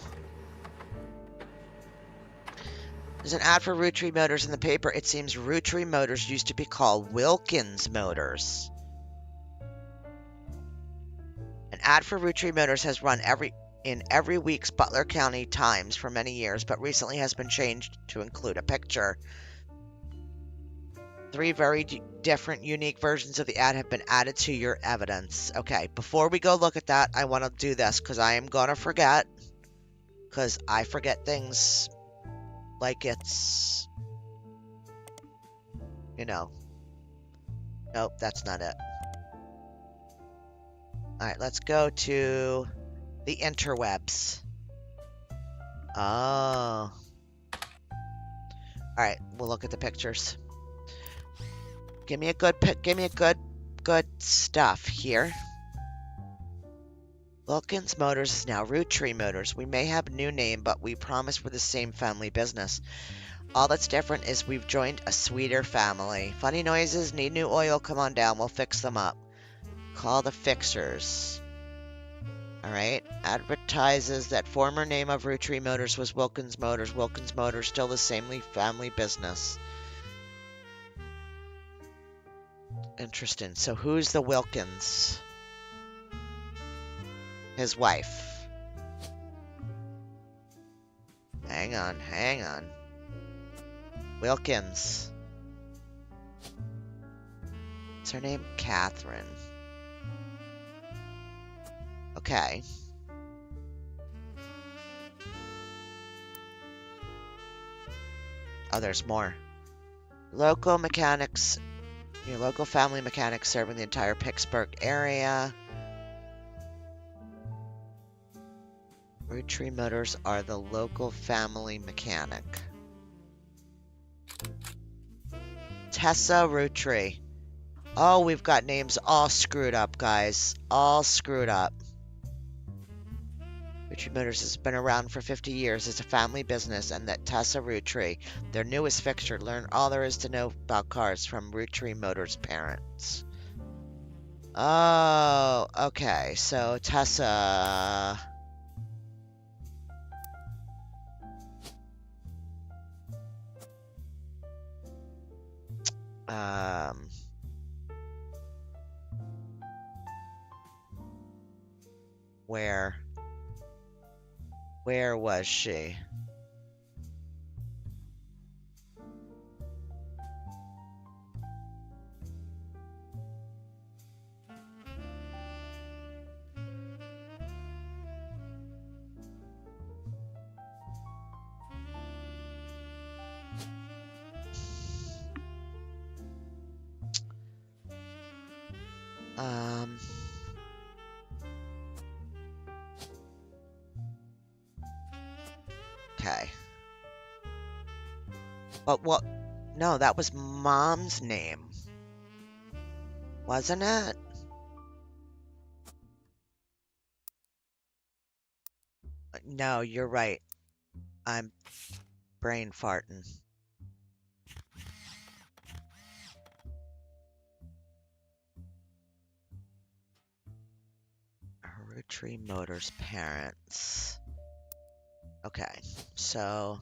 There's an ad for Roottree Motors in the paper. It seems Roottree Motors used to be called Wilkins Motors. An ad for Roottree Motors has run in every week's Butler County Times for many years, but recently has been changed to include a picture. 3 very different, unique versions of the ad have been added to your evidence. Okay, before we go look at that, I want to do this because I am going to forget. Because I forget things like it's, you know. Nope, that's not it. Alright, let's go to the interwebs. Oh. Alright, we'll look at the pictures. Give me a good stuff here. Wilkins Motors is now Roottree Motors. We may have a new name, but we promise we're the same family business. All that's different is we've joined a sweeter family. Funny noises, need new oil, come on down, we'll fix them up. Call the fixers. Alright, advertises that former name of Roottree Motors was Wilkins Motors. Wilkins Motors, still the same family business. Interesting. So who's the Wilkins? His wife. Hang on. Wilkins. What's her name? Catherine. Okay. Oh, there's more. Local mechanics. Your local family mechanics serving the entire Pittsburgh area. Roottree Motors are the local family mechanic. Tessa Roottree. Oh, we've got names all screwed up, guys. All screwed up. Roottree Motors has been around for 50 years. It's a family business, and that Tessa Roottree, their newest fixture, learn all there is to know about cars from Roottree Motors' parents. Oh, okay. So Tessa. Where was she? Okay. But what? No, that was Mom's name. Wasn't it? No, you're right. I'm brain farting. Roottree Motors parents. Okay, so,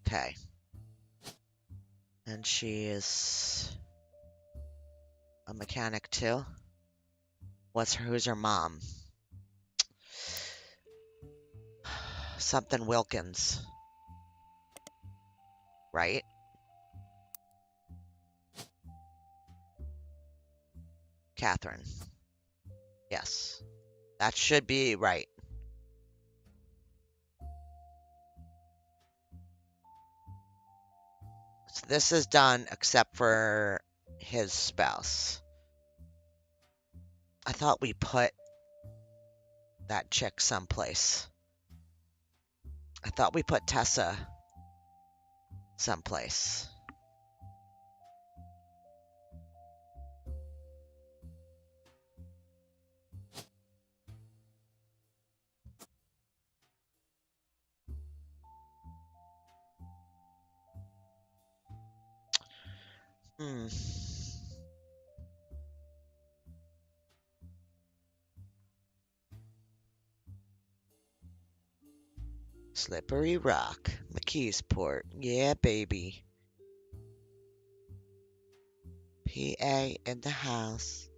okay. And she is a mechanic too? Who's her mom? Something Wilkins. Right? Catherine. Yes. That should be right. So this is done except for his spouse. I thought we put that chick someplace. I thought we put Tessa someplace. Hmm. Slippery Rock, McKeesport. Yeah, baby. PA in the house.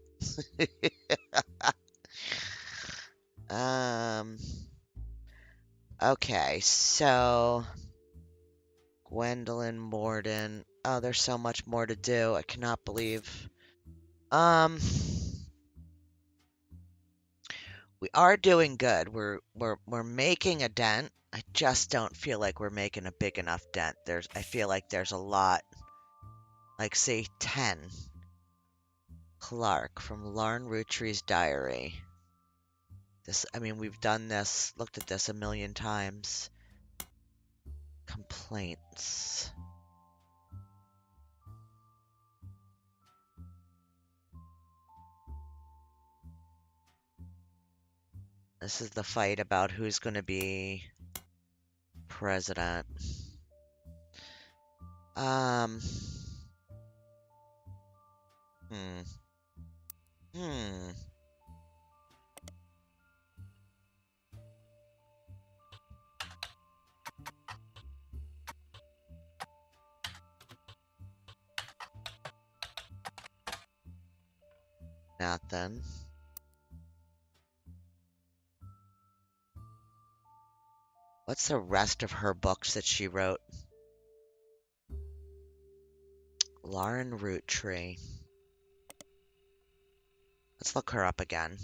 Um, okay, so Gwendolyn Morden. Oh, there's so much more to do. I cannot believe. Um, we are doing good. We're making a dent. I just don't feel like we're making a big enough dent. I feel like there's a lot. Like say 10. Clark from Lauren Rootree's diary. I mean, we've done this, looked at this a million times. Complaints. This is the fight about who's going to be president. Um. Hmm. Hmm. Nothing. What's the rest of her books that she wrote? Lauren Roottree. Let's look her up again.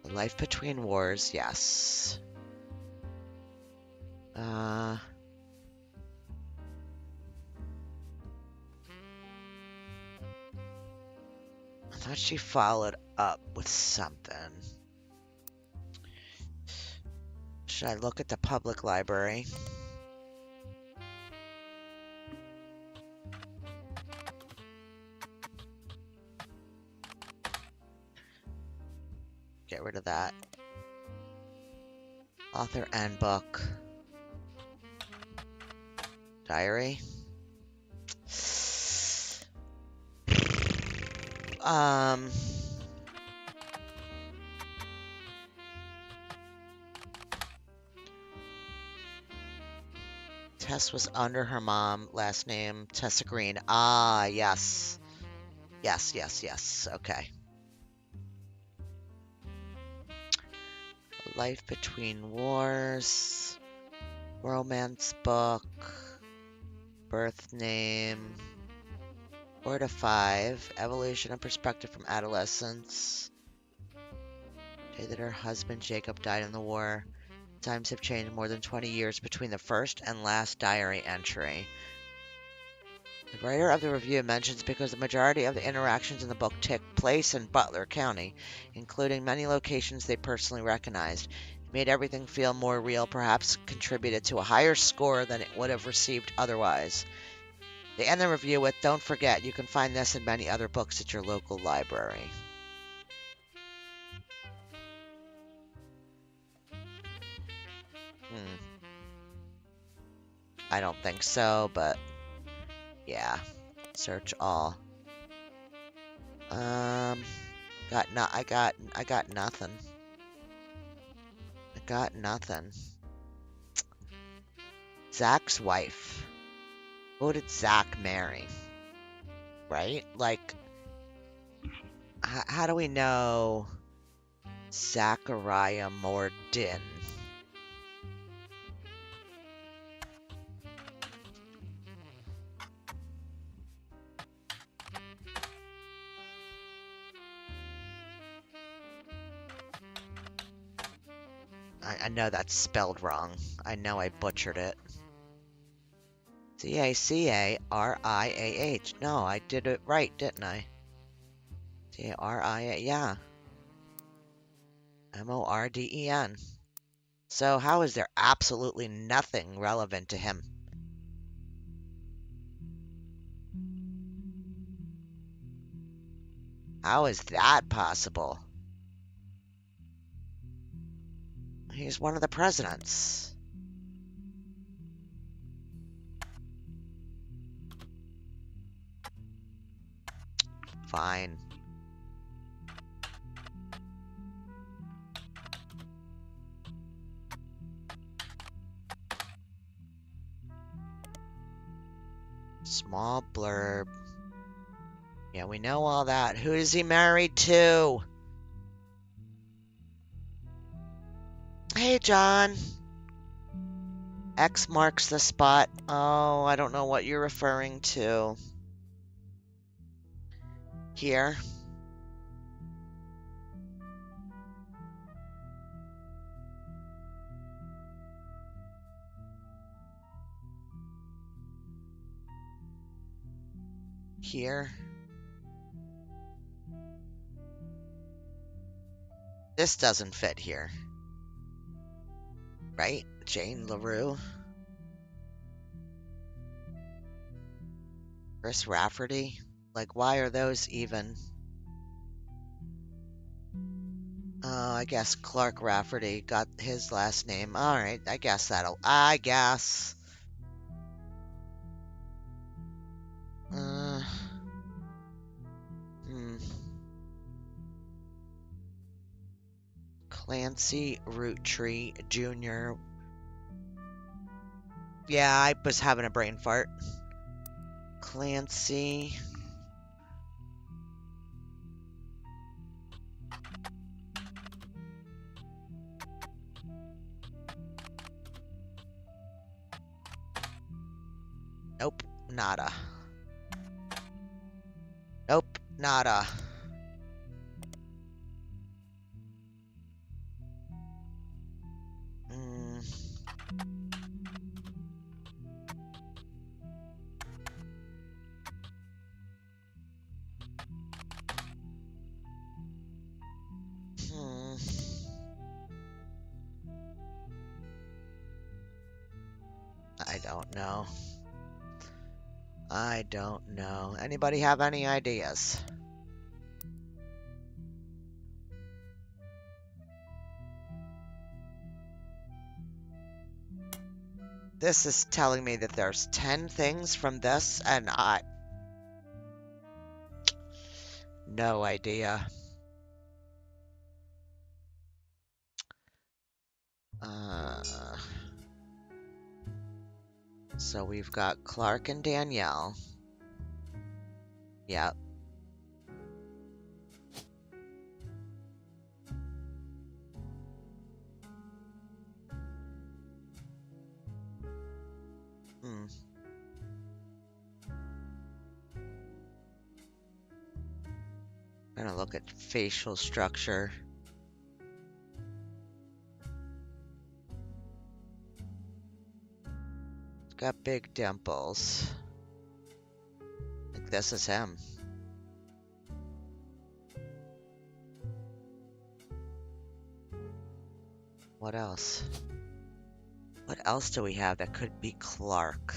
Life Between Wars, yes. I thought she followed up with something. Should I look at the public library? Get rid of that. Author and book. Diary. Um. Tess was under her mom, last name Tessa Green. Ah, yes. Yes, yes, yes. Okay. Life Between Wars. Romance book. Birth name. 4 to 5. Evolution and perspective from adolescence. Day that her husband Jacob died in the war. Times have changed more than 20 years between the first and last diary entry. The writer of the review mentions because the majority of the interactions in the book took place in Butler County, including many locations they personally recognized. It made everything feel more real, perhaps contributed to a higher score than it would have received otherwise. They end the review with, "Don't forget, you can find this and many other books at your local library." I don't think so, but yeah. Search all. Um, I got nothing. I got nothing. Zach's wife. Who did Zach marry? Right? Like, how do we know Zachariah Morden? I know that's spelled wrong. I know I butchered it. Zachariah. No, I did it right, didn't I? Zria, yeah. Morden. So how is there absolutely nothing relevant to him? How is that possible? He's one of the presidents. Fine. Small blurb. Yeah, we know all that. Who is he married to? Hey, John. X marks the spot. Oh, I don't know what you're referring to. Here. Here. This doesn't fit here. Right? Jane LaRue. Chris Rafferty. Like, why are those even? Oh, I guess Clark Rafferty got his last name. Alright, I guess that'll. I guess. Uh. Clancy Roottree Jr. Yeah, I was having a brain fart. Clancy. Nope, nada. Nope, nada. I don't know. I don't know. Anybody have any ideas? This is telling me that there's 10 things from this, and I... No idea. So we've got Clark and Danielle. Yep. I'm gonna look at facial structure. It's got big dimples. I think this is him. What else? What else do we have that could be Clark?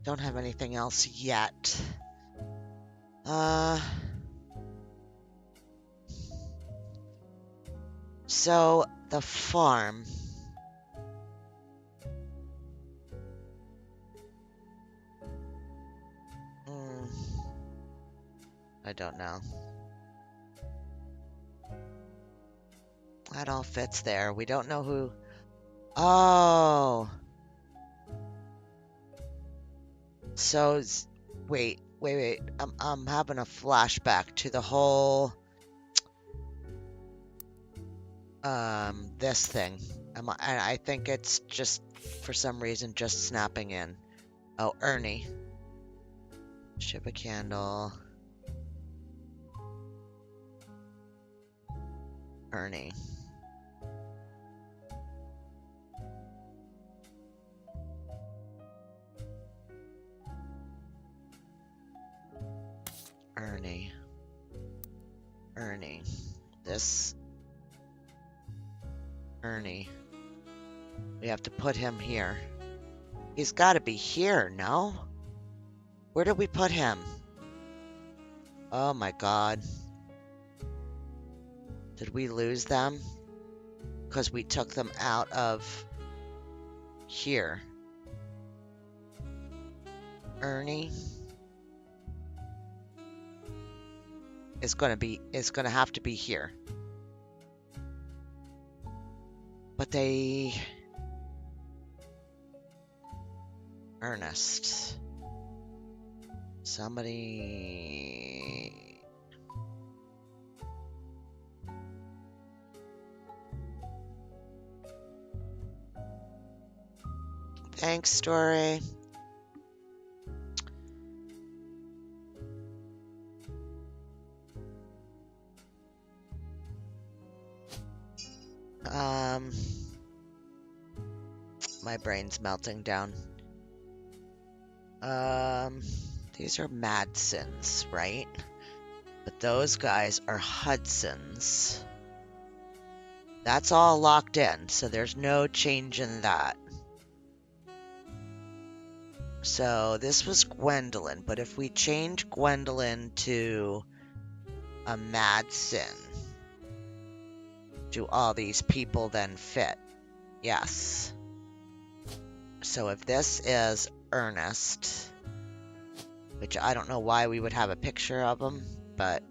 Don't have anything else yet. So the farm. I don't know. That all fits there. We don't know who. Oh. So, wait. I'm having a flashback to the whole, this thing. I think it's just, for some reason, just snapping in. Oh, Ernie. Ship a candle. Ernie. Ernie. Ernie. This Ernie. We have to put him here. He's got to be here, no? Where did we put him? Oh my god. Did we lose them? Because we took them out of here. Ernie is going to have to be here. But they... Ernest. Somebody... Thanks, Story. My brain's melting down. These are Madsons, right? But those guys are Hudsons. That's all locked in, so there's no change in that. So this was Gwendolyn, but if we change Gwendolyn to a Madsen, do all these people then fit? Yes. So if this is Ernest, which I don't know why we would have a picture of him, but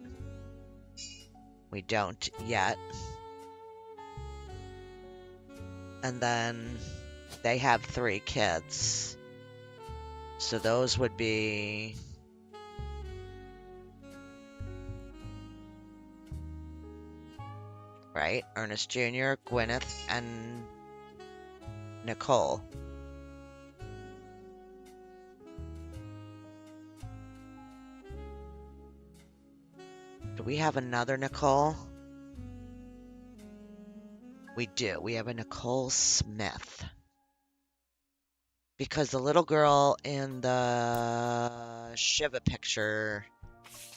we don't yet. And then they have 3 kids. So those would be... Right? Ernest Jr., Gwyneth, and Nicole. Do we have another Nicole? We do. We have a Nicole Smith. Because the little girl in the Shiva picture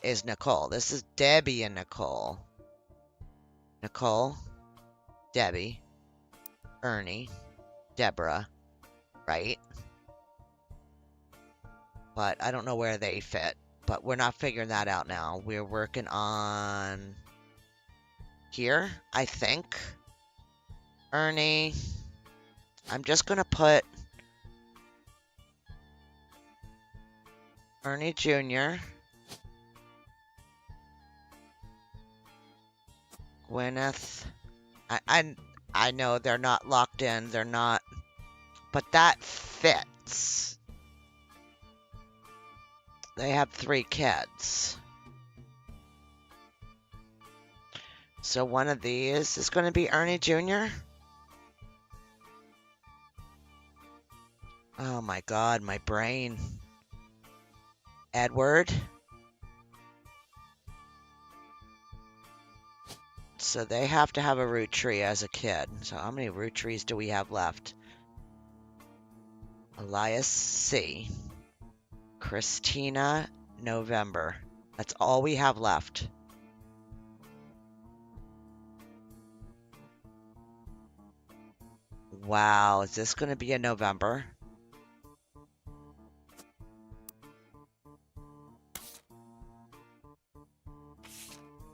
is Nicole. This is Debbie and Nicole. Nicole, Debbie, Ernie, Deborah, right? But I don't know where they fit. But we're not figuring that out now. We're working on here, I think. Ernie. I'm just going to put Ernie Jr. Gwyneth. I know they're not locked in. They're not. But that fits. They have 3 kids. So one of these is going to be Ernie Jr. Oh my god, my brain. Edward. So they have to have a root tree as a kid. So how many root trees do we have left? Elias C. Christina November. That's all we have left. Wow, is this going to be a November?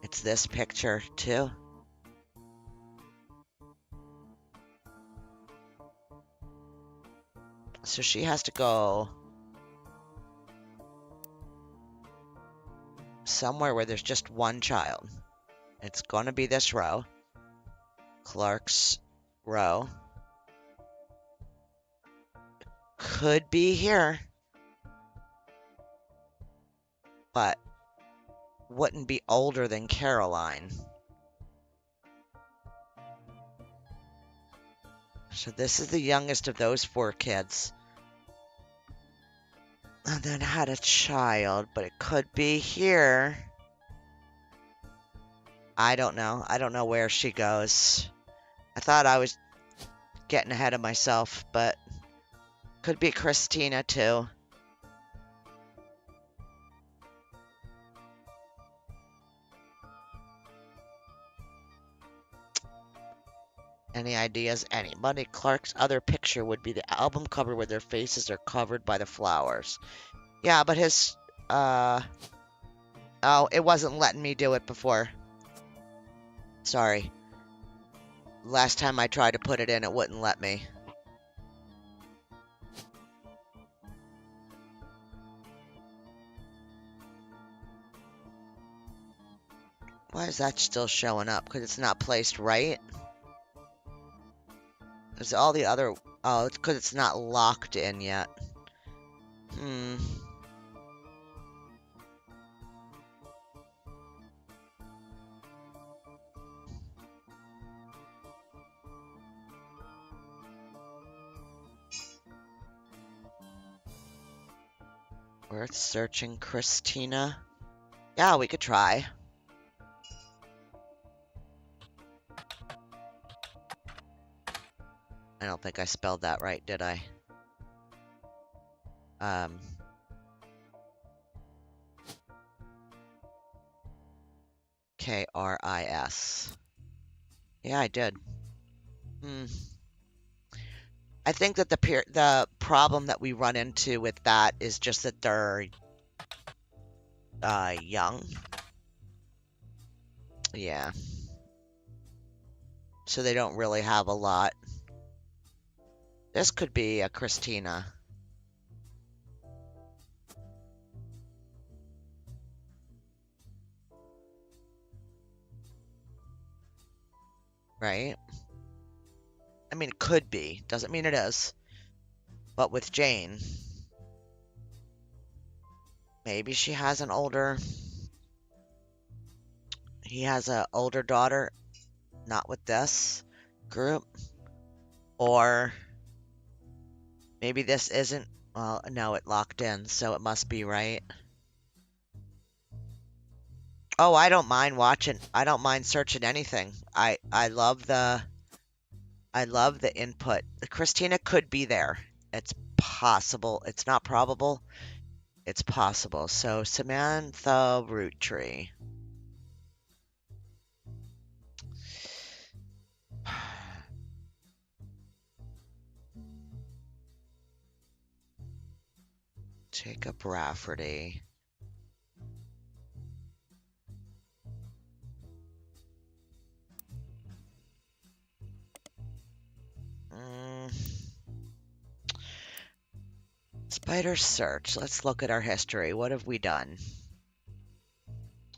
It's this picture too. So she has to go somewhere where there's just one child. It's going to be this row. Clark's row. Could be here. But wouldn't be older than Caroline. So this is the youngest of those 4 kids. And then had a child, but it could be here. I don't know. I don't know where she goes. I thought I was getting ahead of myself, but could be Christina too. Any ideas? Anybody? Clark's other picture would be the album cover where their faces are covered by the flowers. Yeah, but his, oh, it wasn't letting me do it before. Sorry. Last time I tried to put it in, it wouldn't let me. Why is that still showing up? Because it's not placed right? Because all the other... Oh, it's because it's not locked in yet. Hmm. Worth searching, Christina? Yeah, we could try. I don't think I spelled that right, did I? Kris. Yeah, I did. Hmm. I think that the problem that we run into with that is just that they're young. Yeah. So they don't really have a lot. This could be a Christina. Right? I mean, it could be. Doesn't mean it is. But with Jane, maybe she has an older... He has an older daughter, not with this group. Or maybe this isn't... Well, no, it locked in, so it must be right. Oh, I don't mind watching. I don't mind searching anything. I love the input. Christina could be there. It's possible. It's not probable. It's possible. So Samantha Roottree. Jacob Rafferty. Spider search. Let's look at our history. What have we done?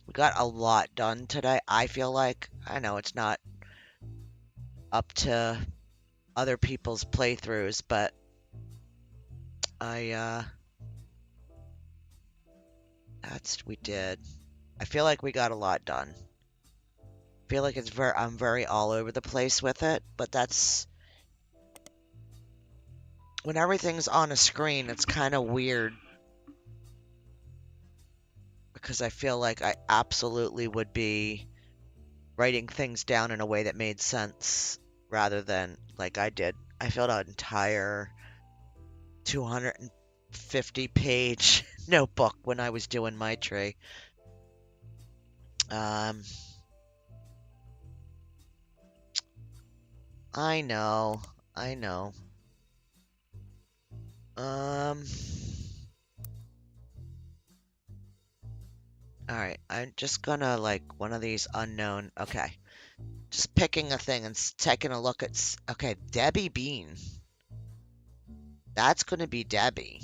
We got a lot done today, I feel like. I know it's not up to other people's playthroughs, but we did. I feel like we got a lot done. I feel like I'm very all over the place with it, but that's... When everything's on a screen, it's kind of weird. Because I feel like I absolutely would be writing things down in a way that made sense rather than like I did. I filled out an entire 250-page notebook when I was doing my tree. I know. I know. Alright, I'm just gonna, like, one of these unknown... Okay. Just picking a thing and taking a look at... Okay, Debbie Bean. That's gonna be Debbie.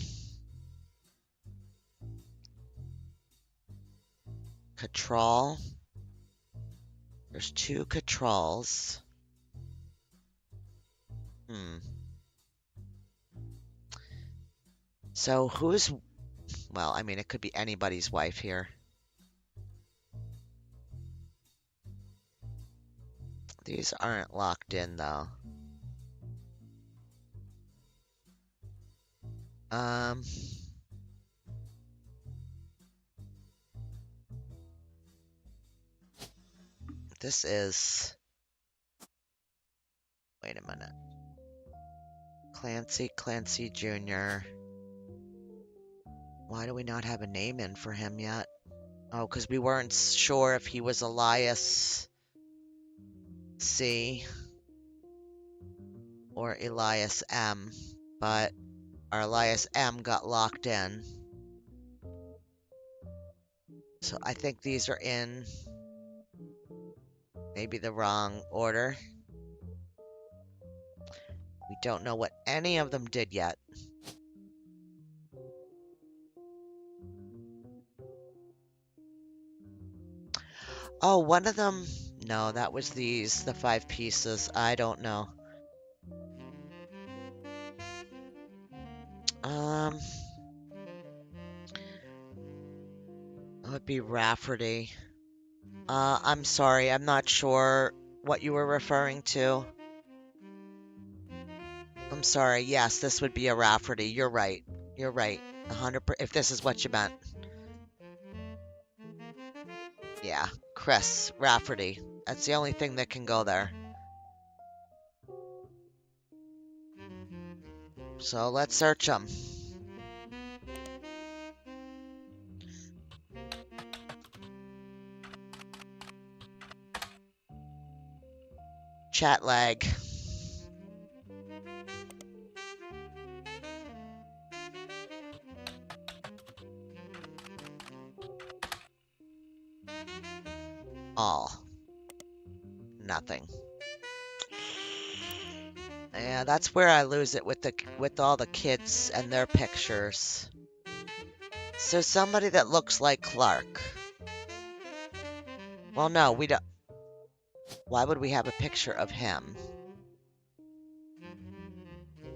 Cattrall. There's 2 Cattralls. So who's... Well, I mean, it could be anybody's wife here. These aren't locked in, though. This is... Wait a minute. Clancy Jr. Why do we not have a name in for him yet? Oh, because we weren't sure if he was Elias C. or Elias M, but our Elias M got locked in. So I think these are in maybe the wrong order. We don't know what any of them did yet. Oh, one of them... No, that was these, the 5 pieces. I don't know. It would be Rafferty. I'm sorry, I'm not sure what you were referring to. I'm sorry. Yes, this would be a Rafferty. You're right. You're right. 100%, if this is what you meant. Yeah, Chris Rafferty. That's the only thing that can go there. So let's search them. Chat lag. All. Nothing. Yeah, that's where I lose it with all the kids and their pictures. So somebody that looks like Clark. Well, no, we don't. Why would we have a picture of him?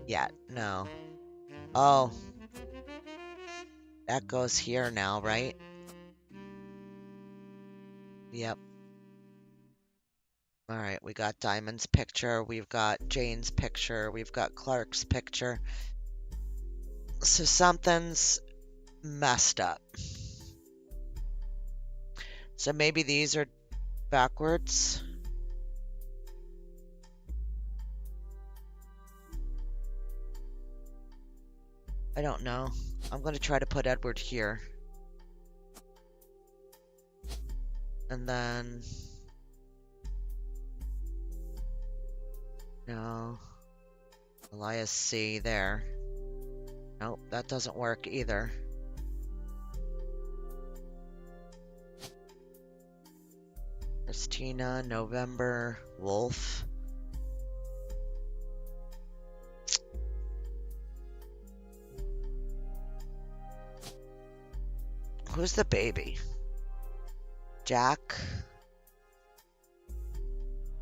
Yet, no. Oh. That goes here now, right? Yep. Alright, we got Diamond's picture, we've got Jane's picture, we've got Clark's picture. So something's messed up. So maybe these are backwards. I don't know. I'm going to try to put Edward here. And then... No. Elias C there. Nope, that doesn't work either. Christina, November, Wolf. Who's the baby? Jack.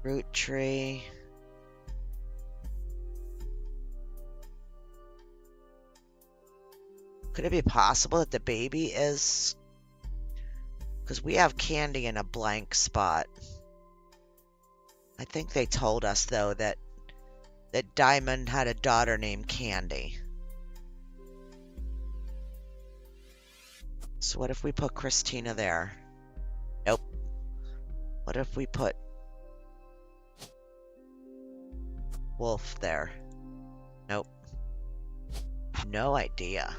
Roottree. Could it be possible that the baby is... Because we have Candy in a blank spot. I think they told us, though, that Diamond had a daughter named Candy. So what if we put Christina there? Nope. What if we put Wolf there? Nope. No idea.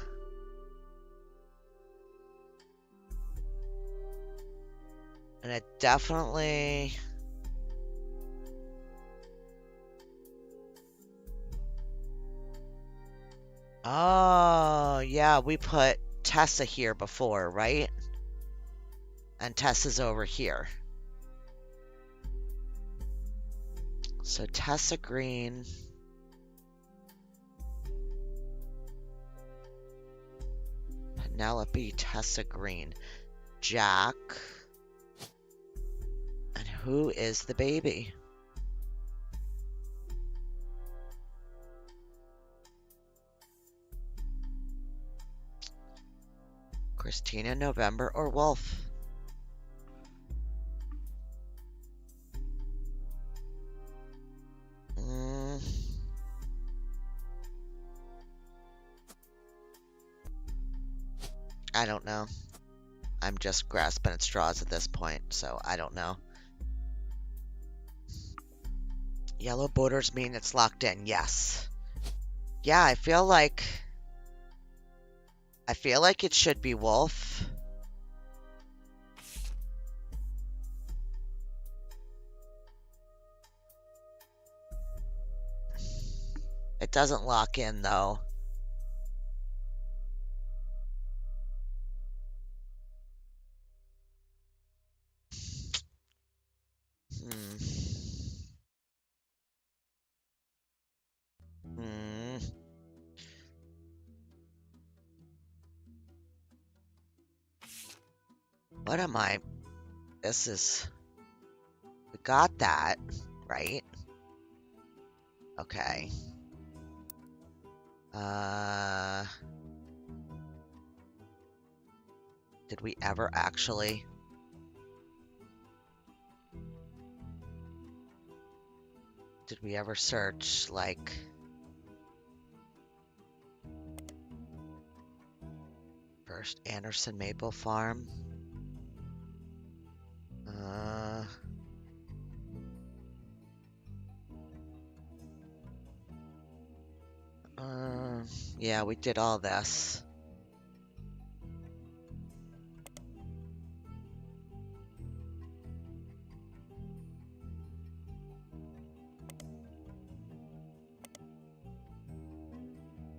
And it definitely... Oh, yeah, we put Tessa here before, right? And Tessa's over here. So Tessa Green. Penelope, Tessa Green. Jack. And who is the baby? Christina, November, or Wolf? I don't know. I'm just grasping at straws at this point, so I don't know. Yellow borders mean it's locked in. Yes. Yeah, I feel like it should be Wolf. It doesn't lock in, though. Hmm. Hmm. What am I? This is... We got that, right? Okay. Did we ever actually... Did we ever search, like... First Anderson Maple Farm? Yeah, we did all this.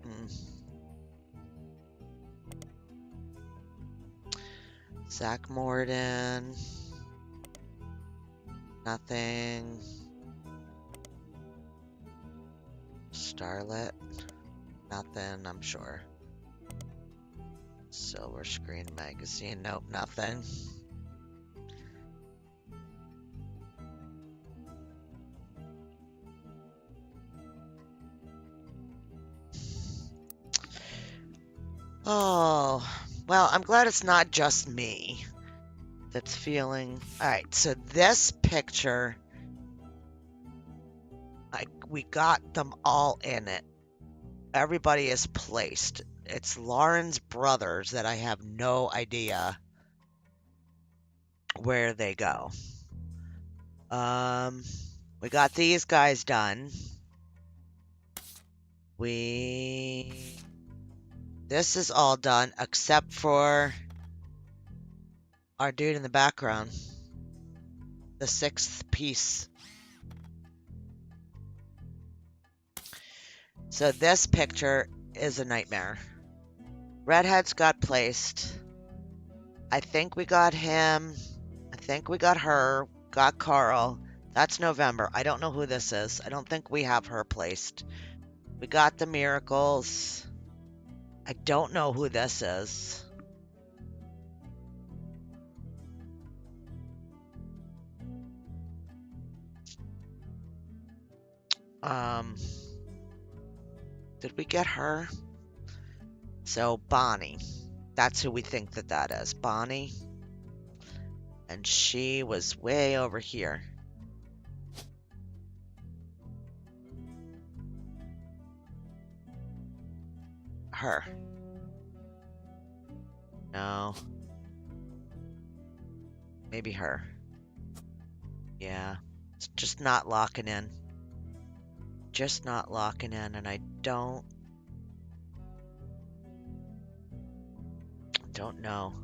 Hmm. Zach Morden. Nothing. Starlet. Nothing, I'm sure. Silver Screen Magazine. Nope, nothing. Oh, well, I'm glad it's not just me that's feeling... Alright, so this picture, we got them all in it. Everybody is placed. It's Lauren's brothers that I have no idea where they go. We got these guys done. This is all done except for our dude in the background. The 6th piece. So this picture is a nightmare. Redheads got placed. I think we got him. I think we got her. Got Carl. That's November. I don't know who this is. I don't think we have her placed. We got the Miracles. I don't know who this is. Did we get her? So Bonnie. That's who we think that is. Bonnie. And she was way over here. Her. No. Maybe her. Yeah. It's just not locking in. Just not locking in, and I don't know.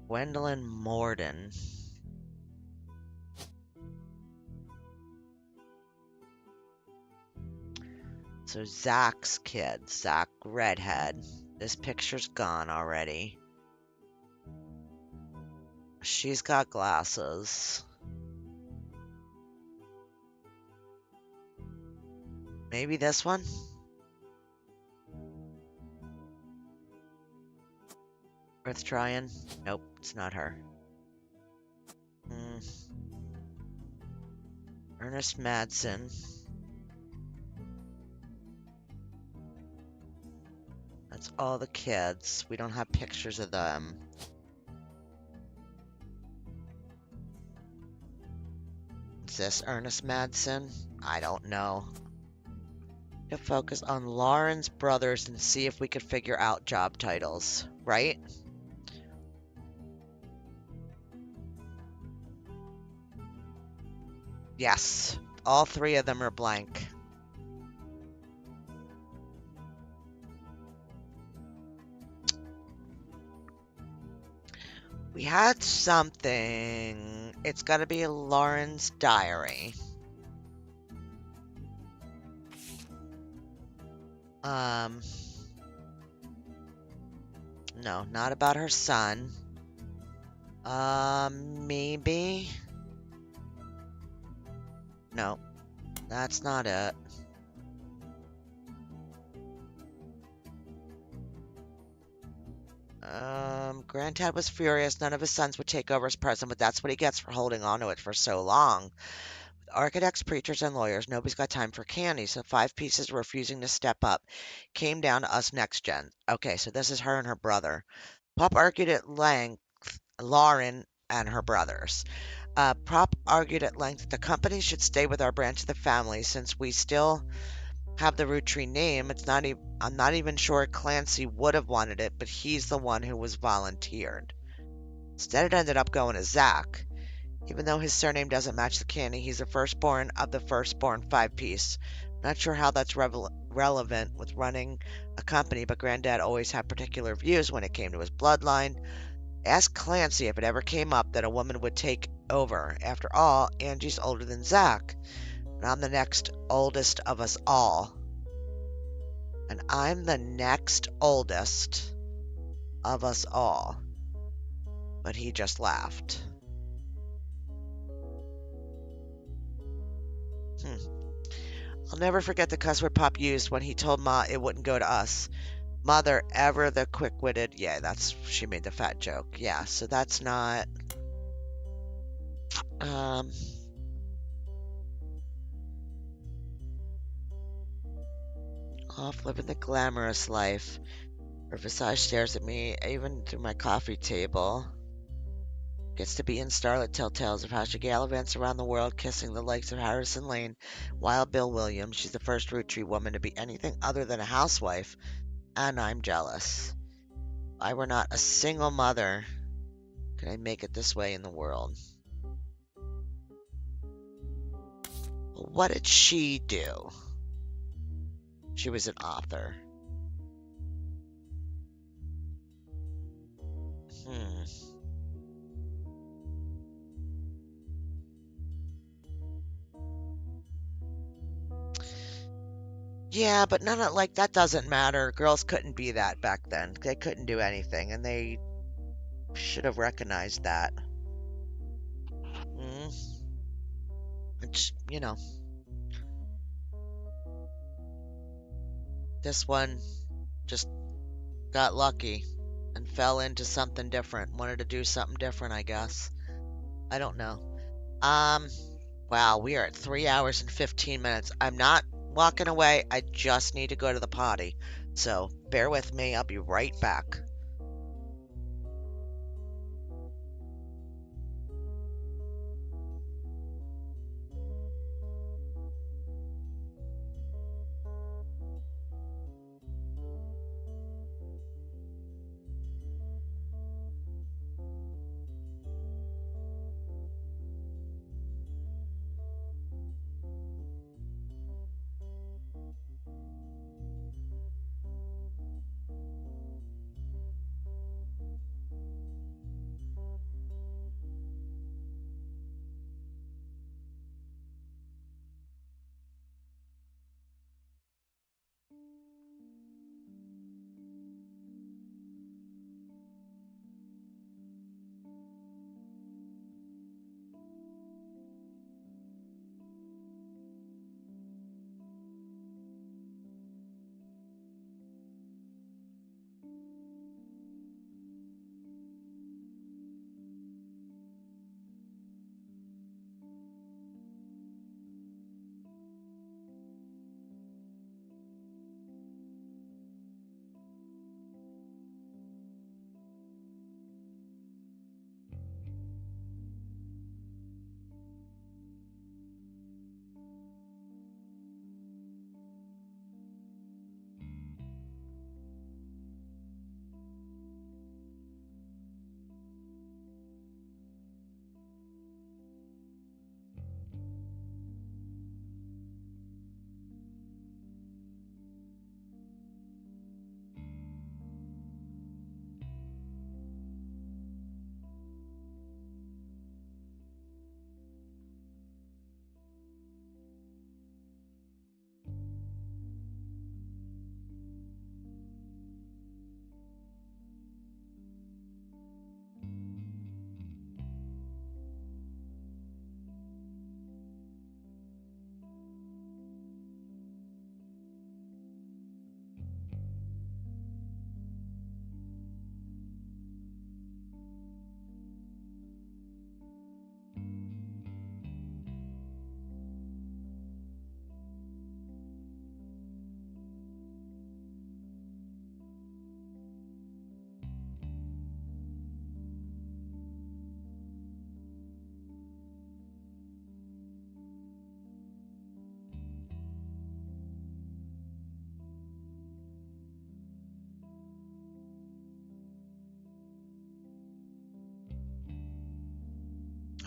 Gwendolyn Morden. So Zach's kid. Zach Redhead. This picture's gone already. She's got glasses. Maybe this one? Worth trying? Nope, it's not her. Ernest Madsen. That's all the kids. We don't have pictures of them. Is this Ernest Madsen? I don't know. To focus on Lauren's brothers and see if we could figure out job titles, right? Yes, all 3 of them are blank. We had something. It's got to be Lauren's diary. Um, no, not about her son. Maybe. No, that's not it. Granddad was furious. None of his sons would take over as president, but that's what he gets for holding on to it for so long. With architects, preachers, and lawyers, nobody's got time for candy, so five pieces refusing to step up. Came down to us next gen. Okay, so this is her and her brother. Pop argued at length, Lauren and her brothers. Prop argued at length that the company should stay with our branch of the family since we still have the Roottree name. I'm not even sure Clancy would have wanted it, but he's the one who was volunteered. Instead, it ended up going to Zach. Even though his surname doesn't match the candy, he's the firstborn of the firstborn five-piece. Not sure how that's relevant with running a company, but Granddad always had particular views when it came to his bloodline. Ask Clancy if it ever came up that a woman would take over. After all, Angie's older than Zach, and I'm the next oldest of us all. And I'm the next oldest of us all. But he just laughed. I'll never forget the cuss word Pop used when he told Ma it wouldn't go to us. Mother, ever the quick-witted. Yeah, she made the fat joke. Yeah, so that's not. Off living the glamorous life. Her visage stares at me, even through my coffee table. Gets to be in starlet tell tales of how she gallivants around the world, kissing the likes of Harrison Lane, Wild Bill Williams. She's the first Roottree woman to be anything other than a housewife, and I'm jealous. If I were not a single mother, could I make it this way in the world? What did she do? She was an author. Yeah, but none of that doesn't matter. Girls couldn't be that back then. They couldn't do anything, and they should have recognized that. Mm. It's, this one just got lucky and fell into something different. Wanted to do something different, I guess. I don't know. Wow, we are at 3 hours and 15 minutes. I'm not walking away. I just need to go to the potty. So bear with me. I'll be right back.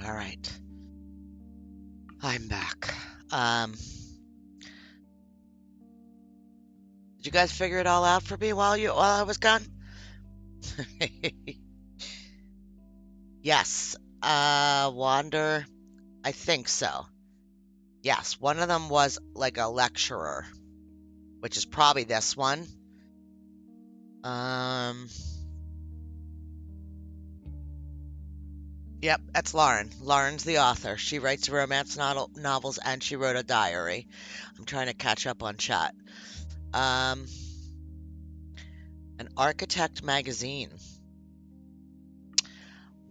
All right. I'm back. Did you guys figure it all out for me while I was gone? Yes. Wander. I think so. Yes, one of them was like a lecturer, which is probably this one. Yep, that's Lauren. Lauren's the author. She writes romance novels and she wrote a diary. I'm trying to catch up on chat. An architect magazine.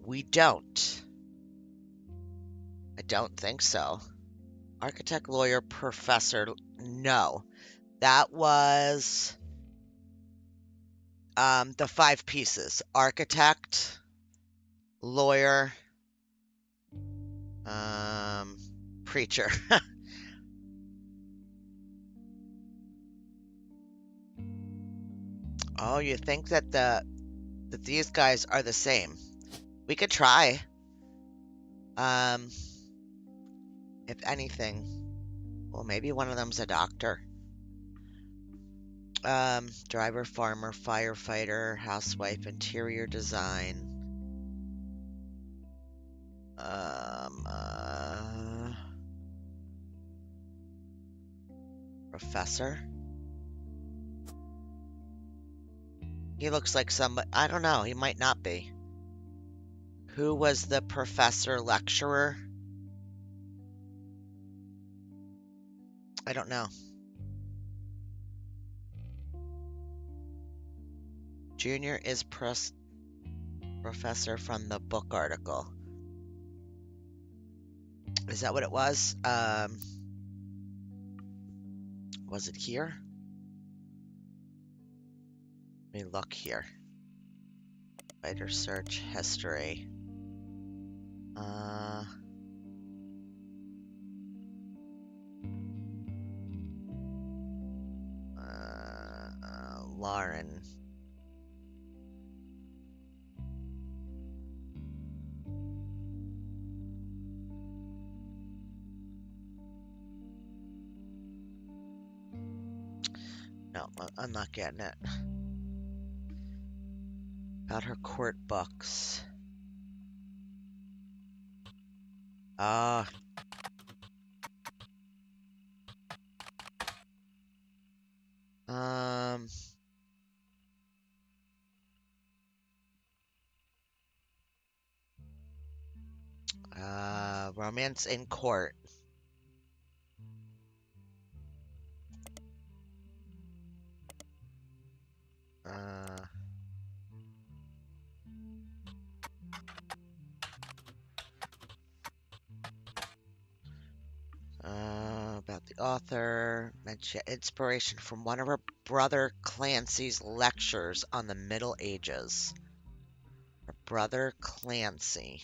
We don't. I don't think so. Architect, lawyer, professor. No. That was the 5 pieces. Architect, lawyer, preacher. Oh, you think that these guys are the same? We could try. If anything. Well, maybe one of them's a doctor. Driver, farmer, firefighter, housewife, interior design. Professor. He looks like somebody. I don't know. He might not be. Who was the professor lecturer? I don't know. Junior is professor from the book article. Is that what it was? Was it here? Let me look here. Writer search history. Lauren. No, I'm not getting it. Got her court books. Romance in court. About the author, mention inspiration from one of her brother Clancy's lectures on the Middle Ages. Her brother Clancy.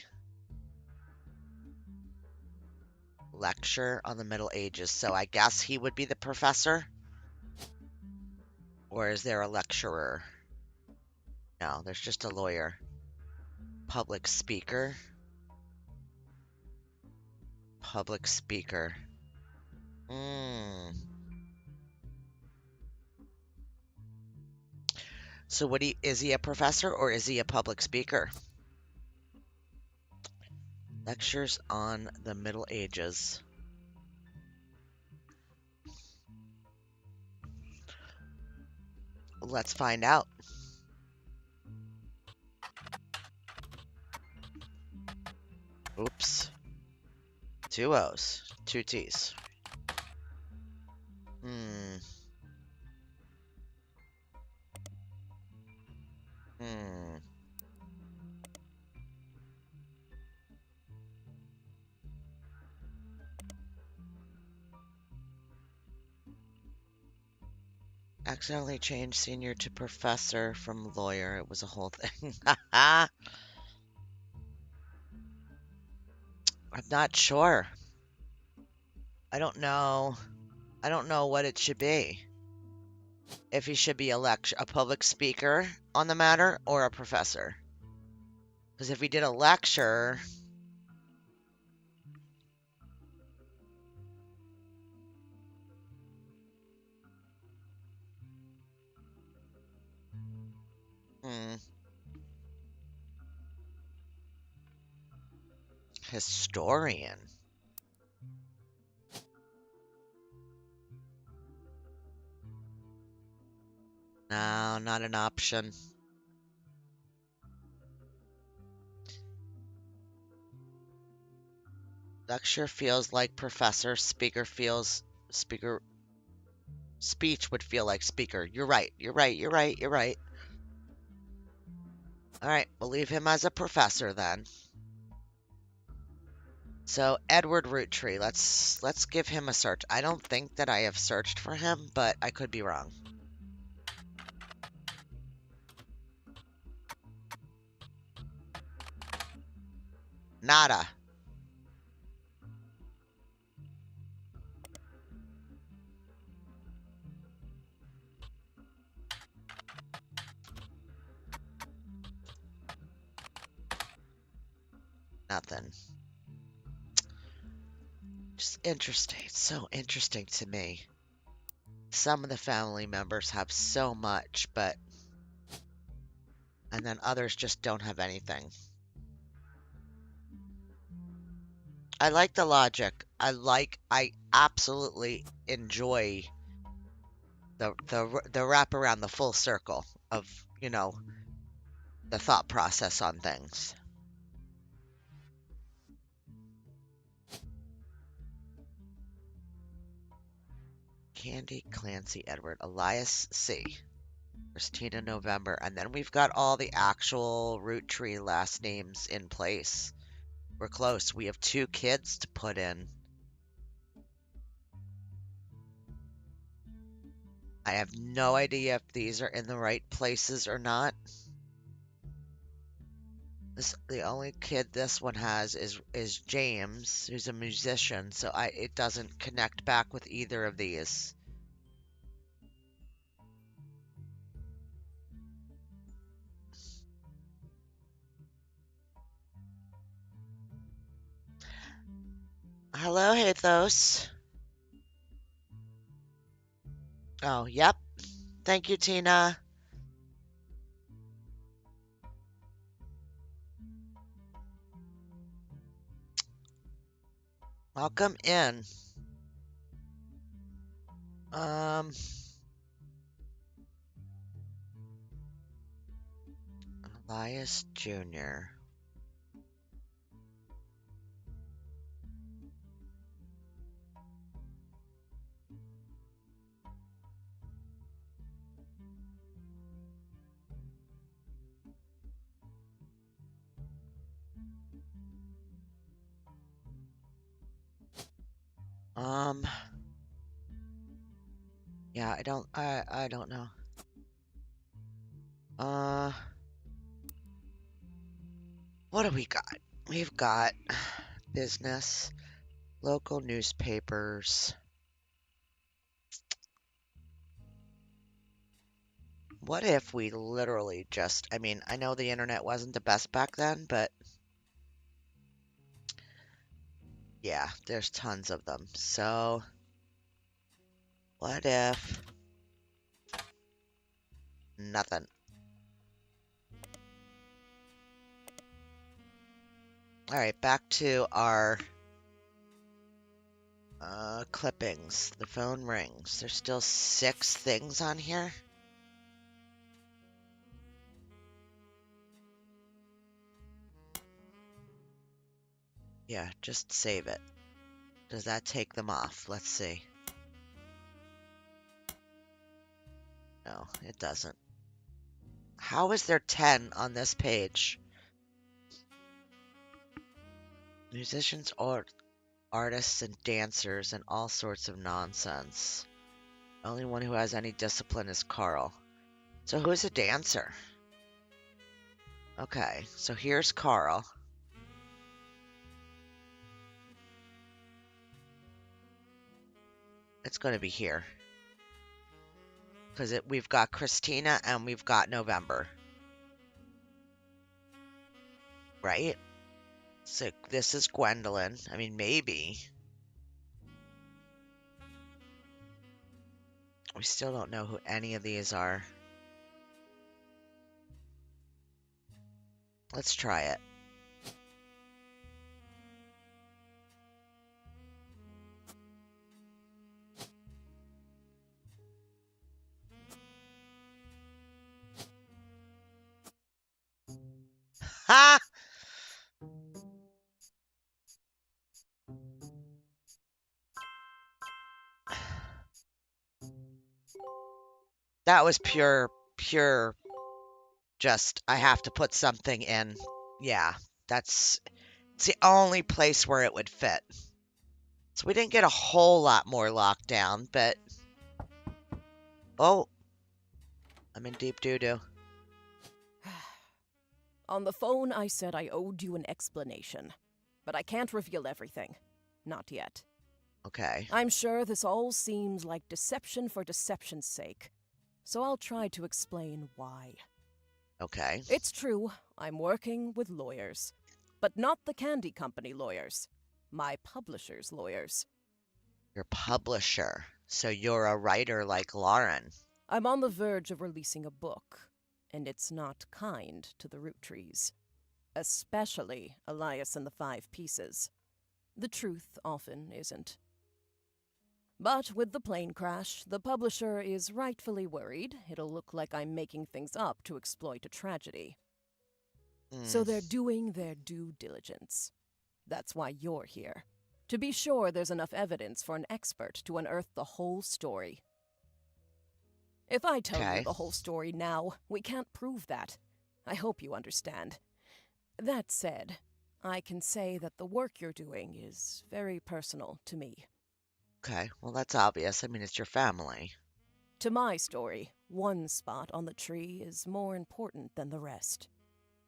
Lecture on the Middle Ages. So I guess he would be the professor? Or is there a lecturer? No, there's just a lawyer. Public speaker. Public speaker. So is he a professor or is he a public speaker? Lectures on the Middle Ages. Let's find out. Oops. 2 O's, 2 T's. Accidentally changed senior to professor from lawyer. It was a whole thing. I'm not sure. I don't know. I don't know what it should be. If he should be a public speaker on the matter or a professor. Because if he did a lecture, Historian. No, not an option. Lecture feels like professor. Speaker. Speech would feel like speaker. You're right. You're right. You're right. You're right. All right, we'll leave him as a professor then. So Edward Roottree, let's give him a search. I don't think that I have searched for him, but I could be wrong. Nada. Nothing. Just interesting. It's so interesting to me. Some of the family members have so much, and then others just don't have anything. I like the logic. I absolutely enjoy the wrap around the full circle of, the thought process on things. Candy, Clancy, Edward, Elias, C. Christina, November, and then we've got all the actual Roottree last names in place. We're close. We have 2 kids to put in. I have no idea if these are in the right places or not. The only kid this one has is James, who's a musician, so it doesn't connect back with either of these. Hello, Hathos. Oh, yep. Thank you, Tina. Welcome in. Elias Jr. Yeah, I don't know. What do we got? We've got business, local newspapers. What if we literally just, I know the internet wasn't the best back then, but yeah, there's tons of them. So, what if nothing? All right, back to our clippings. The phone rings. There's still 6 things on here. Yeah, just save it. Does that take them off? Let's see. No, it doesn't. How is there 10 on this page? Musicians, artists, and dancers, and all sorts of nonsense. The only one who has any discipline is Carl. So who's a dancer? Okay, so here's Carl. It's going to be here. Because we've got Christina and we've got November. Right? So this is Gwendolyn. Maybe. We still don't know who any of these are. Let's try it. Ha! That was pure, just, I have to put something in. Yeah, it's the only place where it would fit. So we didn't get a whole lot more lockdown, but... Oh, I'm in deep doo-doo. On the phone, I said I owed you an explanation. But I can't reveal everything. Not yet. Okay. I'm sure this all seems like deception for deception's sake. So I'll try to explain why. Okay. It's true, I'm working with lawyers. But not the candy company lawyers. My publisher's lawyers. Your publisher. So you're a writer like Lauren. I'm on the verge of releasing a book, and it's not kind to the Roottrees. Especially Elias and the Five Pieces. The truth often isn't. But with the plane crash, the publisher is rightfully worried it'll look like I'm making things up to exploit a tragedy. So they're doing their due diligence. That's why you're here. To be sure there's enough evidence for an expert to unearth the whole story. If I tell you the whole story now, we can't prove that. I hope you understand. That said, I can say that the work you're doing is very personal to me. Okay, well that's obvious. I mean, it's your family. To my story, one spot on the tree is more important than the rest.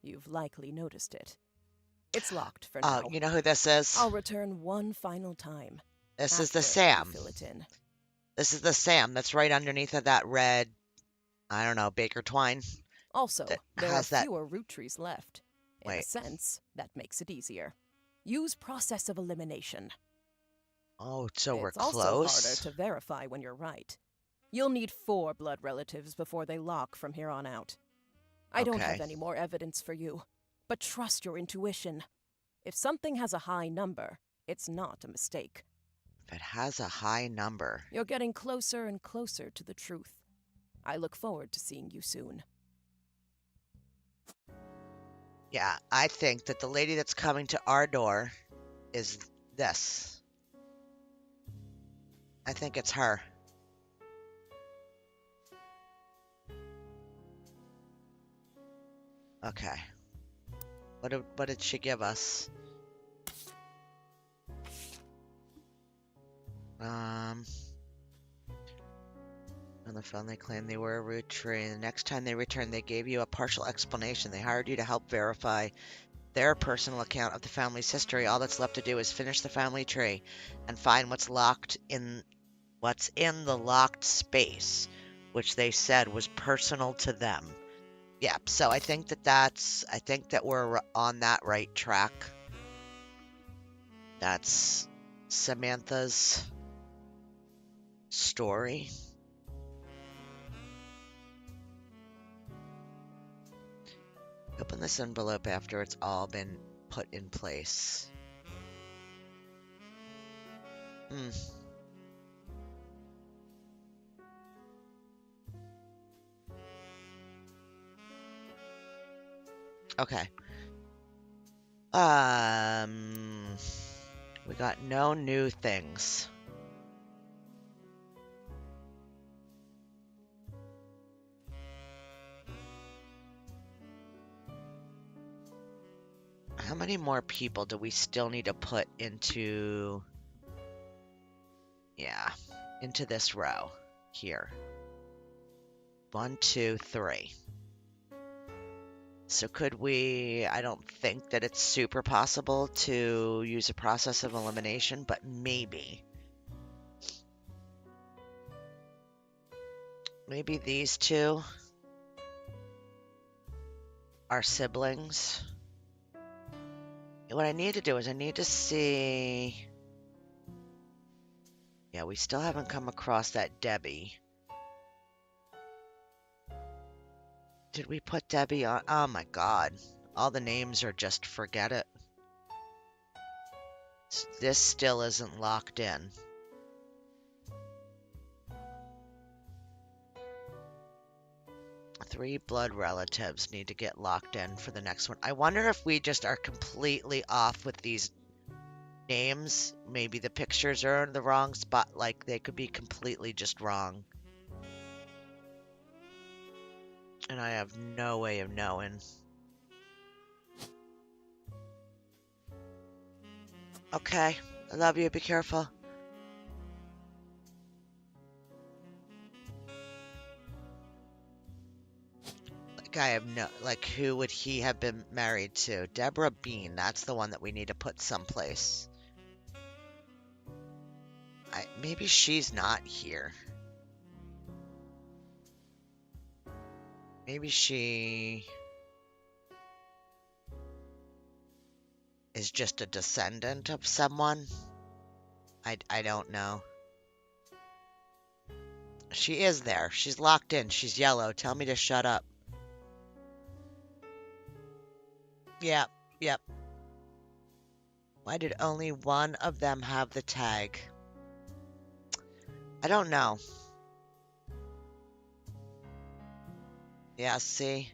You've likely noticed it. It's locked for now. You know who this is? I'll return one final time. This is the after Sam. you fill it in. This is the Sam that's right underneath of that red, I don't know, Baker twine. Also, that there are has that- fewer root trees left. In a Wait. sense, that makes it easier. Use process of elimination. Oh, so we're It's also close? harder to verify when you're right. You'll need 4 blood relatives before they lock from here on out. I don't have Okay. any more evidence for you, but trust your intuition. If something has a high number, it's not a mistake. If it has a high number. You're getting closer and closer to the truth. I look forward to seeing you soon. Yeah, I think that the lady that's coming to our door is this. I think it's her. Okay. What did she give us? On the phone, they claimed they were a Roottree, and the next time they returned, they gave you a partial explanation. They hired you to help verify their personal account of the family's history. All that's left to do is finish the family tree and find what's in the locked space, which they said was personal to them. Yeah, so I think that we're on that right track. That's Samantha's story. Open this envelope after it's all been put in place. Okay. We got no new things. How many more people do we still need to put into... Yeah, into this row here? 1, 2, 3. So could we... I don't think that it's super possible to use a process of elimination, but maybe. Maybe these two are siblings. What I need to do is I need to see... Yeah, we still haven't come across that Debbie. Did we put Debbie on? Oh my god. All the names are just forget it. This still isn't locked in. Three blood relatives need to get locked in for the next one. I wonder if we just are completely off with these names. Maybe the pictures are in the wrong spot. Like, they could be completely just wrong. And I have no way of knowing. Okay. I love you. Be careful. Like, I have no... Like, who would he have been married to? Deborah Bean. That's the one that we need to put someplace. Maybe she's not here. Maybe she is just a descendant of someone. I don't know. She is there. She's locked in. She's yellow. Tell me to shut up. Yep, yep. Why did only one of them have the tag? I don't know. Yeah, see?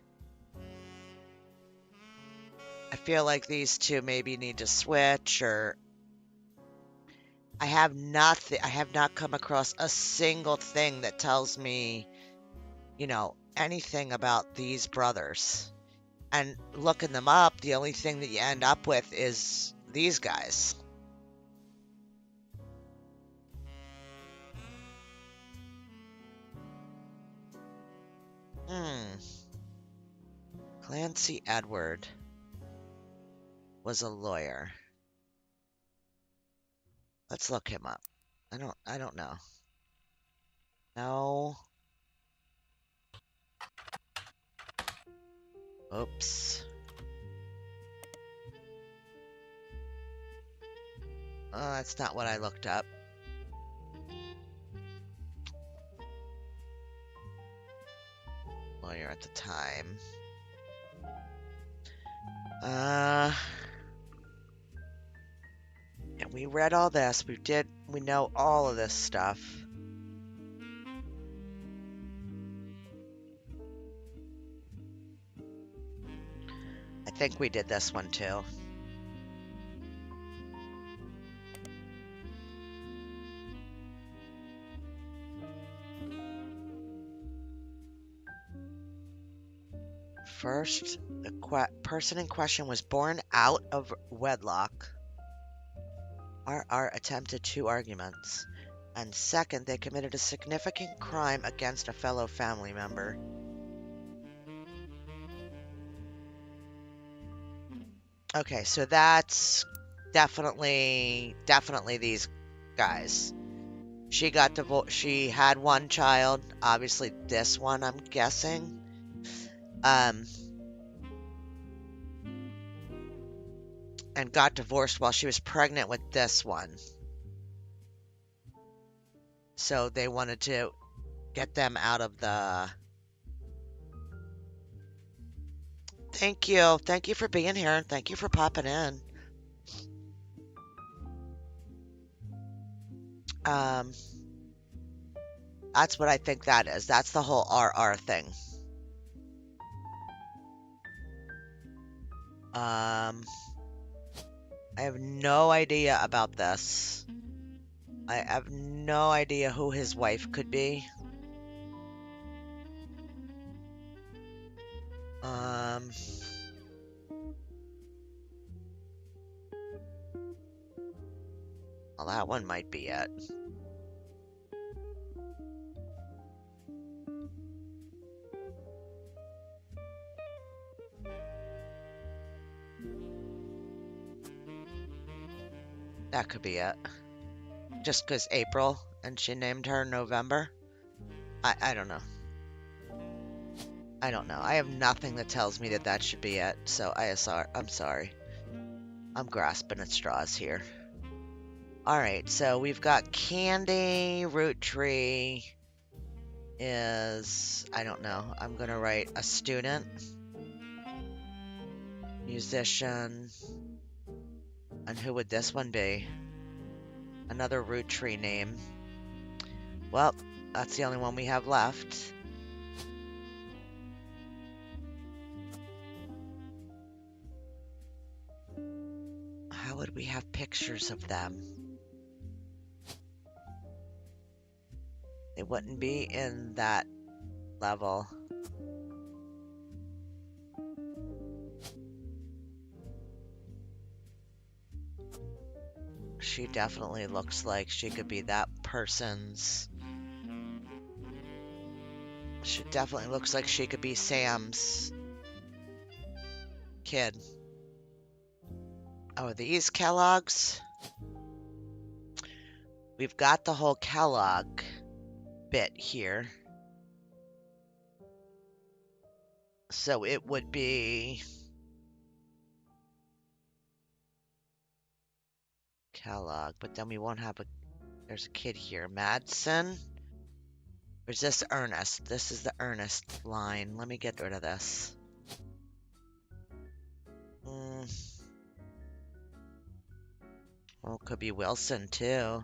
I feel like these two maybe need to switch, or... I have not come across a single thing that tells me, you know, anything about these brothers. And looking them up, the only thing that you end up with is these guys. Clancy Edward was a lawyer. Let's look him up. I don't know. No. Oops. Oh, that's not what I looked up. Lawyer at the time. And we read all this. We know all of this stuff. I think we did this one too. First, the person in question was born out of wedlock. RR attempted 2 arguments. And second, they committed a significant crime against a fellow family member. Okay, so that's definitely these guys. She got divorced. She had one child. Obviously, this one, I'm guessing. And got divorced while she was pregnant with this one. So they wanted to get them out of the... Thank you. Thank you for being here. And thank you for popping in. That's what I think that is. That's the whole RR thing. I have no idea about this. I have no idea who his wife could be. Well, that one might be it. That could be it. Just because April and she named her November. I don't know. I don't know. I have nothing that tells me that should be it. So I'm sorry. I'm grasping at straws here. Alright, so we've got Candy. Roottree is... I don't know. I'm going to write a student. Musician. And who would this one be? Another Roottree name. Well, that's the only one we have left. How would we have pictures of them? They wouldn't be in that level. She definitely looks like she could be that person's. She definitely looks like she could be Sam's kid. Oh, are these Kellogg's? We've got the whole Kellogg bit here. So it would be Kellogg, but then we won't have a. There's a kid here. Madsen? Or is this Ernest? This is the Ernest line. Let me get rid of this. Well, it could be Wilson, too.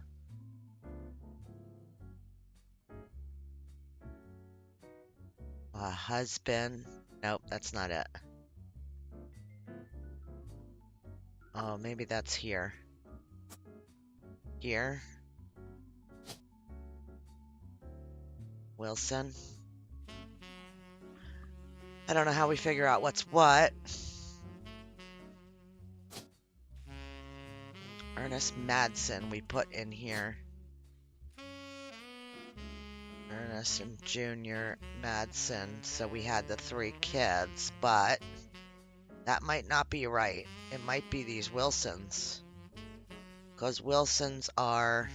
Husband. Nope, that's not it. Oh, maybe that's here. Here. Wilson. I don't know how we figure out what's what. Ernest Madsen we put in here. Ernest and Junior Madsen. So we had the 3 kids, but that might not be right. It might be these Wilsons. Because Wilsons are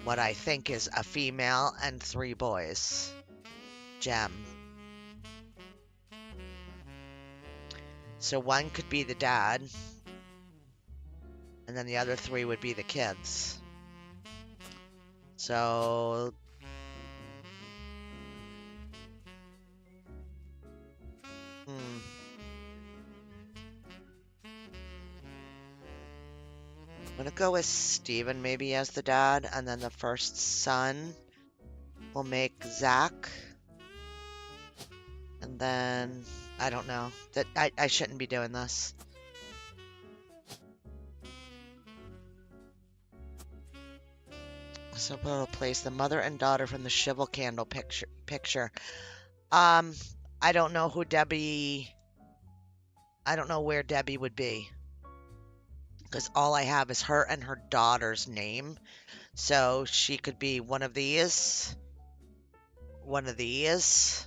what I think is a female and 3 boys. Gem. So one could be the dad. And then the other 3 would be the kids. So I'm gonna go with Steven maybe as the dad, and then the first son will make Zach. And then I don't know. That I shouldn't be doing this. So we'll place the mother and daughter from the Shivel candle picture. I don't know who Debbie. I don't know where Debbie would be. Because all I have is her and her daughter's name. So she could be one of these. One of these.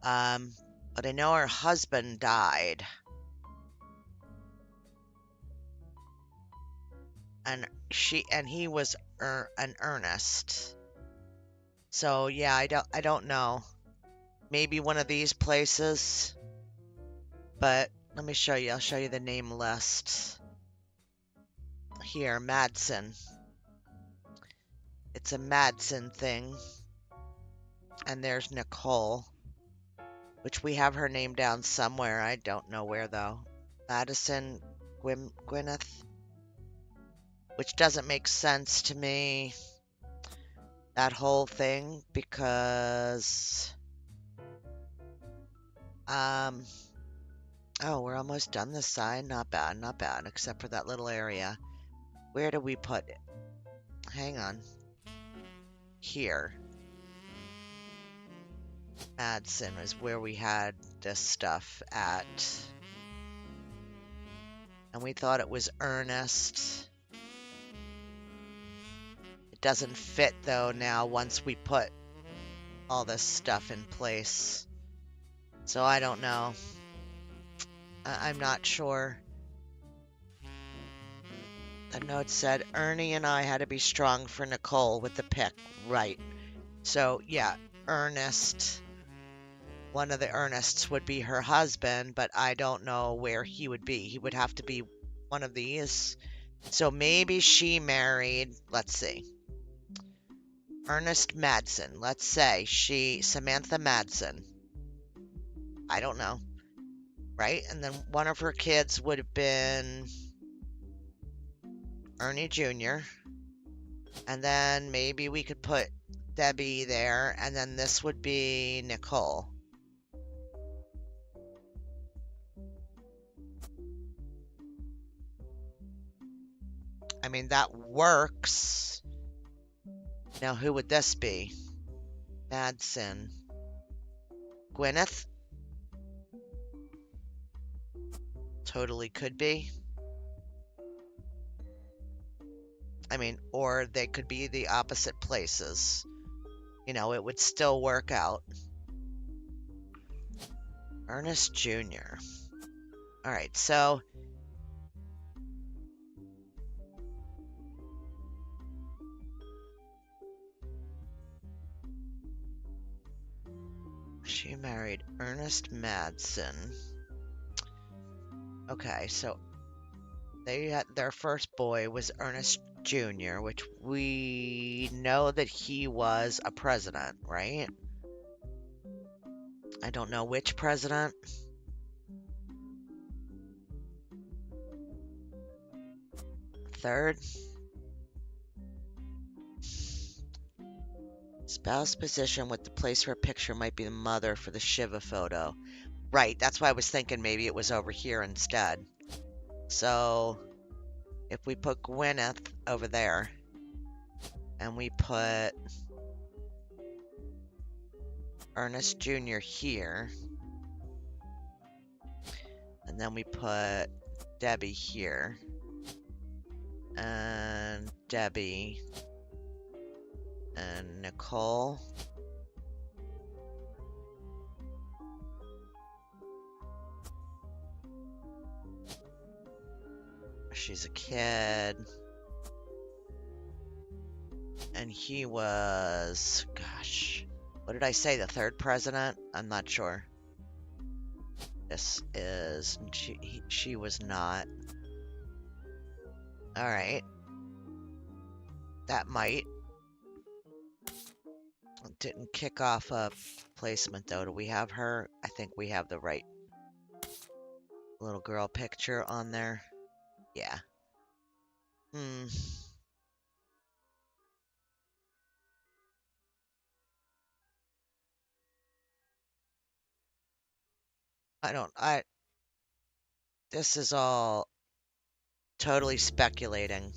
But I know her husband died. And he was an Ernest. So yeah, I don't know. Maybe one of these places. But let me show you. I'll show you the name list. Here, Madsen. It's a Madsen thing. And there's Nicole, which we have her name down somewhere. I don't know where though. Madison Gwyneth, which doesn't make sense to me. That whole thing, because oh, we're almost done this side. Not bad, not bad, except for that little area. Where do we put it? Hang on. Here. Madsen was where we had this stuff at. And we thought it was Ernest. It doesn't fit though now once we put all this stuff in place. So I don't know. I'm not sure. The note said Ernie and I had to be strong for Nicole with the pick. Right. So yeah, Ernest. One of the Ernests would be her husband, but I don't know where he would be. He would have to be one of these. So maybe she married, let's see. Ernest Madsen. Let's say Samantha Madsen. I don't know. right? And then one of her kids would have been Ernie Jr. And then maybe we could put Debbie there, and then this would be Nicole. I mean, that works. Now, who would this be? Madsen. Gwyneth? Totally could be. I mean, or they could be the opposite places. You know, it would still work out. Ernest Jr. All right, so she married Ernest Madsen. Okay, so they had their first boy was Ernest Jr., which we know that he was a president, right? I don't know which president. Third. Spouse position with the place for a picture might be the mother for the Shiva photo. Right, that's why I was thinking maybe it was over here instead. So, if we put Gwyneth over there, and we put Ernest Jr. here, and then we put Debbie here, and Debbie, and Nicole. She's a kid. And he was, gosh, what did I say? The third president? I'm not sure. This is, she was not. All right. That might. Didn't kick off a placement though. Do we have her? I think we have the right little girl picture on there. Yeah. This is all totally speculating.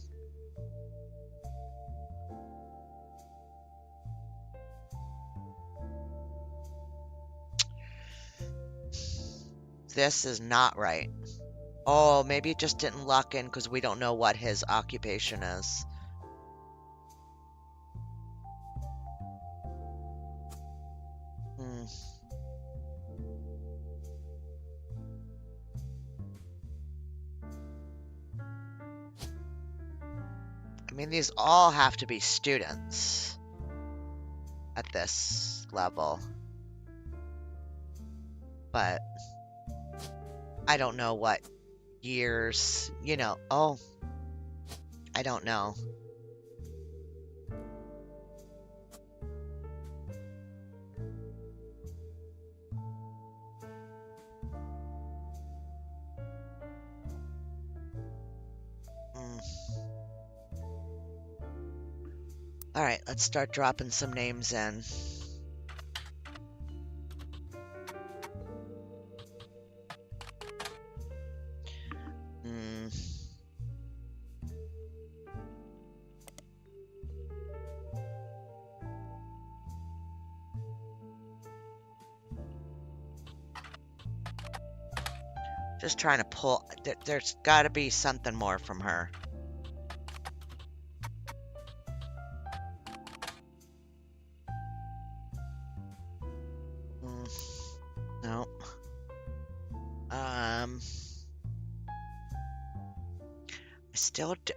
This is not right. Oh, maybe it just didn't lock in because we don't know what his occupation is. I mean, these all have to be students at this level. But I don't know what years, you know. Oh, I don't know. All right, let's start dropping some names in. Just trying to pull. There's got to be something more from her. No.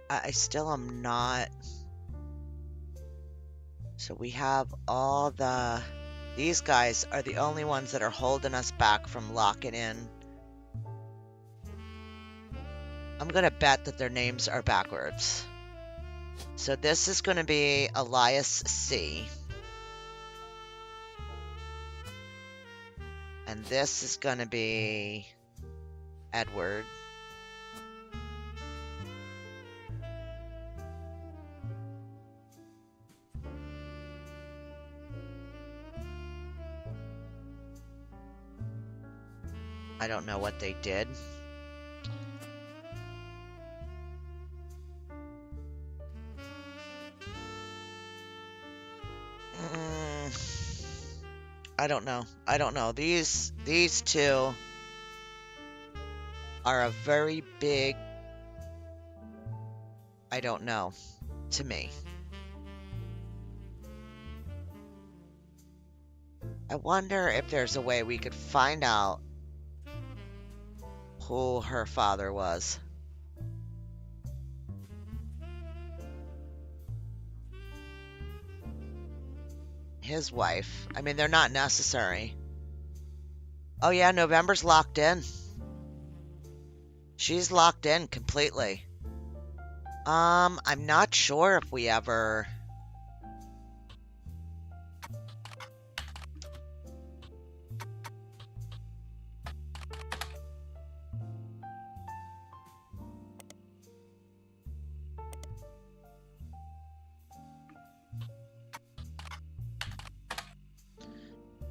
I still am not. So we have all these guys are the only ones that are holding us back from locking in. I'm going to bet that their names are backwards. So this is going to be Elias C. And this is going to be Edward. I don't know what they did. I don't know. I don't know. These two are a very big I don't know to me. I wonder if there's a way we could find out who her father was. His wife. I mean, they're not necessary. Oh yeah, November's locked in. She's locked in completely. I'm not sure if we ever...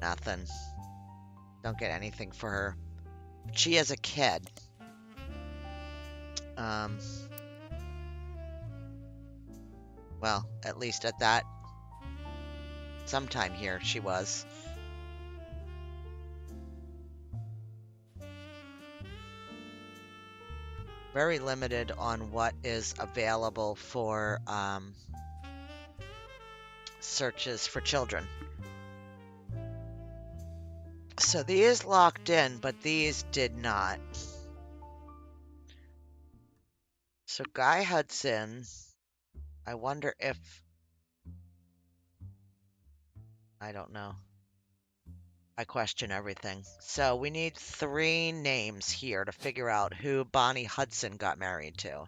Nothing. Don't get anything for her. She is a kid. Well, at least at that sometime here she was. Very limited on what is available for searches for children. So these locked in, but these did not. So Guy Hudson, I wonder if... I don't know. I question everything. So we need 3 names here to figure out who Bonnie Hudson got married to.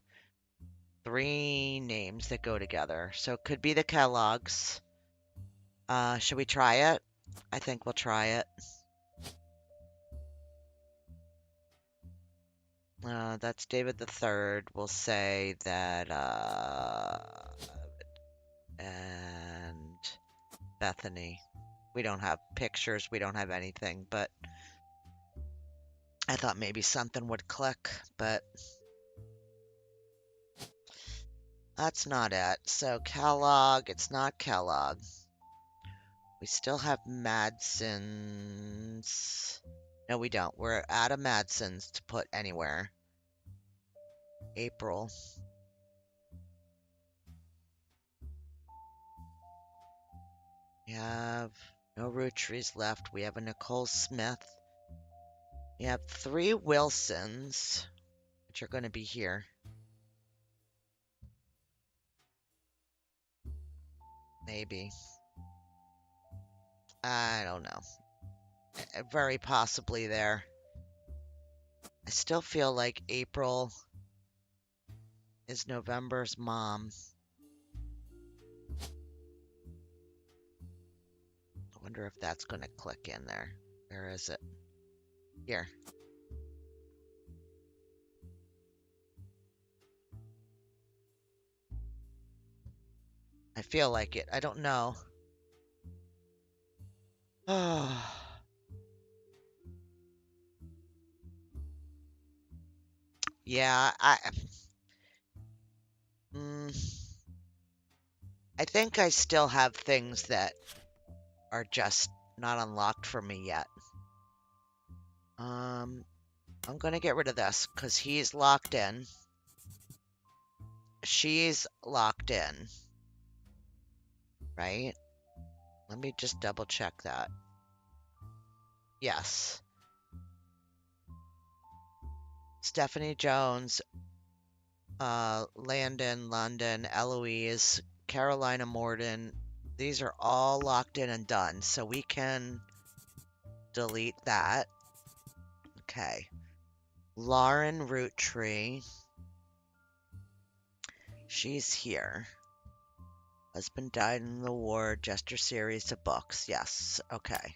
3 names that go together. So it could be the Kellogg's. Should we try it? I think we'll try it. That's David the Third. We'll say that, and Bethany. We don't have pictures, we don't have anything, but I thought maybe something would click, but that's not it. So Kellogg, it's not Kellogg. We still have Madson's. No, we don't. We're out of Madson's to put anywhere. April. We have no Roottrees left. We have a Nicole Smith. We have 3 Wilsons, which are going to be here. Maybe. I don't know. Very possibly there. I still feel like April is November's mom. I wonder if that's going to click in there. Where is it? Here. I feel like it. I don't know. Oh. Yeah, I think I still have things that are just not unlocked for me yet. I'm gonna get rid of this because he's locked in. She's locked in. Right? Let me just double check that. Yes. Stephanie Jones, Landon, London, Eloise, Carolina Morden. These are all locked in and done, so we can delete that. Okay. Lauren Roottree. She's here. Husband died in the war. Jester series of books. Yes. Okay.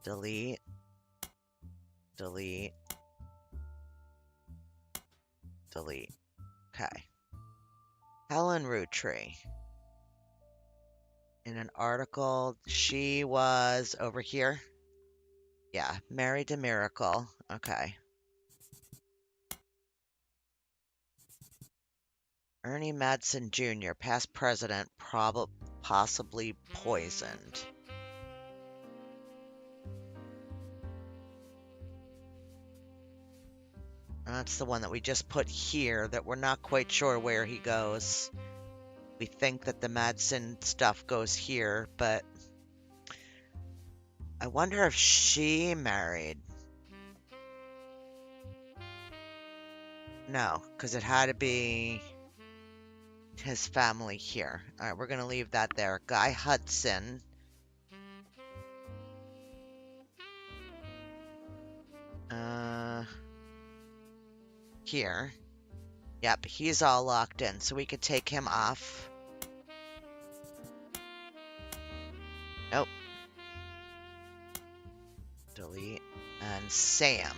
Delete. Delete. Delete. Okay. Helen Roottree. In an article, she was over here. Yeah, married to Miracle. Okay. Ernie Madsen Jr., past president, possibly poisoned. That's the one that we just put here that we're not quite sure where he goes. We think that the Madsen stuff goes here, but I wonder if she married. No, because it had to be his family here. All right, we're going to leave that there. Guy Hudson. Here. Yep, he's all locked in, so we could take him off. Nope. Delete. And Sam.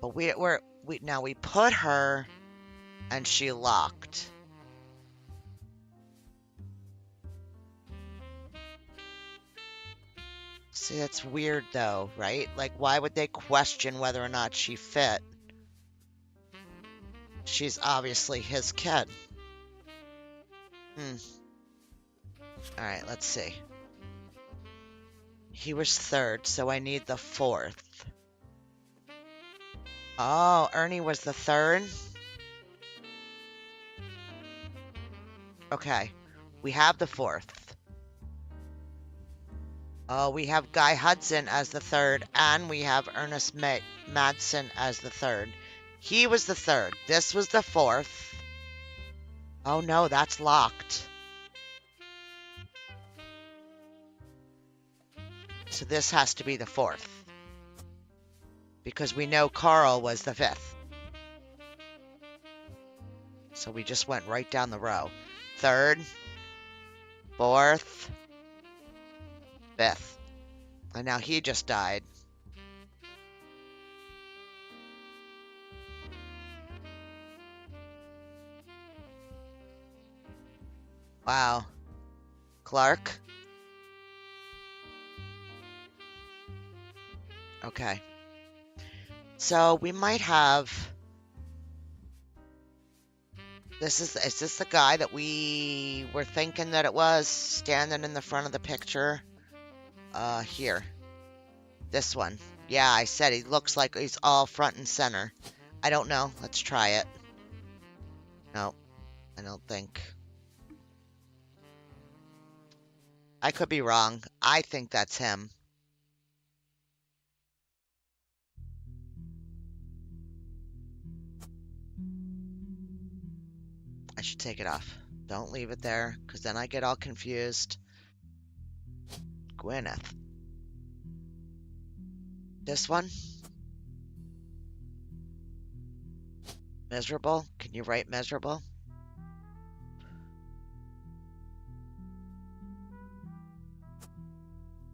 But now we put her and she locked. See, that's weird though, right? Like, why would they question whether or not she fit? She's obviously his kid. Alright, let's see. He was third, so I need the fourth. Oh, Ernie was the third? Okay, we have the fourth. Oh, we have Guy Hudson as the third, and we have Ernest Madsen as the third. He was the third. This was the fourth. Oh no, that's locked. So this has to be the fourth. Because we know Carl was the fifth. So we just went right down the row. Third, fourth, fifth. And now he just died. Wow. Clark? Okay. So we might have... Is this the guy that we were thinking that it was? Standing in the front of the picture? Here. This one. Yeah, I said he looks like he's all front and center. I don't know. Let's try it. No, I don't think. I could be wrong. I think that's him. I should take it off. Don't leave it there, because then I get all confused. Gwyneth. This one? Miserable? Can you write miserable?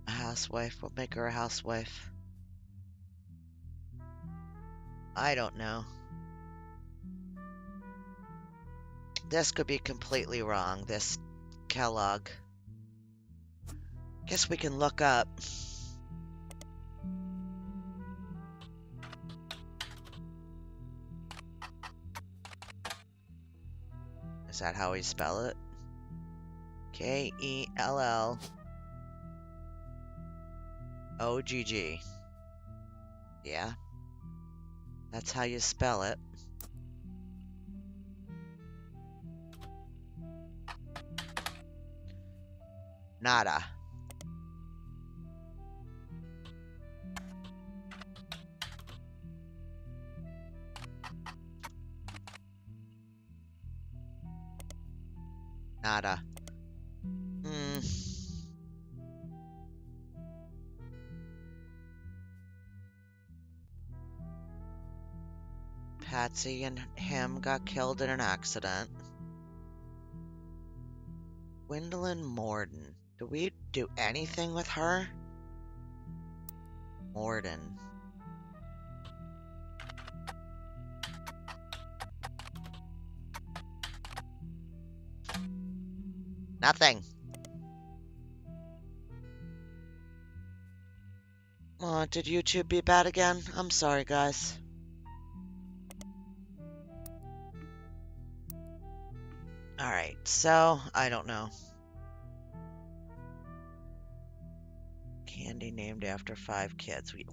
A housewife. We'll make her a housewife. I don't know. This could be completely wrong, this Kellogg. Guess we can look up. Is that how we spell it? Kellogg. Yeah. That's how you spell it. Nada. Nada. Patsy and him got killed in an accident. Gwendolyn Morden. Do we do anything with her? Morden. Nothing. Oh, did YouTube be bad again? I'm sorry, guys. Alright, so, I don't know. Candy named after 5 kids. We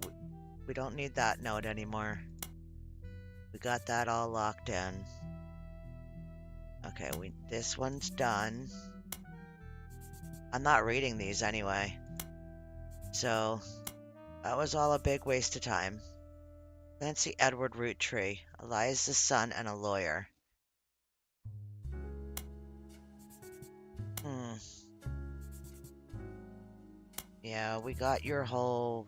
don't need that note anymore. We got that all locked in. Okay, this one's done. I'm not reading these anyway. So, that was all a big waste of time. Nancy Edward Roottree, Eliza's son and a lawyer. Yeah, we got your whole...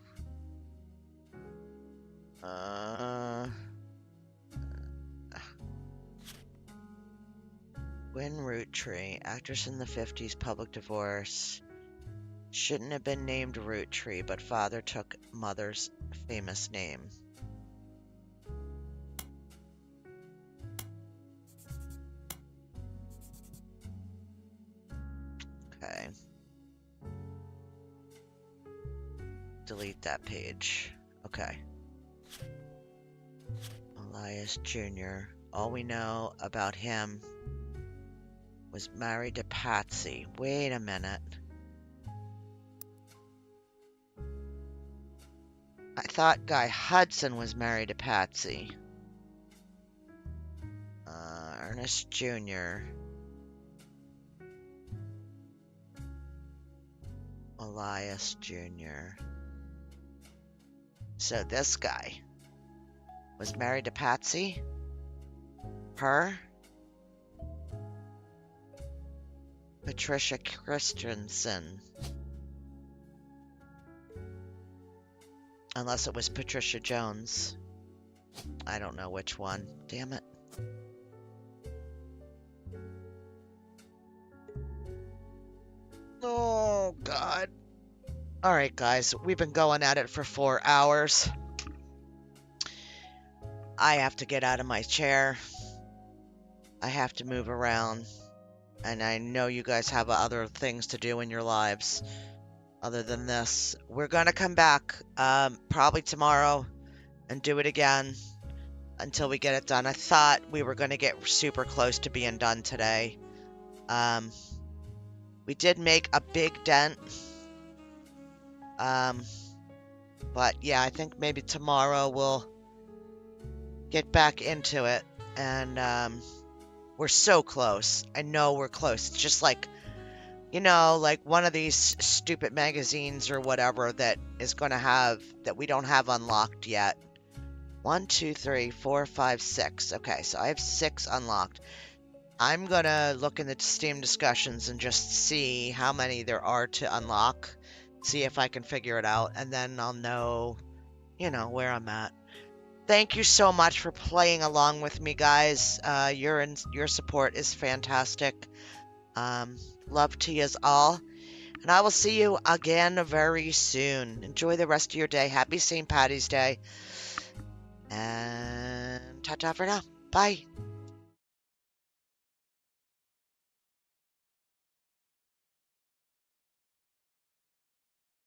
Gwen Roottree, actress in the 50s, public divorce. Shouldn't have been named Roottree, but father took mother's famous name. Okay. Delete that page. Okay. Elias Jr. All we know about him was married to Patsy. Wait a minute. I thought Guy Hudson was married to Patsy. Ernest Jr. Elias Jr. So this guy was married to Patsy? Her? Patricia Christensen. Unless it was Patricia Jones. I don't know which one. Damn it. Oh, God. Alright, guys. We've been going at it for 4 hours. I have to get out of my chair. I have to move around. And I know you guys have other things to do in your lives other than this. We're going to come back probably tomorrow and do it again until we get it done. I thought we were going to get super close to being done today. We did make a big dent. But yeah, I think maybe tomorrow we'll get back into it. And we're so close. I know we're close. It's just like, you know, like one of these stupid magazines or whatever that is going to have, that we don't have unlocked yet. 1, 2, 3, 4, 5, 6. Okay, so I have 6 unlocked. I'm going to look in the Steam discussions and just see how many there are to unlock. See if I can figure it out. And then I'll know, you know, where I'm at. Thank you so much for playing along with me, guys. Your support is fantastic. Love to yous all. And I will see you again very soon. Enjoy the rest of your day. Happy St. Paddy's Day. And ta-ta for now. Bye.